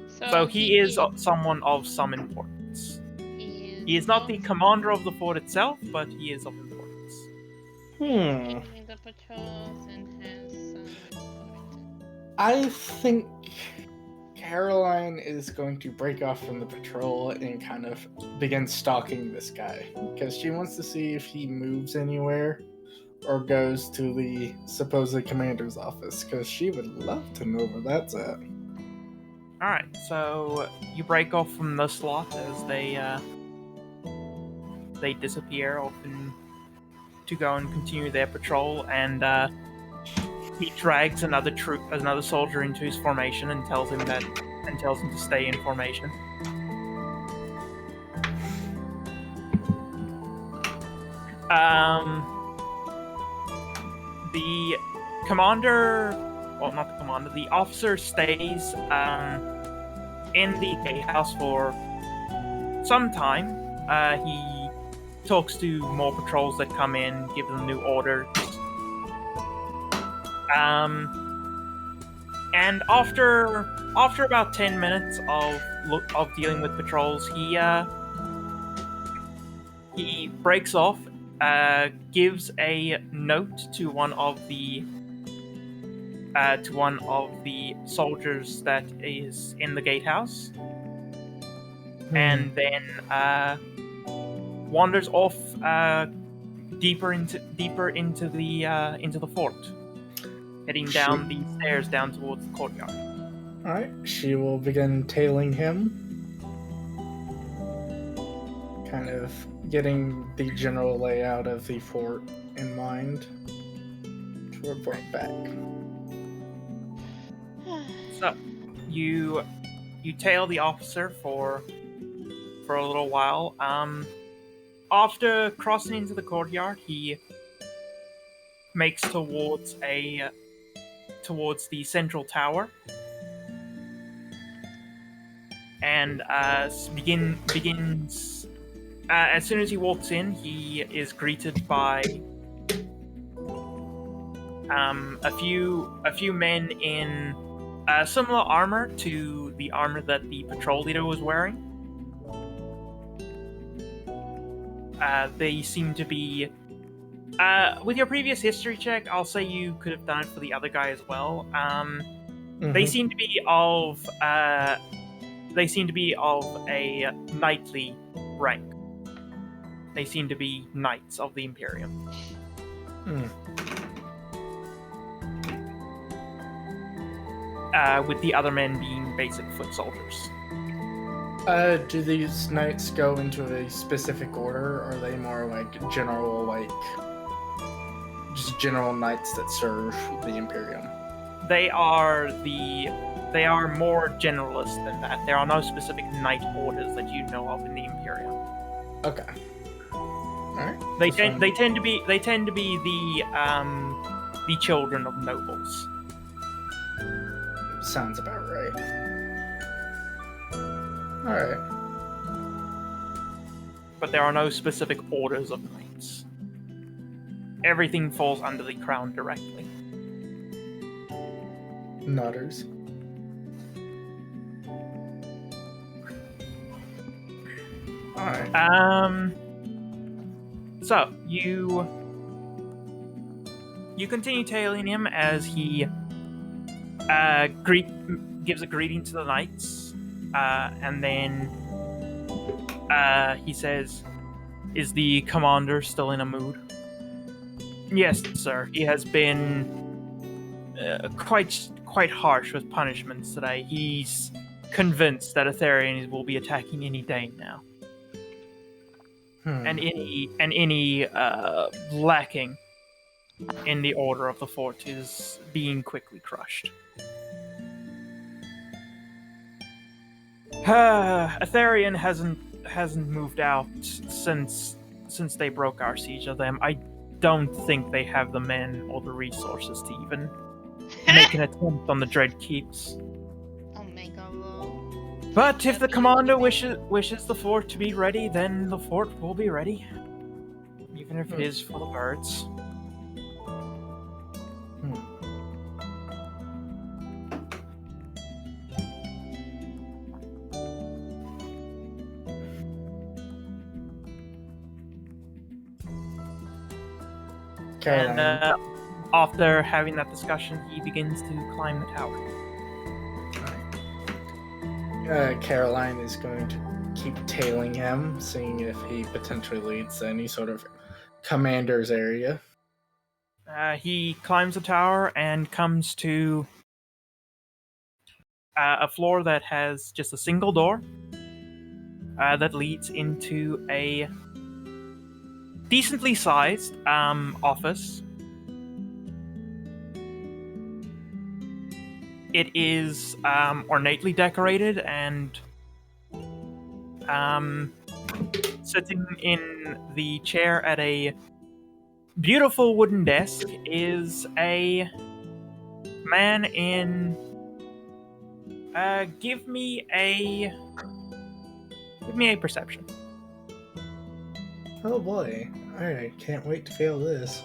So he is someone of some importance. He is not the commander of the fort itself, but he is of importance. Taking the patrols and has some authority. I think Caroline is going to break off from the patrol and kind of begin stalking this guy because she wants to see if he moves anywhere or goes to the supposed commander's office because she would love to know where that's at. Alright, so you break off from the slot as they disappear off to go and continue their patrol, and he drags another soldier into his formation and tells him to stay in formation. The commander, well, not the commander, the officer stays in the gatehouse for some time. He talks to more patrols that come in, give them new orders. And after about 10 minutes of dealing with patrols, he breaks off, gives a note to one of the soldiers that is in the gatehouse, and then wanders off deeper into the fort, heading down the stairs down towards the courtyard. All right, she will begin tailing him, kind of getting the general layout of the fort in mind to report back. So you tail the officer for a little while. After crossing into the courtyard, he makes towards the central tower, and begins. As soon as he walks in, he is greeted by a few men in similar armor to the armor that the patrol leader was wearing. They seem to be. With your previous history check, I'll say you could have done it for the other guy as well. They seem to be of. They seem to be of a knightly rank. They seem to be knights of the Imperium. With the other men being basic foot soldiers. Do these knights go into a specific order, or are they more like general, just general knights that serve the Imperium? They are more generalist than that. There are no specific knight orders that you know of in the Imperium. Okay. All right. They tend to be the children of nobles. Sounds about right. All right. But there are no specific orders of knights. Everything falls under the crown directly. Nodders. All right. So you continue tailing him as he gives a greeting to the knights, and then he says, "Is the commander still in a mood?" "Yes, sir. He has been quite harsh with punishments today. He's convinced that Elerian will be attacking any day now, and any lacking in the order of the fort is being quickly crushed." Elerian hasn't moved out since they broke our siege of them. I don't think they have the men or the resources to even make an attempt on the Dread Keeps. Oh my god. But if the commander wishes the fort to be ready, then the fort will be ready, even if it is for the birds. And after having that discussion, he begins to climb the tower. Caroline is going to keep tailing him, seeing if he potentially leads to any sort of commander's area. He climbs the tower and comes to a floor that has just a single door that leads into a decently sized office. It is ornately decorated, and sitting in the chair at a beautiful wooden desk is a man in. Give me a perception. Oh boy. Alright, can't wait to fail this.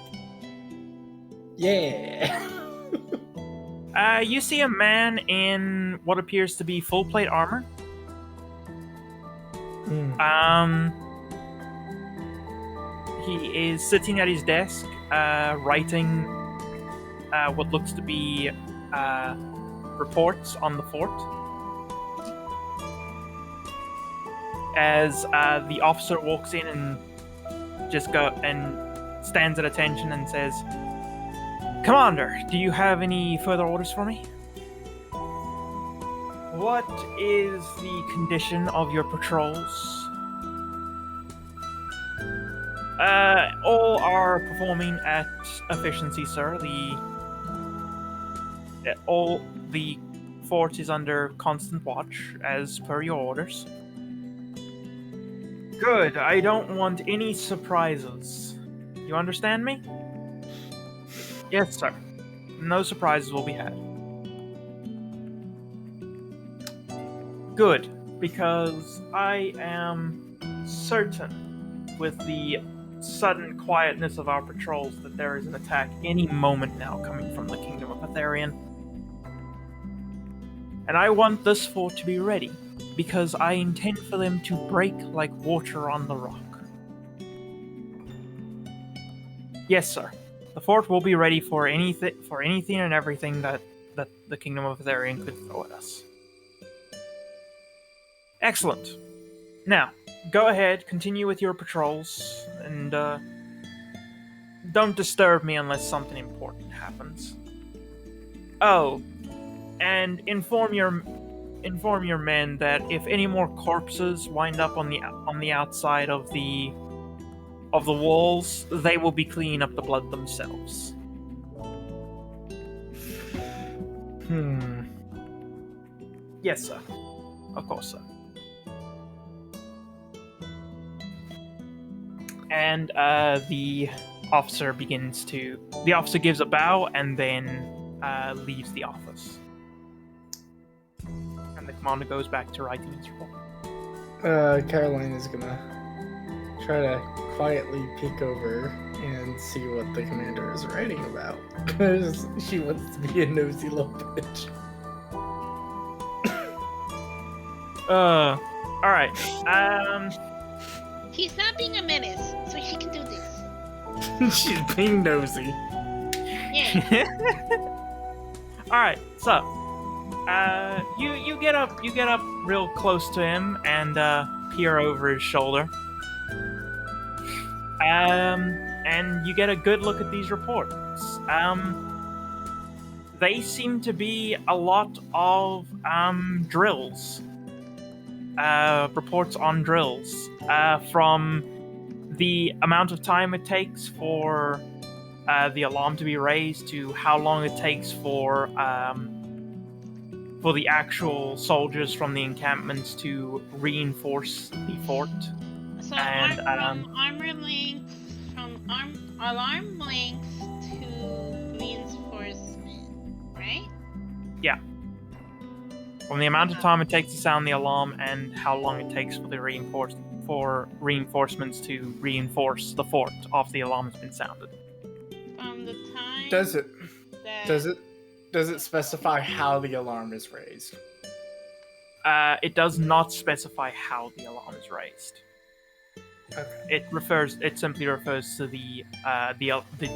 Yeah! You see a man in what appears to be full plate armor. Hmm. He is sitting at his desk, writing what looks to be reports on the fort. As the officer walks in and stands at attention and says, "Commander, do you have any further orders for me? What is the condition of your patrols?" All are performing at efficiency, sir. All the fort is under constant watch, as per your orders. Good. I don't want any surprises. You understand me? Yes, sir. No surprises will be had. Good, because I am certain, with the sudden quietness of our patrols, that there is an attack any moment now coming from the Kingdom of Elerian. And I want this fort to be ready, because I intend for them to break like water on the rock. Yes, sir. The fort will be ready for anything and everything that the Kingdom of Elerian could throw at us. Excellent. Now, go ahead, continue with your patrols, and don't disturb me unless something important happens. Oh, and inform your men that if any more corpses wind up on the outside of the walls, they will be cleaning up the blood themselves. Yes, sir. Of course, sir. And the officer gives a bow and then leaves the office. And the commander goes back to writing his report. Caroline is gonna try to quietly peek over and see what the commander is writing about. Because she wants to be a nosy little bitch. Alright. He's not being a menace, so he can do this. She's being nosy. Yeah. Alright, so you get up real close to him and peer over his shoulder. And you get a good look at these reports. They seem to be a lot of drills. Reports on drills. From the amount of time it takes for the alarm to be raised to how long it takes for the actual soldiers from the encampments to reinforce the fort. So And, from alarm links to reinforcement, right? Yeah. From the amount of time it takes to sound the alarm and how long it takes for the reinforcements to reinforce the fort after the alarm has been sounded. From the time Does it that does it specify how the alarm is raised? It does not specify how the alarm is raised. Okay. It simply refers to the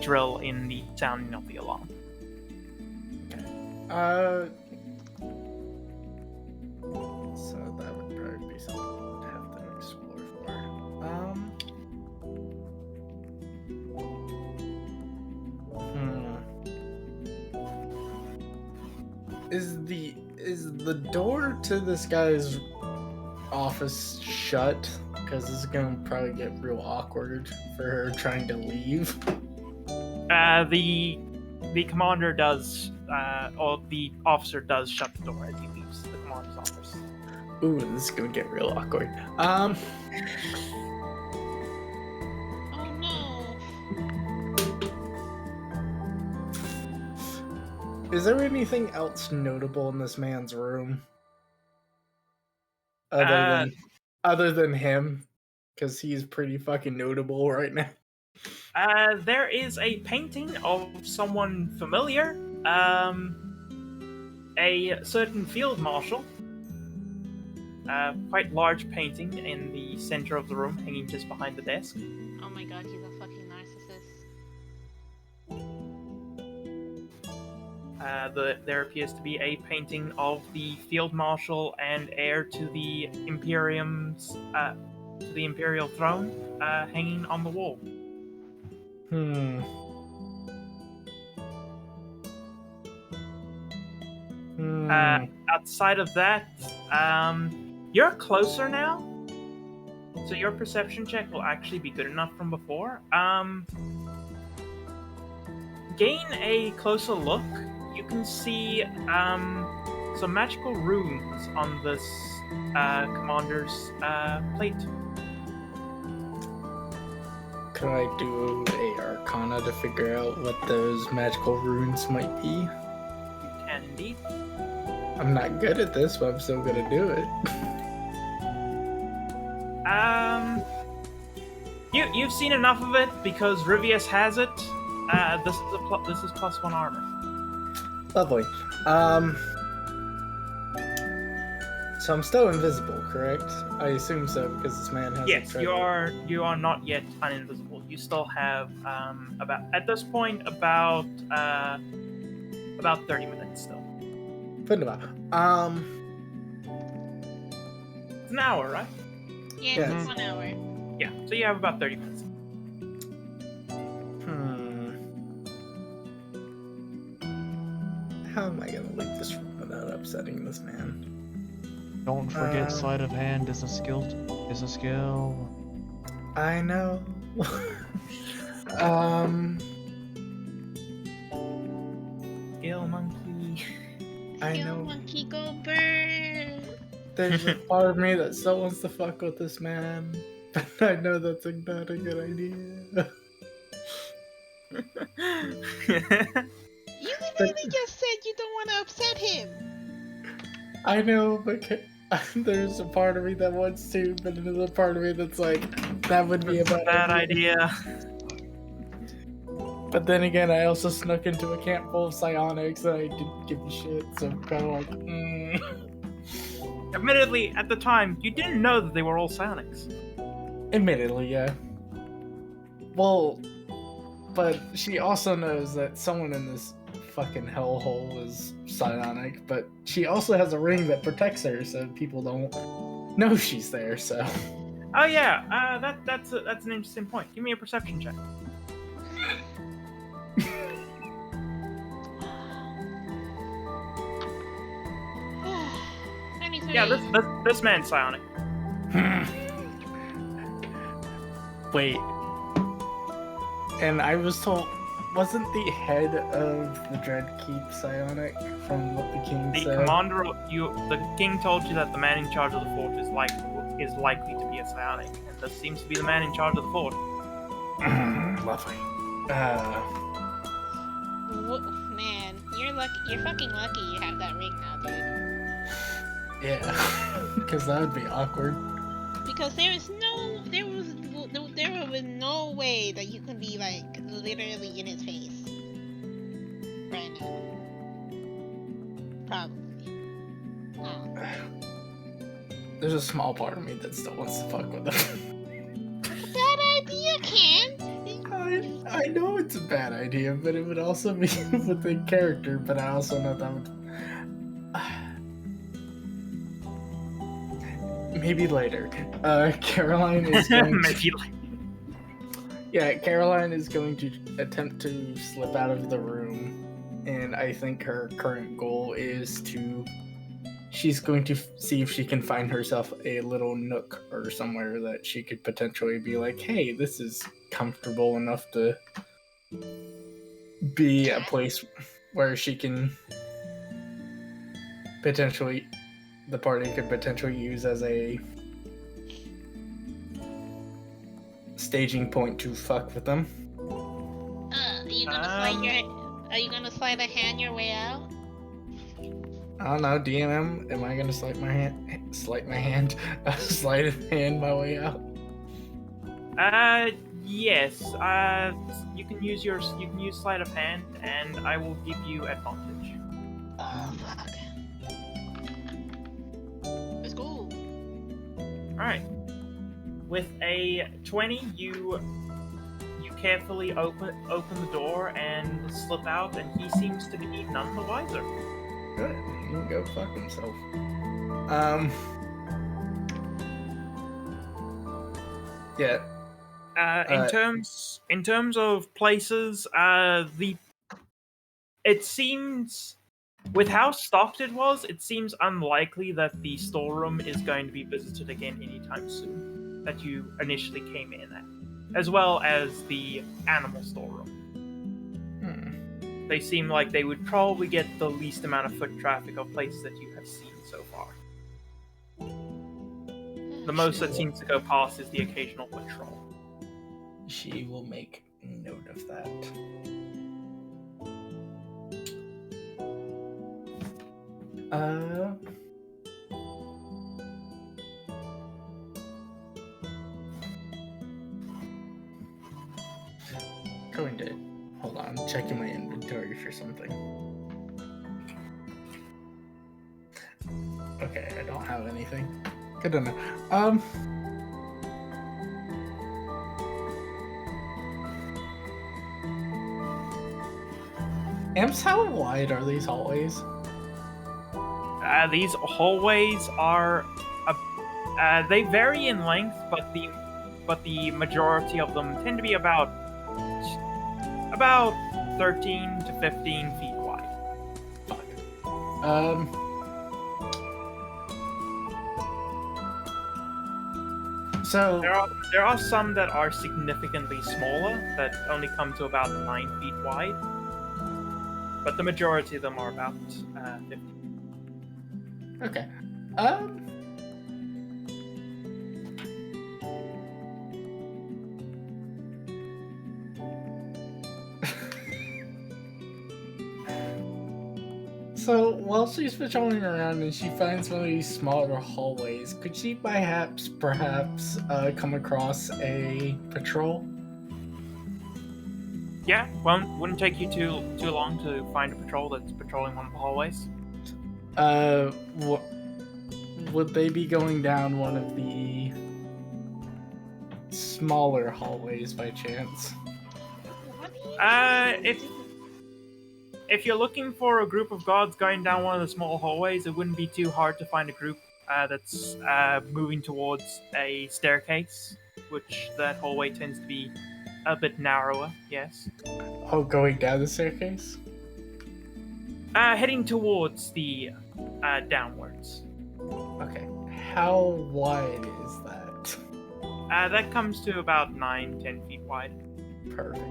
drill in the sounding of the alarm. So that would probably be something we would have to explore for. is the door to this guy's office shut? Because this is gonna probably get real awkward for her trying to leave. The commander does, or the officer does shut the door as he leaves the commander's office. Ooh, this is gonna get real awkward. Oh no. Is there anything else notable in this man's room? Other than him? Because he's pretty fucking notable right now. There is a painting of someone familiar, a certain field marshal. Quite large painting in the center of the room, hanging just behind the desk. Oh my god, he's a fucking narcissist. There appears to be a painting of the field marshal and heir to the imperial throne, hanging on the wall. Outside of that, you're closer now, so your perception check will actually be good enough from before. Gain a closer look. You can see some magical runes on this commander's plate. Can I do a Arcana to figure out what those magical runes might be? You can indeed. I'm not good at this, but I'm still gonna do it. You've seen enough of it because Rivius has it. This is +1 armor. Lovely. So I'm still invisible, correct? I assume so because this man has. Yes, you are not yet uninvisible. You still have about 30 minutes still. Wunderbar. It's an hour, right? Yeah, Yes. it's 1 hour. Yeah, so you have about 30 minutes. How am I gonna leave this room without upsetting this man? Don't forget, sleight of hand is a skill. I know. Skill monkey. I Kill know. monkey, go bird. There's a part of me that still wants to fuck with this man, but I know that's not a good idea. You literally just said you don't want to upset him. I know, but there's a part of me that wants to, but another part of me that's like, that would be a Bad idea. But then again, I also snuck into a camp full of psionics and I didn't give a shit, so I'm kind of like, Admittedly, at the time, you didn't know that they were all psionics. Admittedly, yeah. Well, but she also knows that someone in this fucking hellhole is psionic, but she also has a ring that protects her, so people don't know she's there. So. Oh yeah, that's an interesting point. Give me a perception check. Yeah, this man's psionic. Wait. And I was told, wasn't the head of the Dread Keep psionic from what the king The said? the king told you that the man in charge of the fort is likely to be a psionic, and this seems to be the man in charge of the fort. Lovely. Man, you're lucky. You're fucking lucky you have that ring now, dude. Yeah, because that would be awkward. Because there was no way that you can be like literally in his face right now. Probably. There's a small part of me that still wants to fuck with him. Bad idea, Ken. I know it's a bad idea, but it would also be within character. But I also know that would. Maybe later. Caroline is going Maybe later. Yeah, Caroline is going to attempt to slip out of the room and I think her current goal is to. She's going to see if she can find herself a little nook or somewhere that she could potentially be like, hey, this is comfortable enough to be a place where she can potentially, the party could potentially use as a staging point to fuck with them. Are you gonna slide a hand your way out? I don't know, DMM, am I gonna slide my hand my way out? Yes. You can use sleight of hand, and I will give you advantage. Oh fuck. Let's go. Alright. With a 20, you carefully open the door and slip out, and he seems to be none the wiser. Good. He can go fuck himself. Yeah. In terms of places, it seems, with how stocked it was, it seems unlikely that the storeroom is going to be visited again anytime soon, that you initially came in at, as well as the animal storeroom. They seem like they would probably get the least amount of foot traffic of places that you have seen so far. The most that seems to go past is the occasional patrol. She will make note of that. Going to hold on, checking my inventory for something. Okay, I don't have anything. Good to know. Amps, how wide are these hallways? These hallways are, they vary in length, but the majority of them tend to be about 13 to 15 feet wide. Fuck. So there are some that are significantly smaller that only come to about 9 feet wide, but the majority of them are about 15. Okay. So while she's patrolling around and she finds one of these smaller hallways, could she perhaps come across a patrol? Yeah, wouldn't take you too long to find a patrol that's patrolling one of the hallways. Would they be going down one of the smaller hallways by chance? If you're looking for a group of guards going down one of the small hallways, it wouldn't be too hard to find a group that's moving towards a staircase, which that hallway tends to be a bit narrower, yes. Oh, going down the staircase? Heading towards the downwards. Okay. How wide is that? That comes to about 9-10 feet wide. Perfect.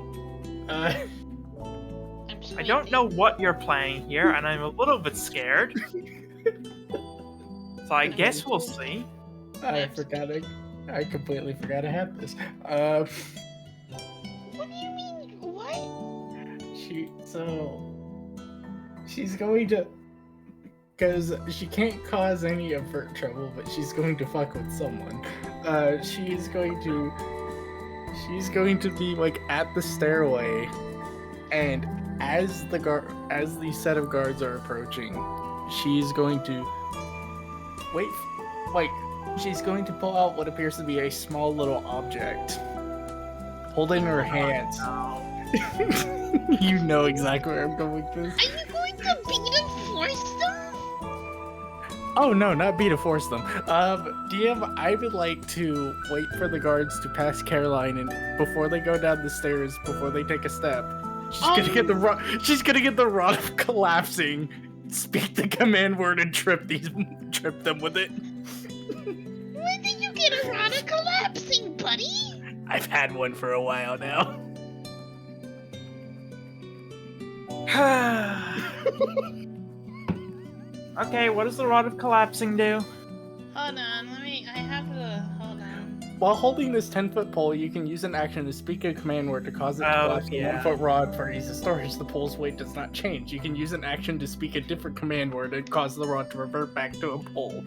I don't know what you're playing here, and I'm a little bit scared. So I guess we'll see. I completely forgot I had this. What do you mean? What? She's going to, because she can't cause any overt trouble, but she's going to fuck with someone. She's going to be like at the stairway, and as the set of guards are approaching, she's going to she's going to pull out what appears to be a small little object, holding her hands. You know exactly where I'm going with this. Are you going to beat and force them? Oh no, not be to force them. DM, I would like to wait for the guards to pass Caroline, and before they go down the stairs, before they take a step, She's gonna get the rod. She's gonna get the rod of collapsing. Speak the command word and trip them with it. When did you get a rod of collapsing, buddy? I've had one for a while now. Okay, what does the rod of collapsing do? Hold on, I have to, hold on. While holding this 10-foot pole, you can use an action to speak a command word to cause it to collapse. A 1-foot rod for ease of storage. The pole's weight does not change. You can use an action to speak a different command word and cause the rod to revert back to a pole.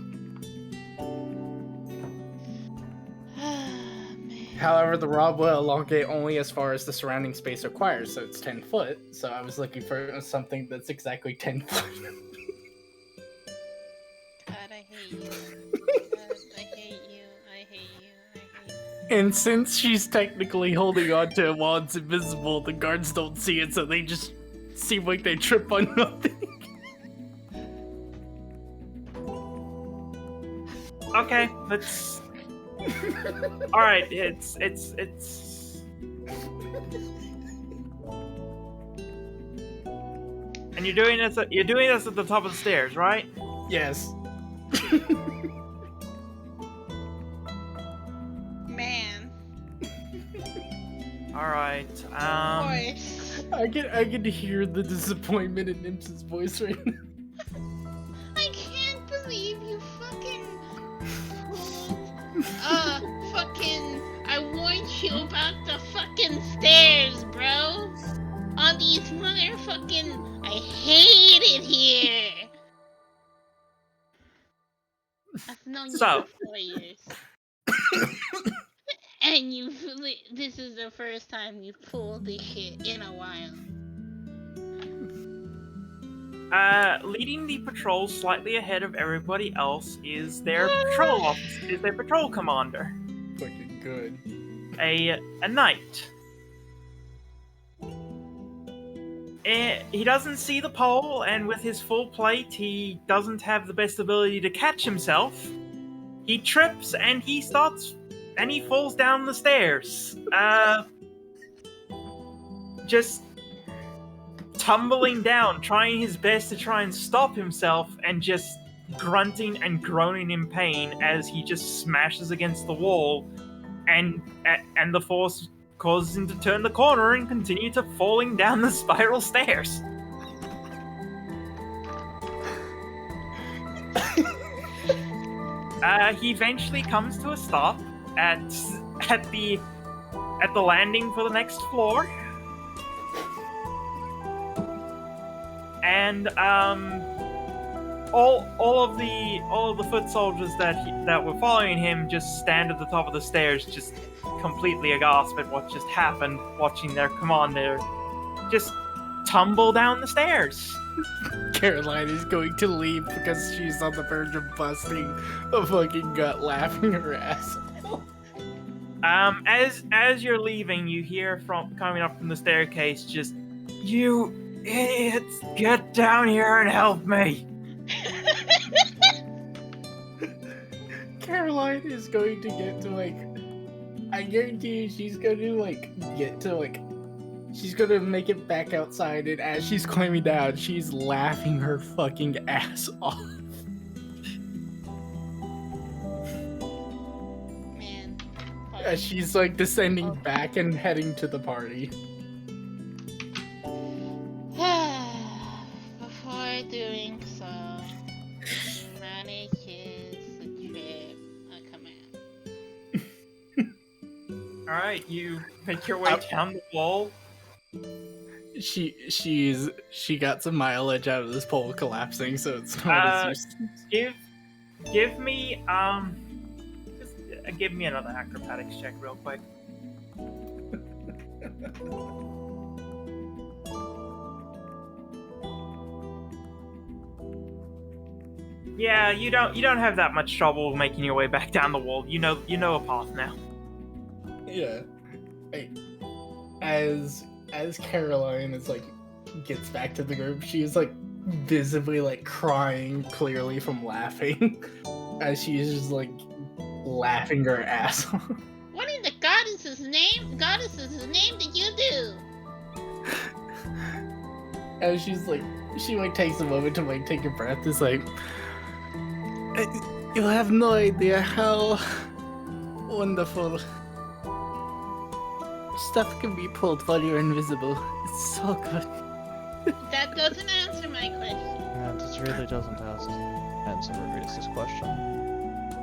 However, the rod will elongate only as far as the surrounding space requires, so it's 10 foot. So I was looking for something that's exactly 10 foot. God, I hate you. God, I hate you. I hate you. I hate you. And since she's technically holding on to it while it's invisible, the guards don't see it, so they just seem like they trip on nothing. Okay, let's. All right, it's. And you're doing this at the top of the stairs, right? Yes. Man. All right. Voice. I can hear the disappointment in Nymph's voice right now. I can't believe you fucking fucking I warned you about the fucking stairs, bro. On these motherfucking I hate it here. I've known you So. for 4 years. And this is the first time you've pulled this shit in a while. Leading the patrol slightly ahead of everybody else is their patrol officer, is their patrol commander. Fucking good. A knight. He doesn't see the pole, and with his full plate, he doesn't have the best ability to catch himself. He trips and he falls down the stairs. Just tumbling down, trying his best to try and stop himself, and just grunting and groaning in pain as he just smashes against the wall, and the force causes him to turn the corner and continue to falling down the spiral stairs. He eventually comes to a stop at the landing for the next floor. And all of the foot soldiers that were following him just stand at the top of the stairs, just completely aghast at what just happened, watching their commander just tumble down the stairs. Caroline is going to leave because she's on the verge of busting a fucking gut laughing her ass off. As you're leaving, you hear coming up from the staircase, just, "You idiots, get down here and help me." Caroline is going to get to, like, I guarantee you she's going to, like, get to, like, she's going to make it back outside, and as she's climbing down, she's laughing her fucking ass off. Man. As she's, like, descending back and heading to the party. Before doing so, manages to trip a command. Alright, you make your way down the wall. She got some mileage out of this pole collapsing, so it's not as useful. Give me give me another acrobatics check real quick. Yeah, you don't have that much trouble making your way back down the wall. You know a path now. Yeah. Hey, as Caroline is like gets back to the group, she's like visibly like crying clearly from laughing as she's just like laughing her ass off. What in the goddess's name did you do? And she's like, she like takes a moment to like take a breath. It's like, you have no idea how wonderful stuff can be pulled while you're invisible. It's so good. That doesn't answer my question. And it really doesn't answer Rubius's question.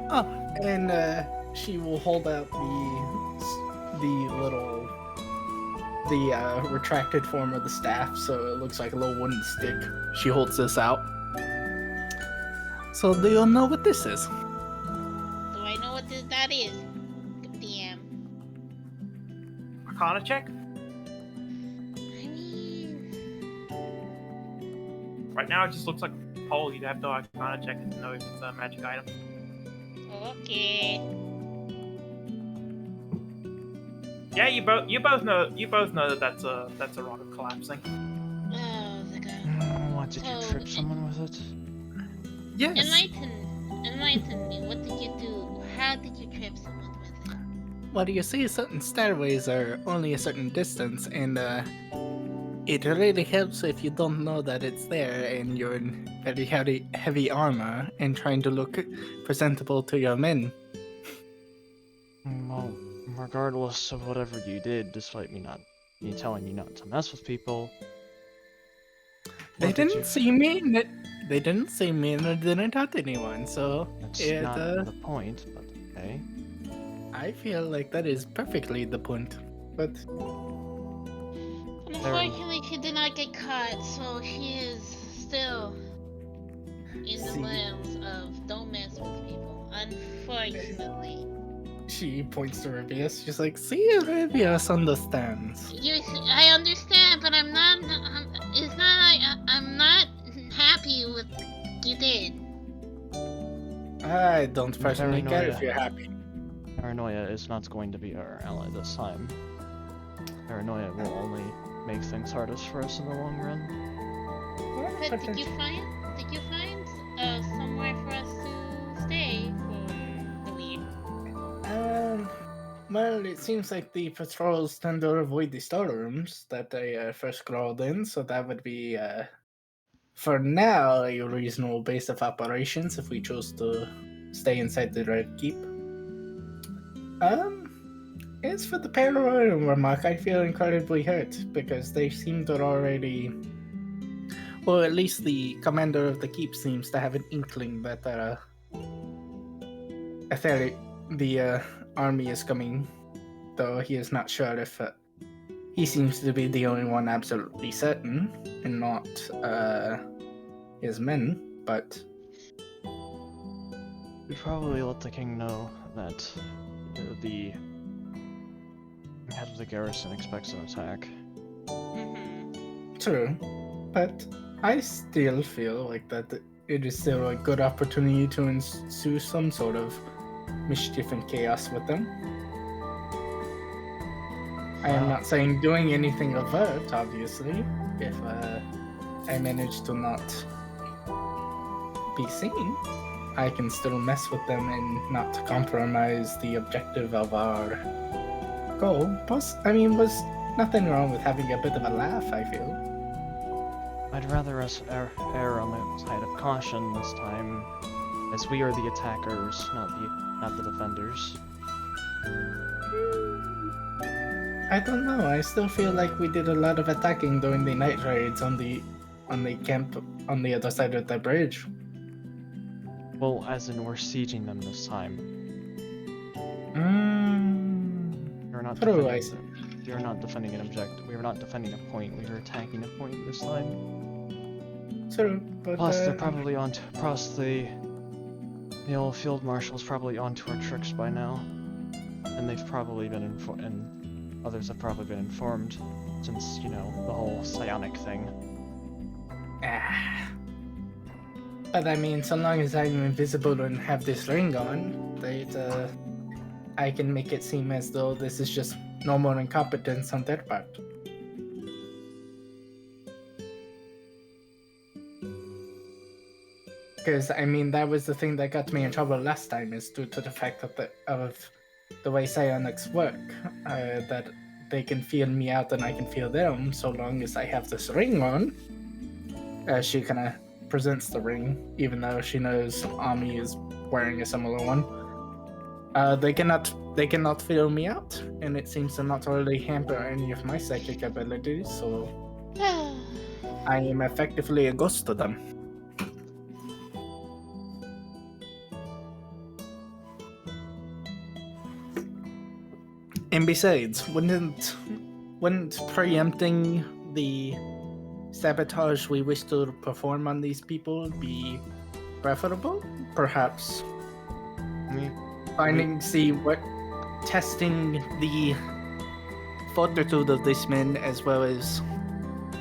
Oh, and she will hold out the retracted form of the staff, so it looks like a little wooden stick. She holds this out. So do you know what this is? Do I know what that is? DM. Arcana check. I mean, Right now, it just looks like a pole. You'd have to Arcana check it to know if it's a magic item. okay. Yeah, you both know that that's a rocket collapsing. Oh, the guy. What, did you trip someone with it? Yes. Enlighten me. What did you do? How did you trip someone with it? Well, you see, certain stairways are only a certain distance, and it really helps if you don't know that it's there and you're in very heavy armor and trying to look presentable to your men. Well, regardless of whatever you did, despite me telling you not to mess with people, They what did didn't you- see me. They didn't see me, and I didn't hurt anyone. So That's it, not the point, but okay. I feel like that is perfectly the point. But Unfortunately, she did not get caught, so she is still in the See. limbs of don't mess with people. Unfortunately. she points to Rubius. She's like, "See, Rubius understands." I understand, but I'm not. It's not. I'm not happy with what you did. I don't personally care if Paranoia. you're happy. Paranoia is not going to be our ally this time. Paranoia will only make things hardest for us in the long run. But did you find somewhere for us to stay for the week? Well, it seems like the patrols tend to avoid the storerooms that they first crawled in, so that would be, for now, a reasonable base of operations if we chose to stay inside the Red Keep. As for the paranoia remark, I feel incredibly hurt because they seem to already, or at least the commander of the keep seems to have an inkling that the army is coming, though he is not sure if he seems to be the only one absolutely certain, and not his men. But We'd probably let the king know that the head of the garrison expects an attack. Mm-hmm. true, but I still feel like that it is still a good opportunity to ensue some sort of mischief and chaos with them. I am not saying doing anything overt, obviously, if I manage to not be seen. I can still mess with them and not compromise the objective of our goal. Plus, I mean, was nothing wrong with having a bit of a laugh, I feel. I'd rather us err on the side of caution this time, as we are the attackers, not the defenders. I don't know. I still feel like we did a lot of attacking during the night raids on the camp on the other side of the bridge. Well, as in we're sieging them this time. We're not True, defending. You're not defending an objective. We were not defending a point. We were attacking a point this time. True, but Plus, they're probably on. Plus, the old field marshal's probably onto our tricks by now, and they've probably been and others have probably been informed since the whole psionic thing. But I mean, so long as I'm invisible and have this ring on, I can make it seem as though this is just normal incompetence on their part. Because I mean, that was the thing that got me in trouble last time, is due to the fact of the way psionics work, that they can feel me out and I can feel them, so long as I have this ring on. As she kind of presents the ring, even though she knows Ami is wearing a similar one. They cannot feel me out, and it seems to not really hamper any of my psychic abilities, so I am effectively a ghost to them. And besides, wouldn't preempting the sabotage we wish to perform on these people be preferable? Perhaps testing the fortitude of these men, as well as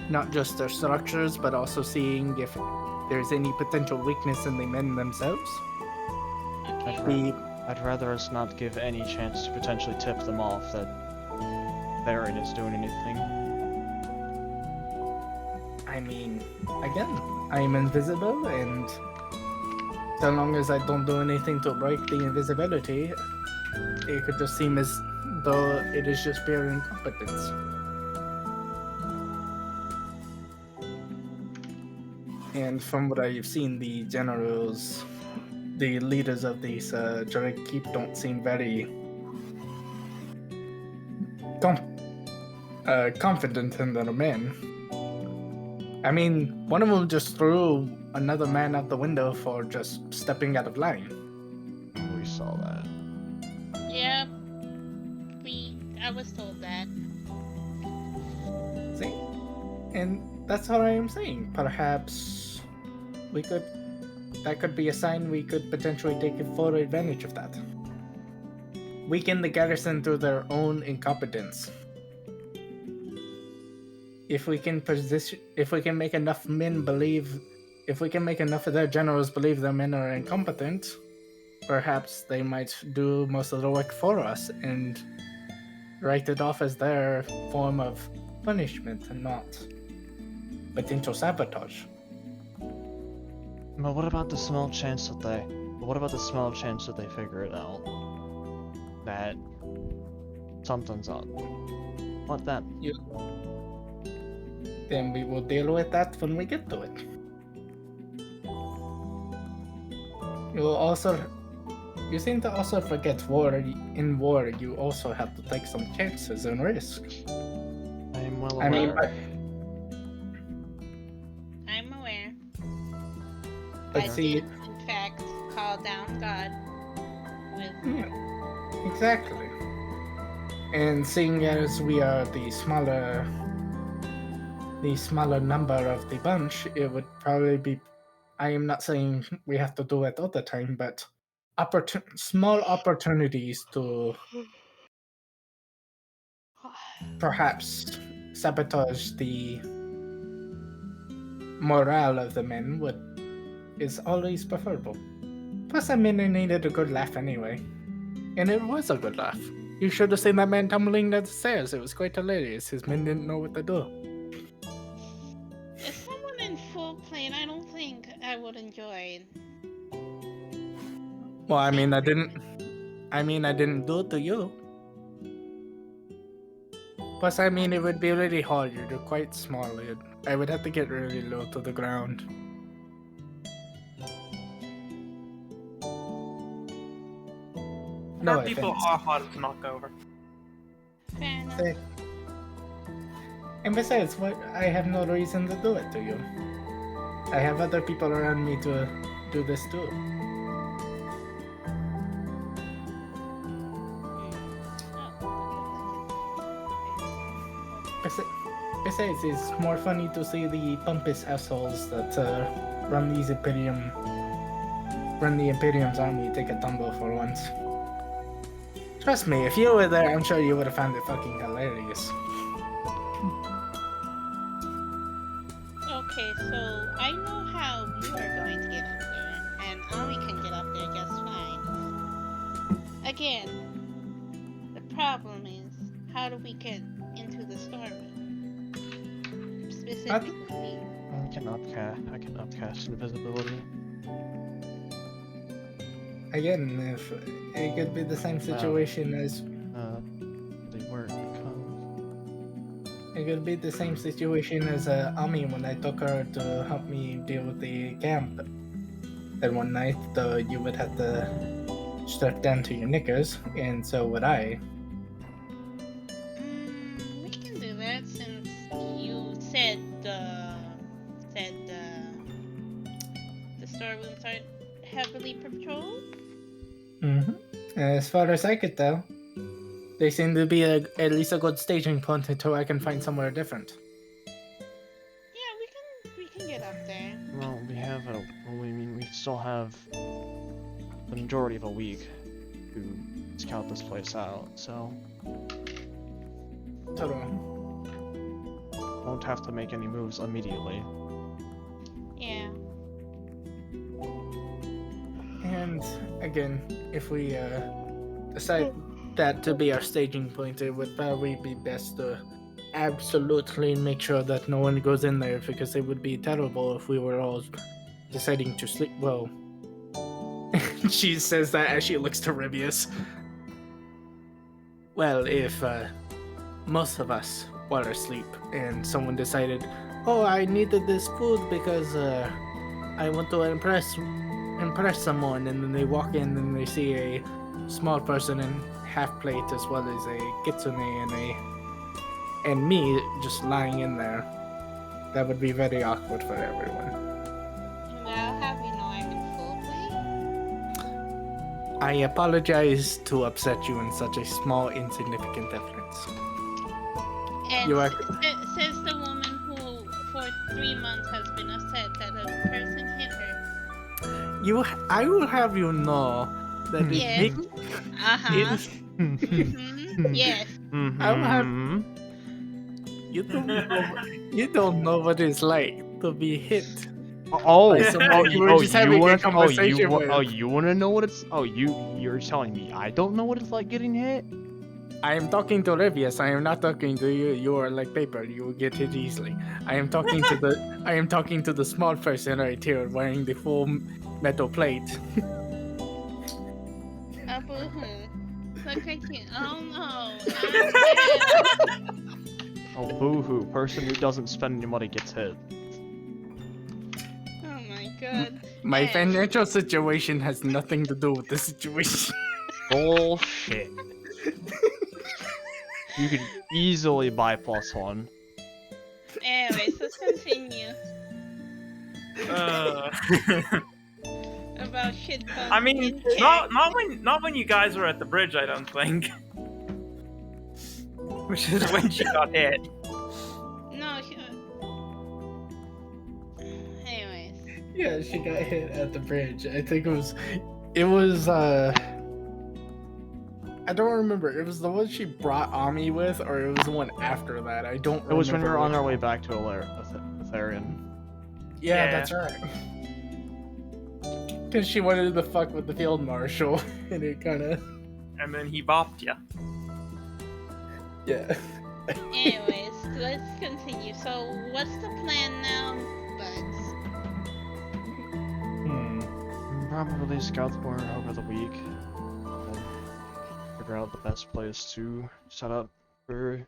not just their structures, but also seeing if there's any potential weakness in the men themselves. I'd rather us not give any chance to potentially tip them off that Elerian is doing anything. I mean, again, I am invisible, and so long as I don't do anything to break the invisibility, it could just seem as though it is just pure incompetence. And from what I've seen, the generals, the leaders of these Drake Keep don't seem very confident in their men. I mean, one of them just threw another man out the window for just stepping out of line. We saw that. Yeah, I was told that. See? And that's what I am saying. Perhaps that could be a sign we could potentially take full advantage of that. Weaken the garrison through their own incompetence. If we can make enough men believe, if we can make enough of their generals believe their men are incompetent, perhaps they might do most of the work for us and write it off as their form of punishment and not potential sabotage. But what about the small chance that they figure it out? That something's up. What that? Then we will deal with that when we get to it. You seem to also forget in war you also have to take some chances and risk. I am well aware. I'm aware. But I see, did, in fact, call down God with... exactly. And seeing as we are the smaller number of the bunch, it would probably be, I am not saying we have to do it all the time, but small opportunities to perhaps sabotage the morale of the men is always preferable. Plus, I mean, I needed a good laugh anyway. And it was a good laugh. You should have seen that man tumbling down the stairs. It was quite hilarious. His men didn't know what to do. As someone in full plane, I don't think I would enjoy it. Well, I mean, I didn't do it to you. Plus, I mean, it would be really hard. You're quite small. I would have to get really low to the ground. No Our people offense. are hard to knock over. Fair enough. Say- And besides, I have no reason to do it to you. I have other people around me to do this too. Besides, it's more funny to see the pompous assholes that run the Imperium's army take a tumble for once. Trust me, if you were there, I'm sure you would have found it fucking hilarious. Okay, so I know how you are going to get up there, and Ami can get up there just fine. Again, the problem is, how do we get into the storeroom? Specifically. I can upcast invisibility. Again, if it could be the same situation as They work because It could be the same situation as Ami when I took her to help me deal with the camp. Then one night, you would have to strap down to your knickers, and so would I. We can do that since you said the storerooms aren't heavily patrolled. Mm-hmm. As far as I could tell, they seem to be at least a good staging point until I can find somewhere different. Yeah, we can get up there. Well, we still have the majority of a week to scout this place out, so Totally. won't have to make any moves immediately. Yeah. And again, if we decide that to be our staging point, it would probably be best to absolutely make sure that no one goes in there, because it would be terrible if we were all deciding to sleep. Well, she says that as she looks to Ribius. Well, if most of us were asleep and someone decided, oh, I needed this food because I want to impress someone, and then they walk in and they see a small person in half plate as well as a kitsune and me just lying in there. That would be very awkward for everyone. Well, have you know I'm in full plate? I apologize to upset you in such a small, insignificant difference. And You are- says the woman who for 3 months has been upset that a person hit her. I will have you know that it Yes. makes Uh-huh. it- Yes. I will have- Mhm. you don't know what it's like to be hit. Oh, By someone you were just having a want conversation with. you want to know what it's? You're telling me I don't know what it's like getting hit? I am talking to Rivius. I am not talking to you. You are like paper. You will get hit easily. I am talking to the small person right here wearing the full metal plate. Oh, boo-hoo. Look at you. Oh, no. Oh, boo-hoo! Person who doesn't spend any money gets hit. Oh, my God. My Yes. financial situation has nothing to do with the situation. Bullshit. You could easily buy +1. Anyways, let's continue. About shit I mean, not when you guys were at the bridge, I don't think. Which is when she got hit. No, she... Anyways. Yeah, she got hit at the bridge. I think it was I don't remember. It was the one she brought Ami with, or it was the one after that. I don't remember. It was when we were on which our way one. back to Elerian. Yeah, Yeah. that's right. Because she wanted to fuck with the field marshal, and it kind of... And then he bopped you. Yeah. Anyways, let's continue. So, what's the plan now, Bugs? Probably scout the border over the week. And figure out the best place to set up for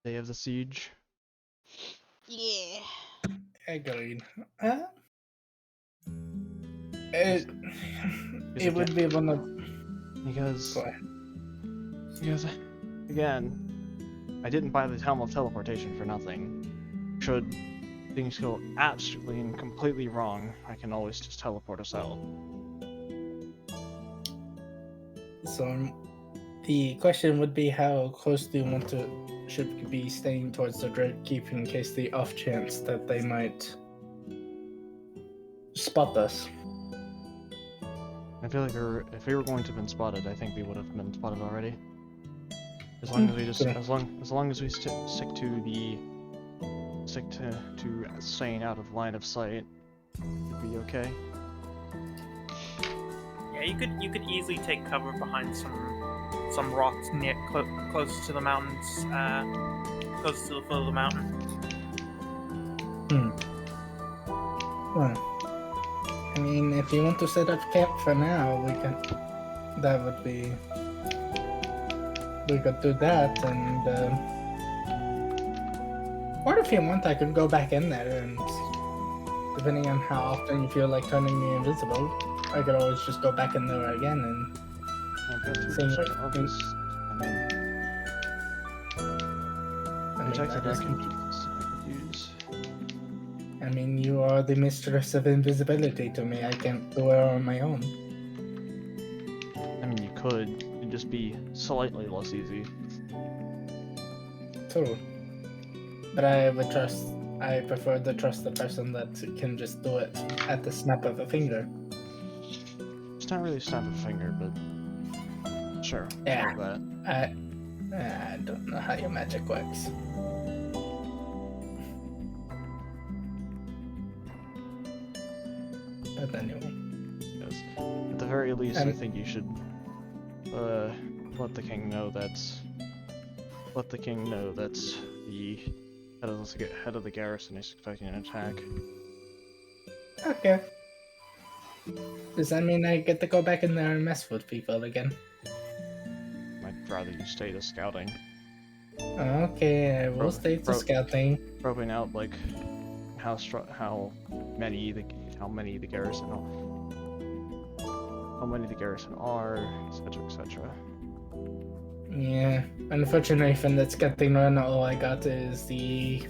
day of the siege. Yeah. Agreed. Is It would be one of... Because Go ahead. again, I didn't buy the Helm of Teleportation for nothing. Should things go absolutely and completely wrong, I can always just teleport us out. So, the question would be, how close do you want to... should we be staying towards the Dread Keep in case the off chance that they might spot us? I feel like if we were going to have been spotted, I think we would have been spotted already. As long as we just, Okay. as long as we stick to staying out of line of sight, it'd be okay. Yeah, you could easily take cover behind some rocks near close to the mountains, close to the foot of the mountain. Well, I mean, if you want to set up camp for now, we can. That would be. We could do that, and Or if you want, I could go back in there and, depending on how often you feel like turning me invisible, I could always just go back in there again and I'll go through Same just way. August. I mean, Detective I just- records I could use. I mean, you are the mistress of invisibility to me. I can't do it on my own. I mean, you could. It'd just be slightly less easy. True. But I prefer to trust the person that can just do it at the snap of a finger. It's not really snap of a finger, but sure. Yeah. Like that. I don't know how your magic works. But anyway. Yes. At the very least, I And- think you should let the king know that's the head of the garrison is expecting an attack. Okay. Does that mean I get to go back in there and mess with people again? I'd rather you stay to scouting, Okay, I will stay to Bro- scouting. probing out like how many the garrison are, etc., etc. Yeah, unfortunately, from that scouting run, all I got is the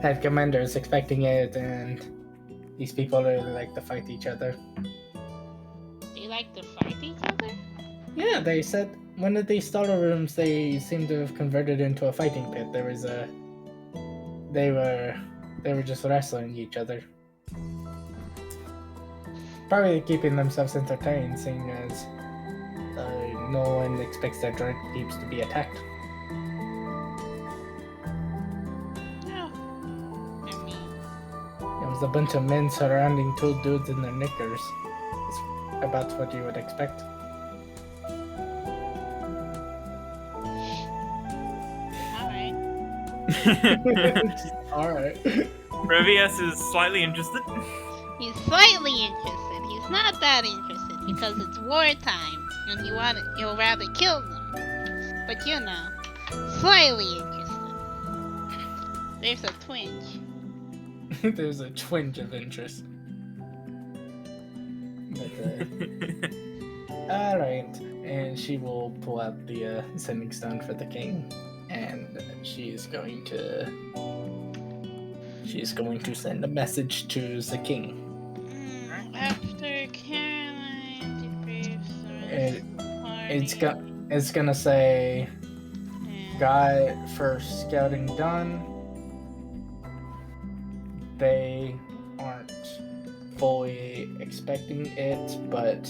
head commander is expecting it, and these people really like to fight each other. They like to fight each other? Yeah, they said one of these starter rooms they seem to have converted into a fighting pit. There was a, they were just wrestling each other. Probably keeping themselves entertained, seeing as no one expects their drink keeps to be attacked. No. I mean, It was a bunch of men surrounding two dudes in their knickers. It's about what you would expect. alright. Alright. Revius is slightly interested. He's slightly interested. He's not that interested because it's wartime and you'll rather kill them. But you know, slightly interested. There's a twinge. There's a twinge of interest. But, alright. And she will pull out the sending stone for the king. And she is going to send a message to the king. After Caroline debriefs the rest of the party, It's gonna say and got first scouting done. They aren't fully expecting it, but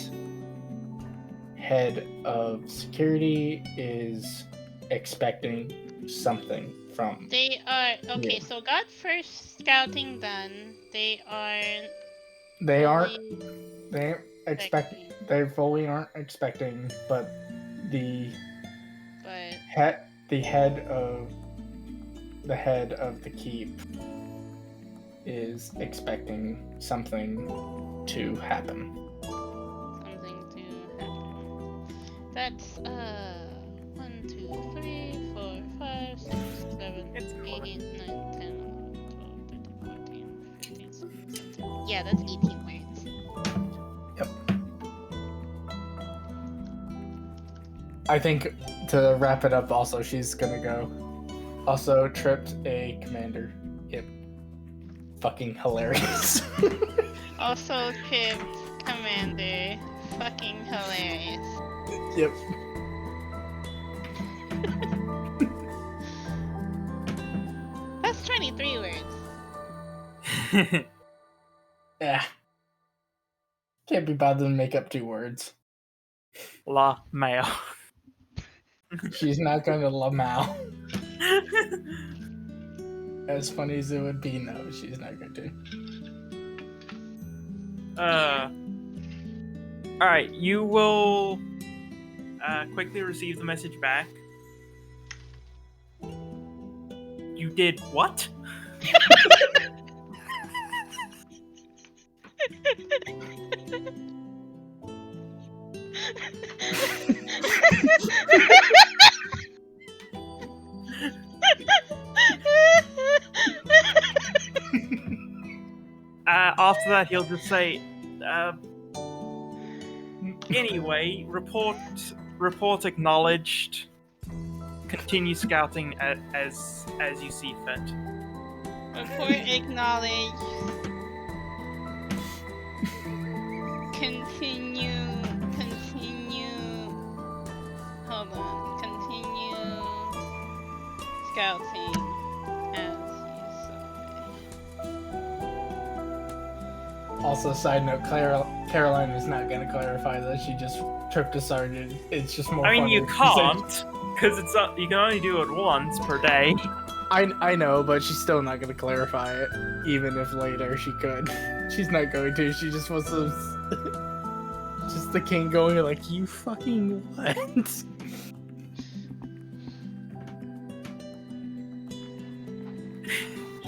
head of security is expecting something from. they are okay. Yeah. So got first scouting done. They are. They aren't. fully They expect. expecting, They fully aren't expecting, but the but head of the keep is expecting something to happen. something to happen. That's 1, 2, 3, 4, 5, 6, 7, It's 8, 9, 10, 11, 12, 13, 14, 15, 16, 17. Yeah, that's 18 words. I think to wrap it up, also she's gonna go. Also tripped a commander. Yep. Fucking hilarious. Also tripped commander. Fucking hilarious. Yep. That's 23 words. Yeah. Can't be bothered to make up 2 words. La Mayo. She's not gonna lamau. As funny as it would be, no, she's not going to. Alright, you will quickly receive the message back. You did what? After that, he'll just say, anyway, report acknowledged. Continue scouting as you see fit. Report acknowledged. Continue. Hold on. Continue scouting as you saw. Also, side note, Caroline is not going to clarify that she just tripped a sergeant. It's just more. I mean, funny you to say- can't, because you can only do it once per day. I know, but she's still not going to clarify it, even if later she could. She's not going to. She just wants to. Just the king going like, you fucking what?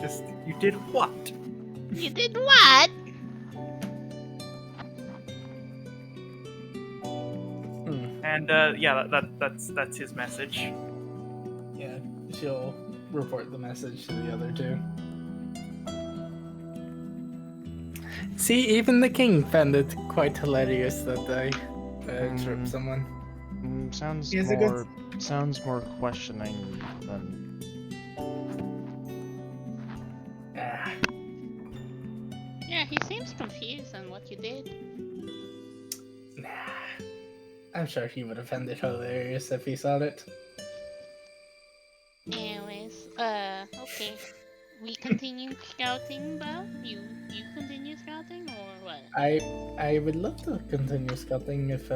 Just, you did what? You did what? And yeah, that's his message. Yeah, she'll report the message to the other two. See, even the king found it quite hilarious that they tripped someone. Sounds He has a good- more questioning than. Ah, Yeah, he seems confused on what you did. nah. I'm sure he would have found it hilarious if he saw it. Anyways, okay. We continue scouting, Bob? You continue scouting or what? I would love to continue scouting if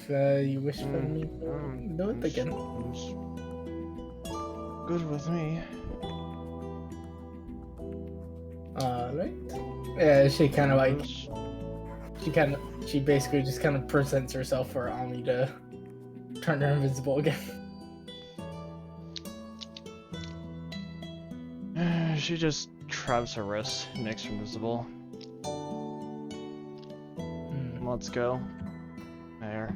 you wish for me to do it again. Good with me. Alright. Yeah, she kind of like she basically just kind of presents herself for Ami to turn her invisible again. She just grabs her wrist, makes her invisible. Let's go. There.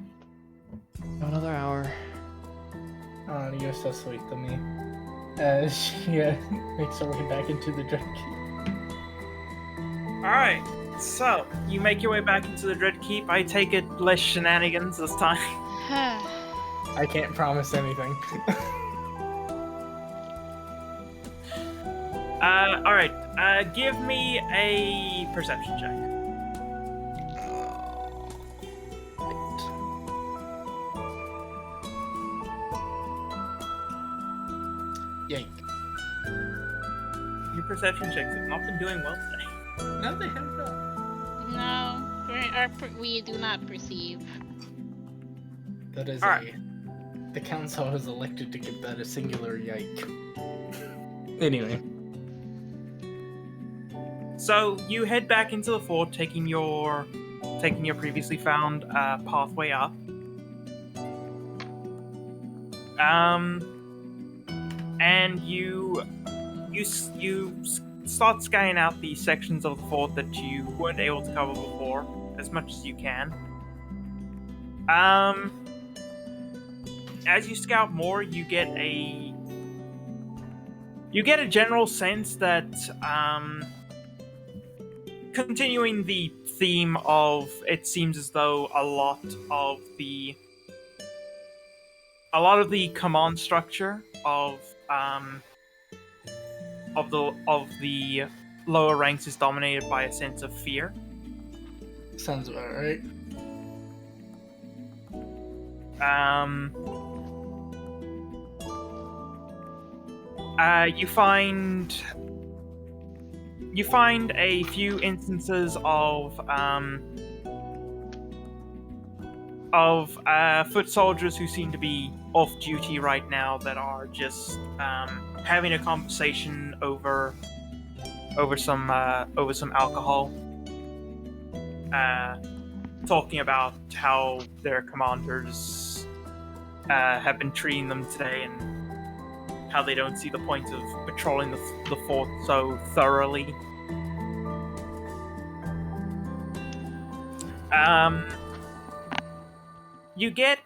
Another hour. Oh, you're so sweet to me. She makes her way back into the drink. Alright, so you make your way back into the Dread Keep. I take it less shenanigans this time. I can't promise anything. Alright, give me a perception check. Yank. Your perception checks have not been doing well today. No, they have not. No, we do not perceive. That is Alright. the council has elected to give that a singular yike. Anyway. So you head back into the fort, taking your previously found pathway up. And you start scanning out the sections of the fort that you weren't able to cover before, as much as you can. As you scout more, you get a general sense that continuing the theme of, it seems as though a lot of the command structure of the lower ranks is dominated by a sense of fear. Sounds about right. You find a few instances of foot soldiers who seem to be off duty right now that are just having a conversation over some alcohol, talking about how their commanders have been treating them today and how they don't see the point of patrolling the fort so thoroughly. You get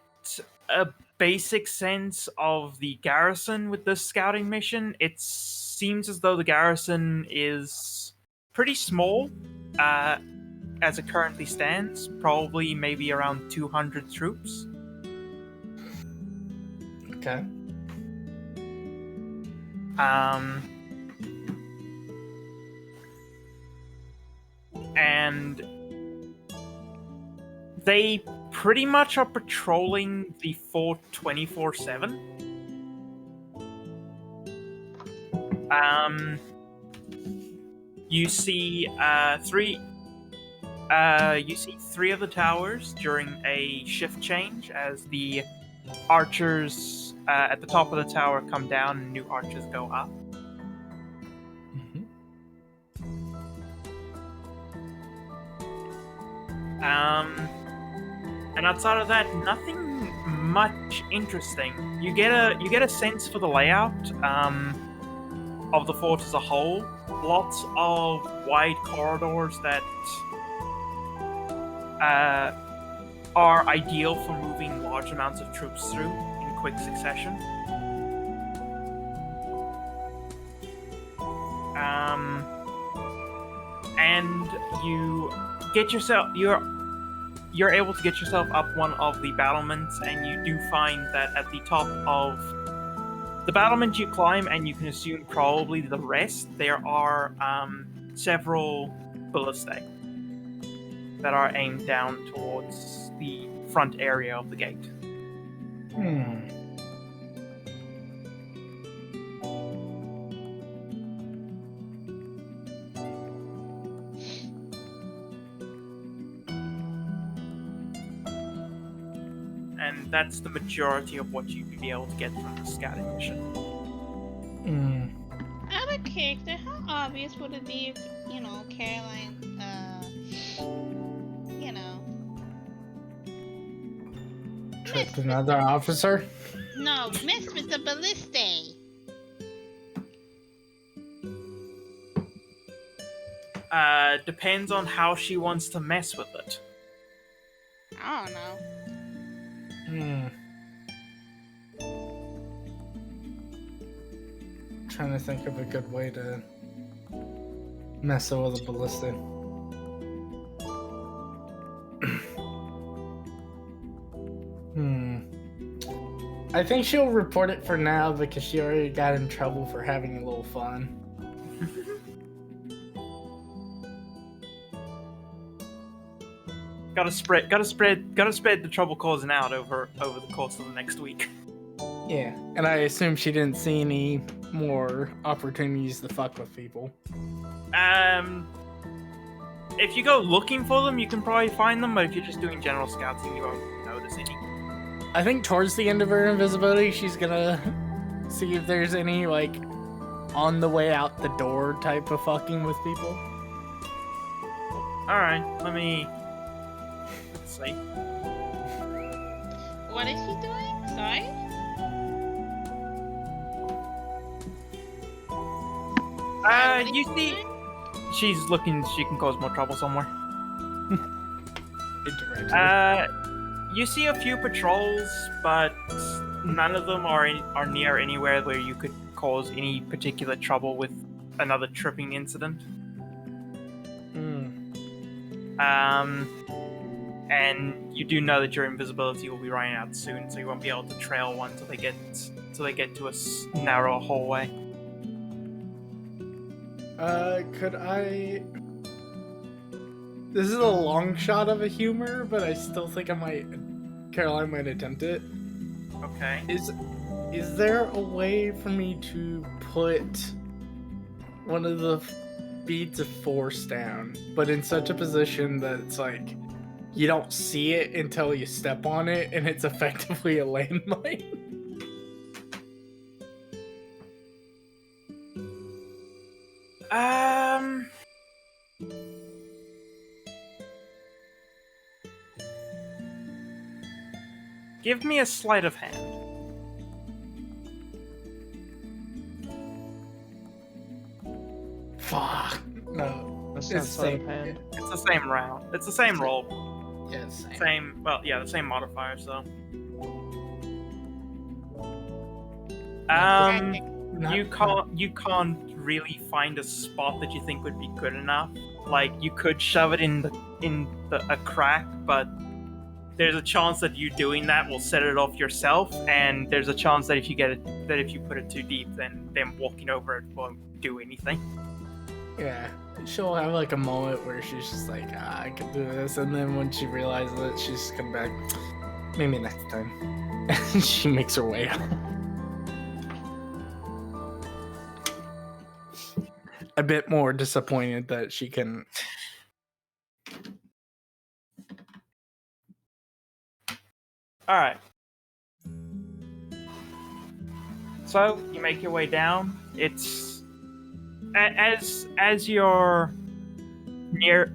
a basic sense of the garrison with this scouting mission. It seems as though the garrison is pretty small, as it currently stands. Probably maybe around 200 troops. Okay. And they pretty much are patrolling the fort 24/7. You see three of the towers during a shift change as the archers at the top of the tower come down and new archers go up. And outside of that, nothing much interesting. You get a sense for the layout of the fort as a whole. Lots of wide corridors that are ideal for moving large amounts of troops through in quick succession. And you're able to get yourself up one of the battlements, and you do find that at the top of the battlement you climb, and you can assume probably the rest, there are several ballistae that are aimed down towards the front area of the gate. And that's the majority of what you'd be able to get from the scouting mission. Out of character, how obvious would it be if, Caroline, Tripped another officer? No, messed with the ballistae. Depends on how she wants to mess with it. I don't know. Trying to think of a good way to mess with a ballista. I think she'll report it for now because she already got in trouble for having a little fun. Gotta spread the trouble causing out over the course of the next week. Yeah, and I assume she didn't see any more opportunities to fuck with people. If you go looking for them, you can probably find them, but if you're just doing general scouting, you won't notice any. I think towards the end of her invisibility, she's gonna see if there's any, on the way out the door type of fucking with people. Alright, let's see. What is she doing? Sorry? You see, she's looking. She can cause more trouble somewhere. You see a few patrols, but none of them are near anywhere where you could cause any particular trouble with another tripping incident. And you do know that your invisibility will be running out soon, so you won't be able to trail one till they get to a narrow hallway. Could I... This is a long shot of a humor, but I still think Caroline might attempt it. Okay. Is there a way for me to put one of the beads of force down, but in such a position that it's you don't see it until you step on it, and it's effectively a landmine? Give me a sleight of hand. Fuck. No. That's It's not the sleight same. of hand. It's the same round. It's the same roll. Yeah, it's the Same. Well, yeah, the same modifier. So. Not- can't really find a spot that you think would be good enough. Like you could shove it in a crack, but there's a chance that you doing that will set it off yourself, and there's a chance that if you put it too deep, then them walking over it won't do anything. Yeah, she'll have like a moment where she's just like, I can do this, and then when she realizes it, she's just come back. Maybe next time. And she makes her way out. A bit more disappointed that she can. All right. So you make your way down. It's as you're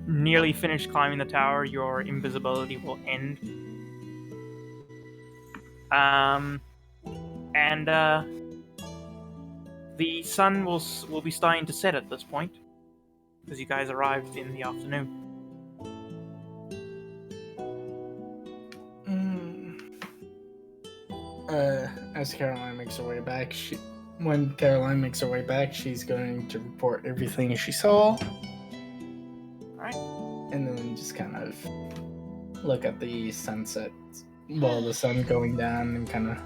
nearly finished climbing the tower, your invisibility will end. And the sun will be starting to set at this point, because you guys arrived in the afternoon. As Caroline makes her way back, when Caroline makes her way back, she's going to report everything she saw. Alright. And then just kind of look at the sunset, well, the sun going down, and kind of.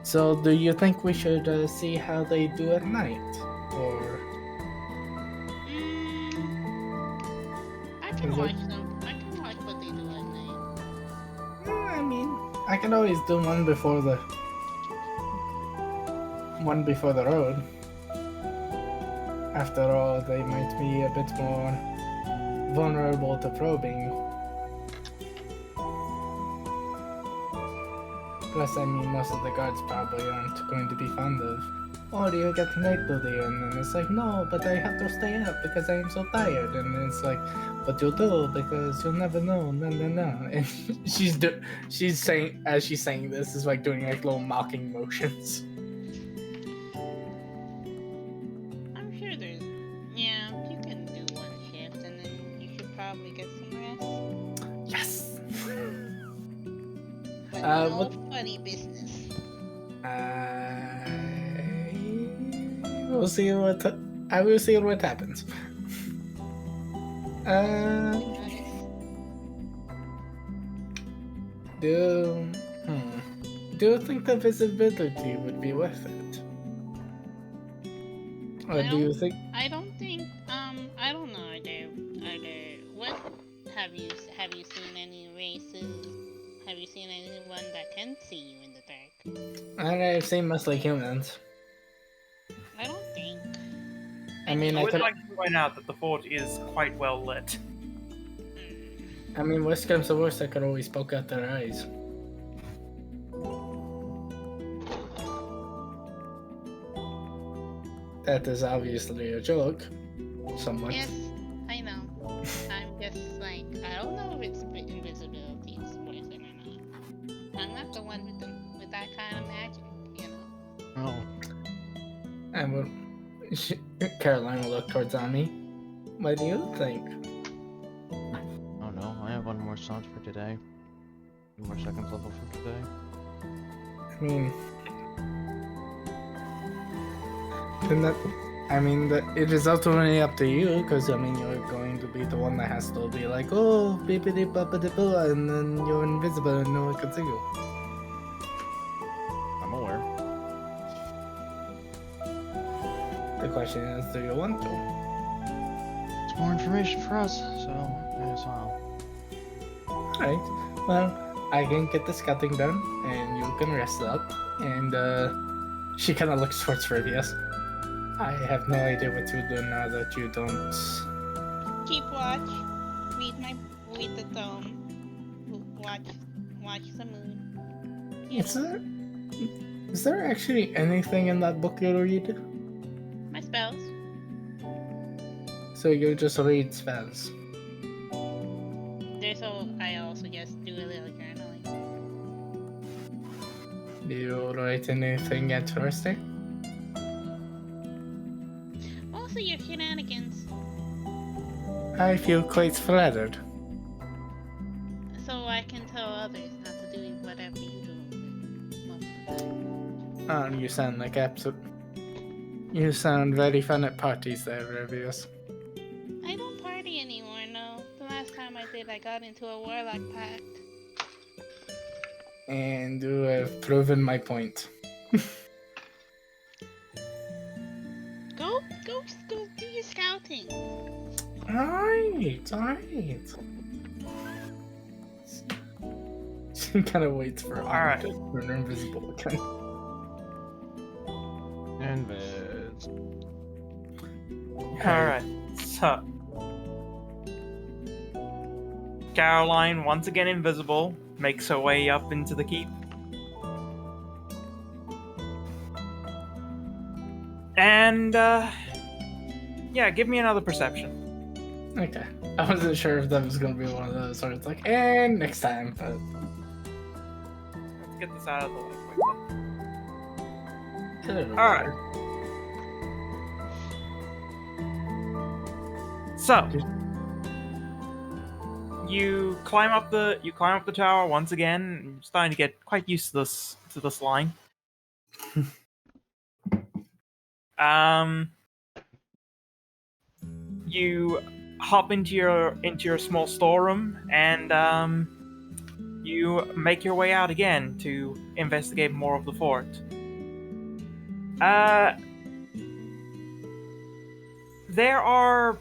So, do you think we should see how they do at night, or? I can watch them. I can watch what they do at night. I mean, I can always do one before the road. After all, they might be a bit more vulnerable to probing. Plus, I mean, most of the guards probably aren't going to be fond of. Oh, do you get night duty? And then it's like, no, but I have to stay up because I am so tired. And then it's like, but you do because you'll never know. No. And she's saying, as she's saying this, is like doing like little mocking motions. I'm sure there's. Yeah, you can do one shift and then you should probably get some rest. Yes. But no what- funny business. We'll see what I will see what happens. Do you think the visibility would be worth it? Or do you think? I don't think. I don't know. Are there? What have you seen any races? Have you seen anyone that can see you in the dark? I've seen mostly humans. I don't think. I mean, I I would could. like to point out that the fort is quite well lit. I mean, worst comes to worst, I could always poke out their eyes. That is obviously a joke, somewhat. Yes, I know. I'm just like, I don't know if it's invisibility is worth it or not. I'm not the one with that kind of magic, you know. Oh. And Caroline will look towards Ami. What do you think? Oh no, I have one more slot for today. One more second level for today. I mean, then that. I mean, it is ultimately up to you, because I mean, you're going to be the one that has to be like, oh, bippity boppity boo, and then you're invisible and no one can see you. I'm aware. The question is, do you want to? It's more information for us, so may as well. Alright, well, I can get the scouting done, and you can rest up, and she kind of looks towards Rivius. I have no idea what you do now that you don't. Keep watch. Read the tome. Watch the moon. You know, Is there actually anything in that book you read? my spells. So you just read spells. I also just do a little journaling. Do you write anything interesting? Mostly your shenanigans. I feel quite flattered. So I can tell others not to do whatever you do most of the time. You sound like absolute. You sound very fun at parties there, Rubius. I don't party anymore, no. The last time I did, I got into a warlock pact. And you have proven my point. Go do your scouting. Alright. She kind of waits for Alright. to turn invisible again. Invis. Alright, so. Caroline, once again invisible, makes her way up into the keep. And, yeah, give me another perception. Okay. I wasn't sure if that was going to be one of those where it's like, and next time, but... Let's get this out of the way quickly. All Alright. So, you climb up the tower once again. You're starting to get quite used to this line. You hop into your small storeroom and you make your way out again to investigate more of the fort. There are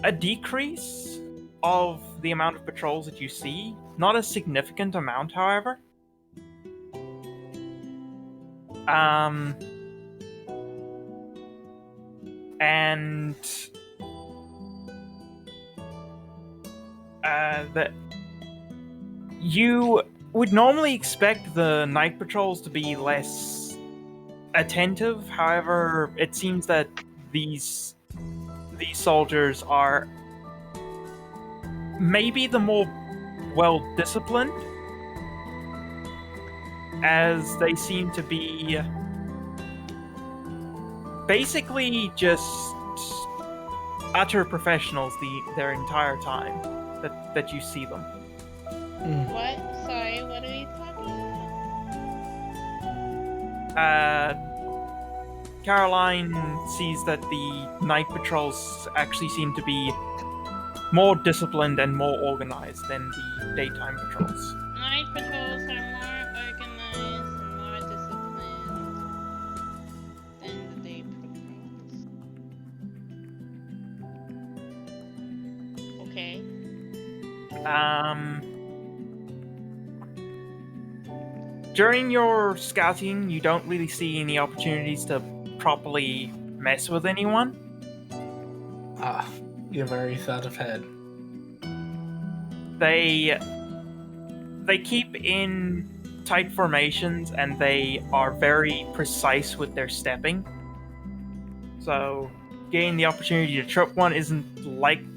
a decrease of the amount of patrols that you see. Not a significant amount, however. And that you would normally expect the night patrols to be less attentive. However, it seems that these soldiers are maybe the more well-disciplined, as they seem to be basically just utter professionals their entire time that you see them. What? Sorry, what are you talking about? Caroline sees that the night patrols actually seem to be more disciplined and more organized than the daytime patrols. Night patrols are more organized and more disciplined than the day patrols. Okay. During your scouting, you don't really see any opportunities to properly mess with anyone. Ah, you're very thought ahead. They keep in tight formations and they are very precise with their stepping. So getting the opportunity to trip one isn't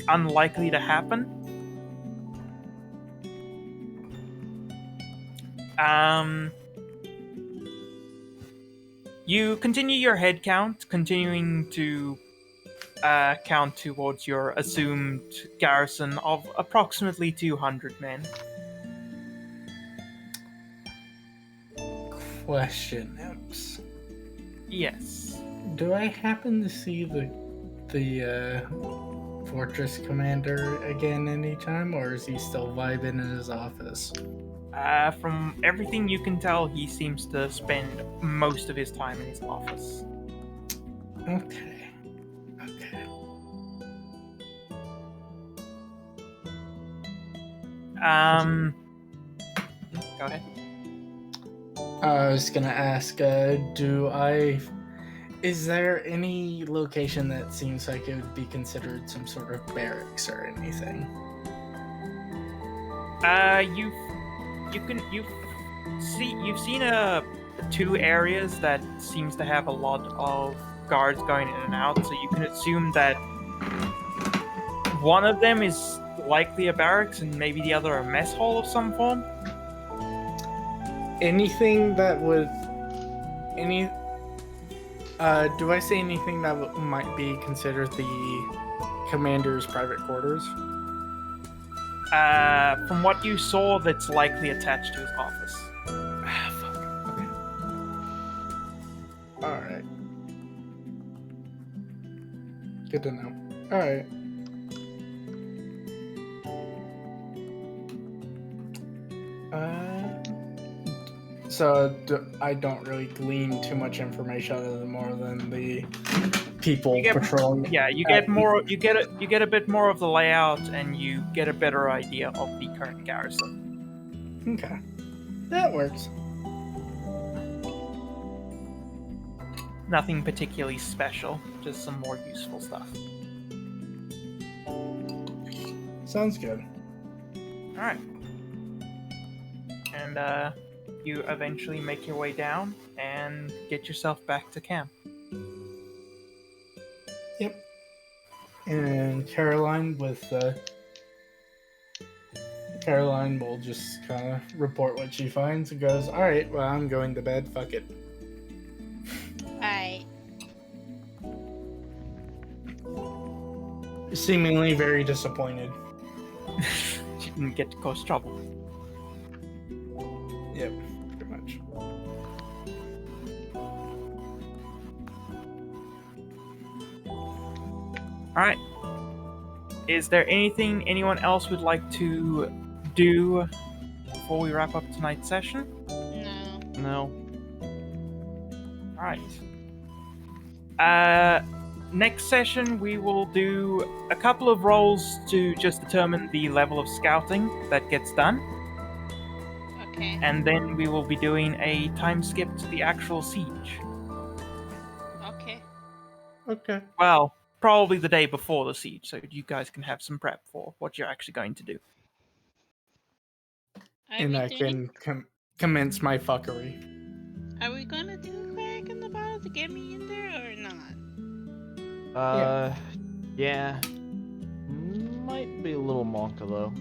unlikely to happen. You continue your head count, continuing to count towards your assumed garrison of approximately 200 men. Question, Imps. Yes. Do I happen to see the fortress commander again anytime, or is he still vibing in his office? From everything you can tell, he seems to spend most of his time in his office. Okay. Go ahead. I was gonna ask, is there any location that seems like it would be considered some sort of barracks or anything? You've seen two areas that seems to have a lot of guards going in and out, so you can assume that one of them is likely a barracks and maybe the other a mess hall of some form. Anything that would do I say anything that might be considered the commander's private quarters? From what you saw, that's likely attached to his office. Ah, fuck. Okay. Alright. Good to know. All right. I don't really glean too much information other than more than the people patrolling. Yeah, you get more. You get a bit more of the layout, and you get a better idea of the current garrison. Okay, that works. Nothing particularly special, just some more useful stuff. Sounds good. All right, and you eventually make your way down and get yourself back to camp. Yep. And Caroline Caroline will just kind of report what she finds and goes, "All right, well, I'm going to bed. Fuck it." Alright. Seemingly very disappointed. She didn't get to cause trouble. Yep, pretty much. Alright. Is there anything anyone else would like to do before we wrap up tonight's session? No. No. Alright. Next session we will do a couple of rolls to just determine the level of scouting that gets done. Okay. And then we will be doing a time skip to the actual siege. Okay. Okay. Well, probably the day before the siege, so you guys can have some prep for what you're actually going to do. And I can commence my fuckery. Are we gonna do a cleric in the bottle to get me in there or not? Yeah. Might be a little monka though.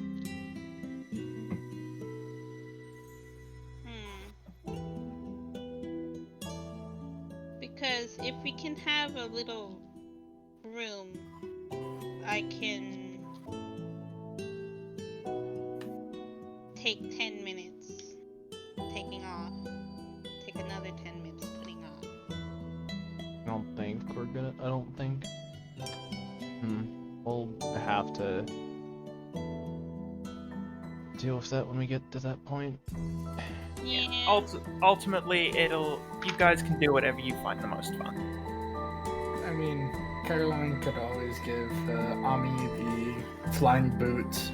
Because if we can have a little room, I can take 10 minutes taking off. Take another 10 minutes putting on. I don't think. We'll have to deal with that when we get to that point. Yeah. Ultimately, you guys can do whatever you find the most fun. I mean, Caroline could always give Ami the flying boots.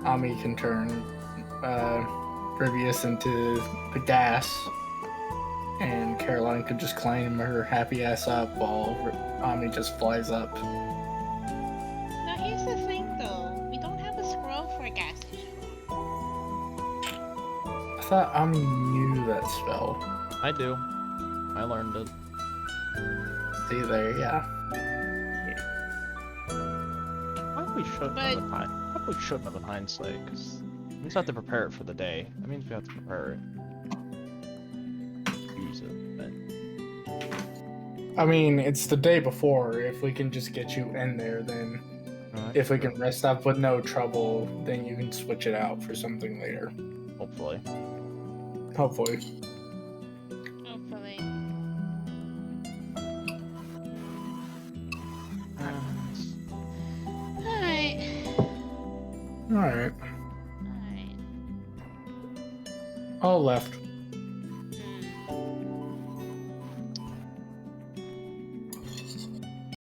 Ami can turn Rivius into the gas, and Caroline could just climb her happy ass up while Ami just flies up. Now here's the thing though, we don't have a scroll for a gas station. I thought Ami knew that spell. I do. I learned it. See there, yeah. Probably should have in hindsight, because we just have to prepare it for the day. That means we have to prepare it. Use it, but... I mean, it's the day before. If we can just get you in there, then if we can rest up with no trouble, then you can switch it out for something later. Hopefully. Hopefully. Hopefully. Alright. Alright. All left.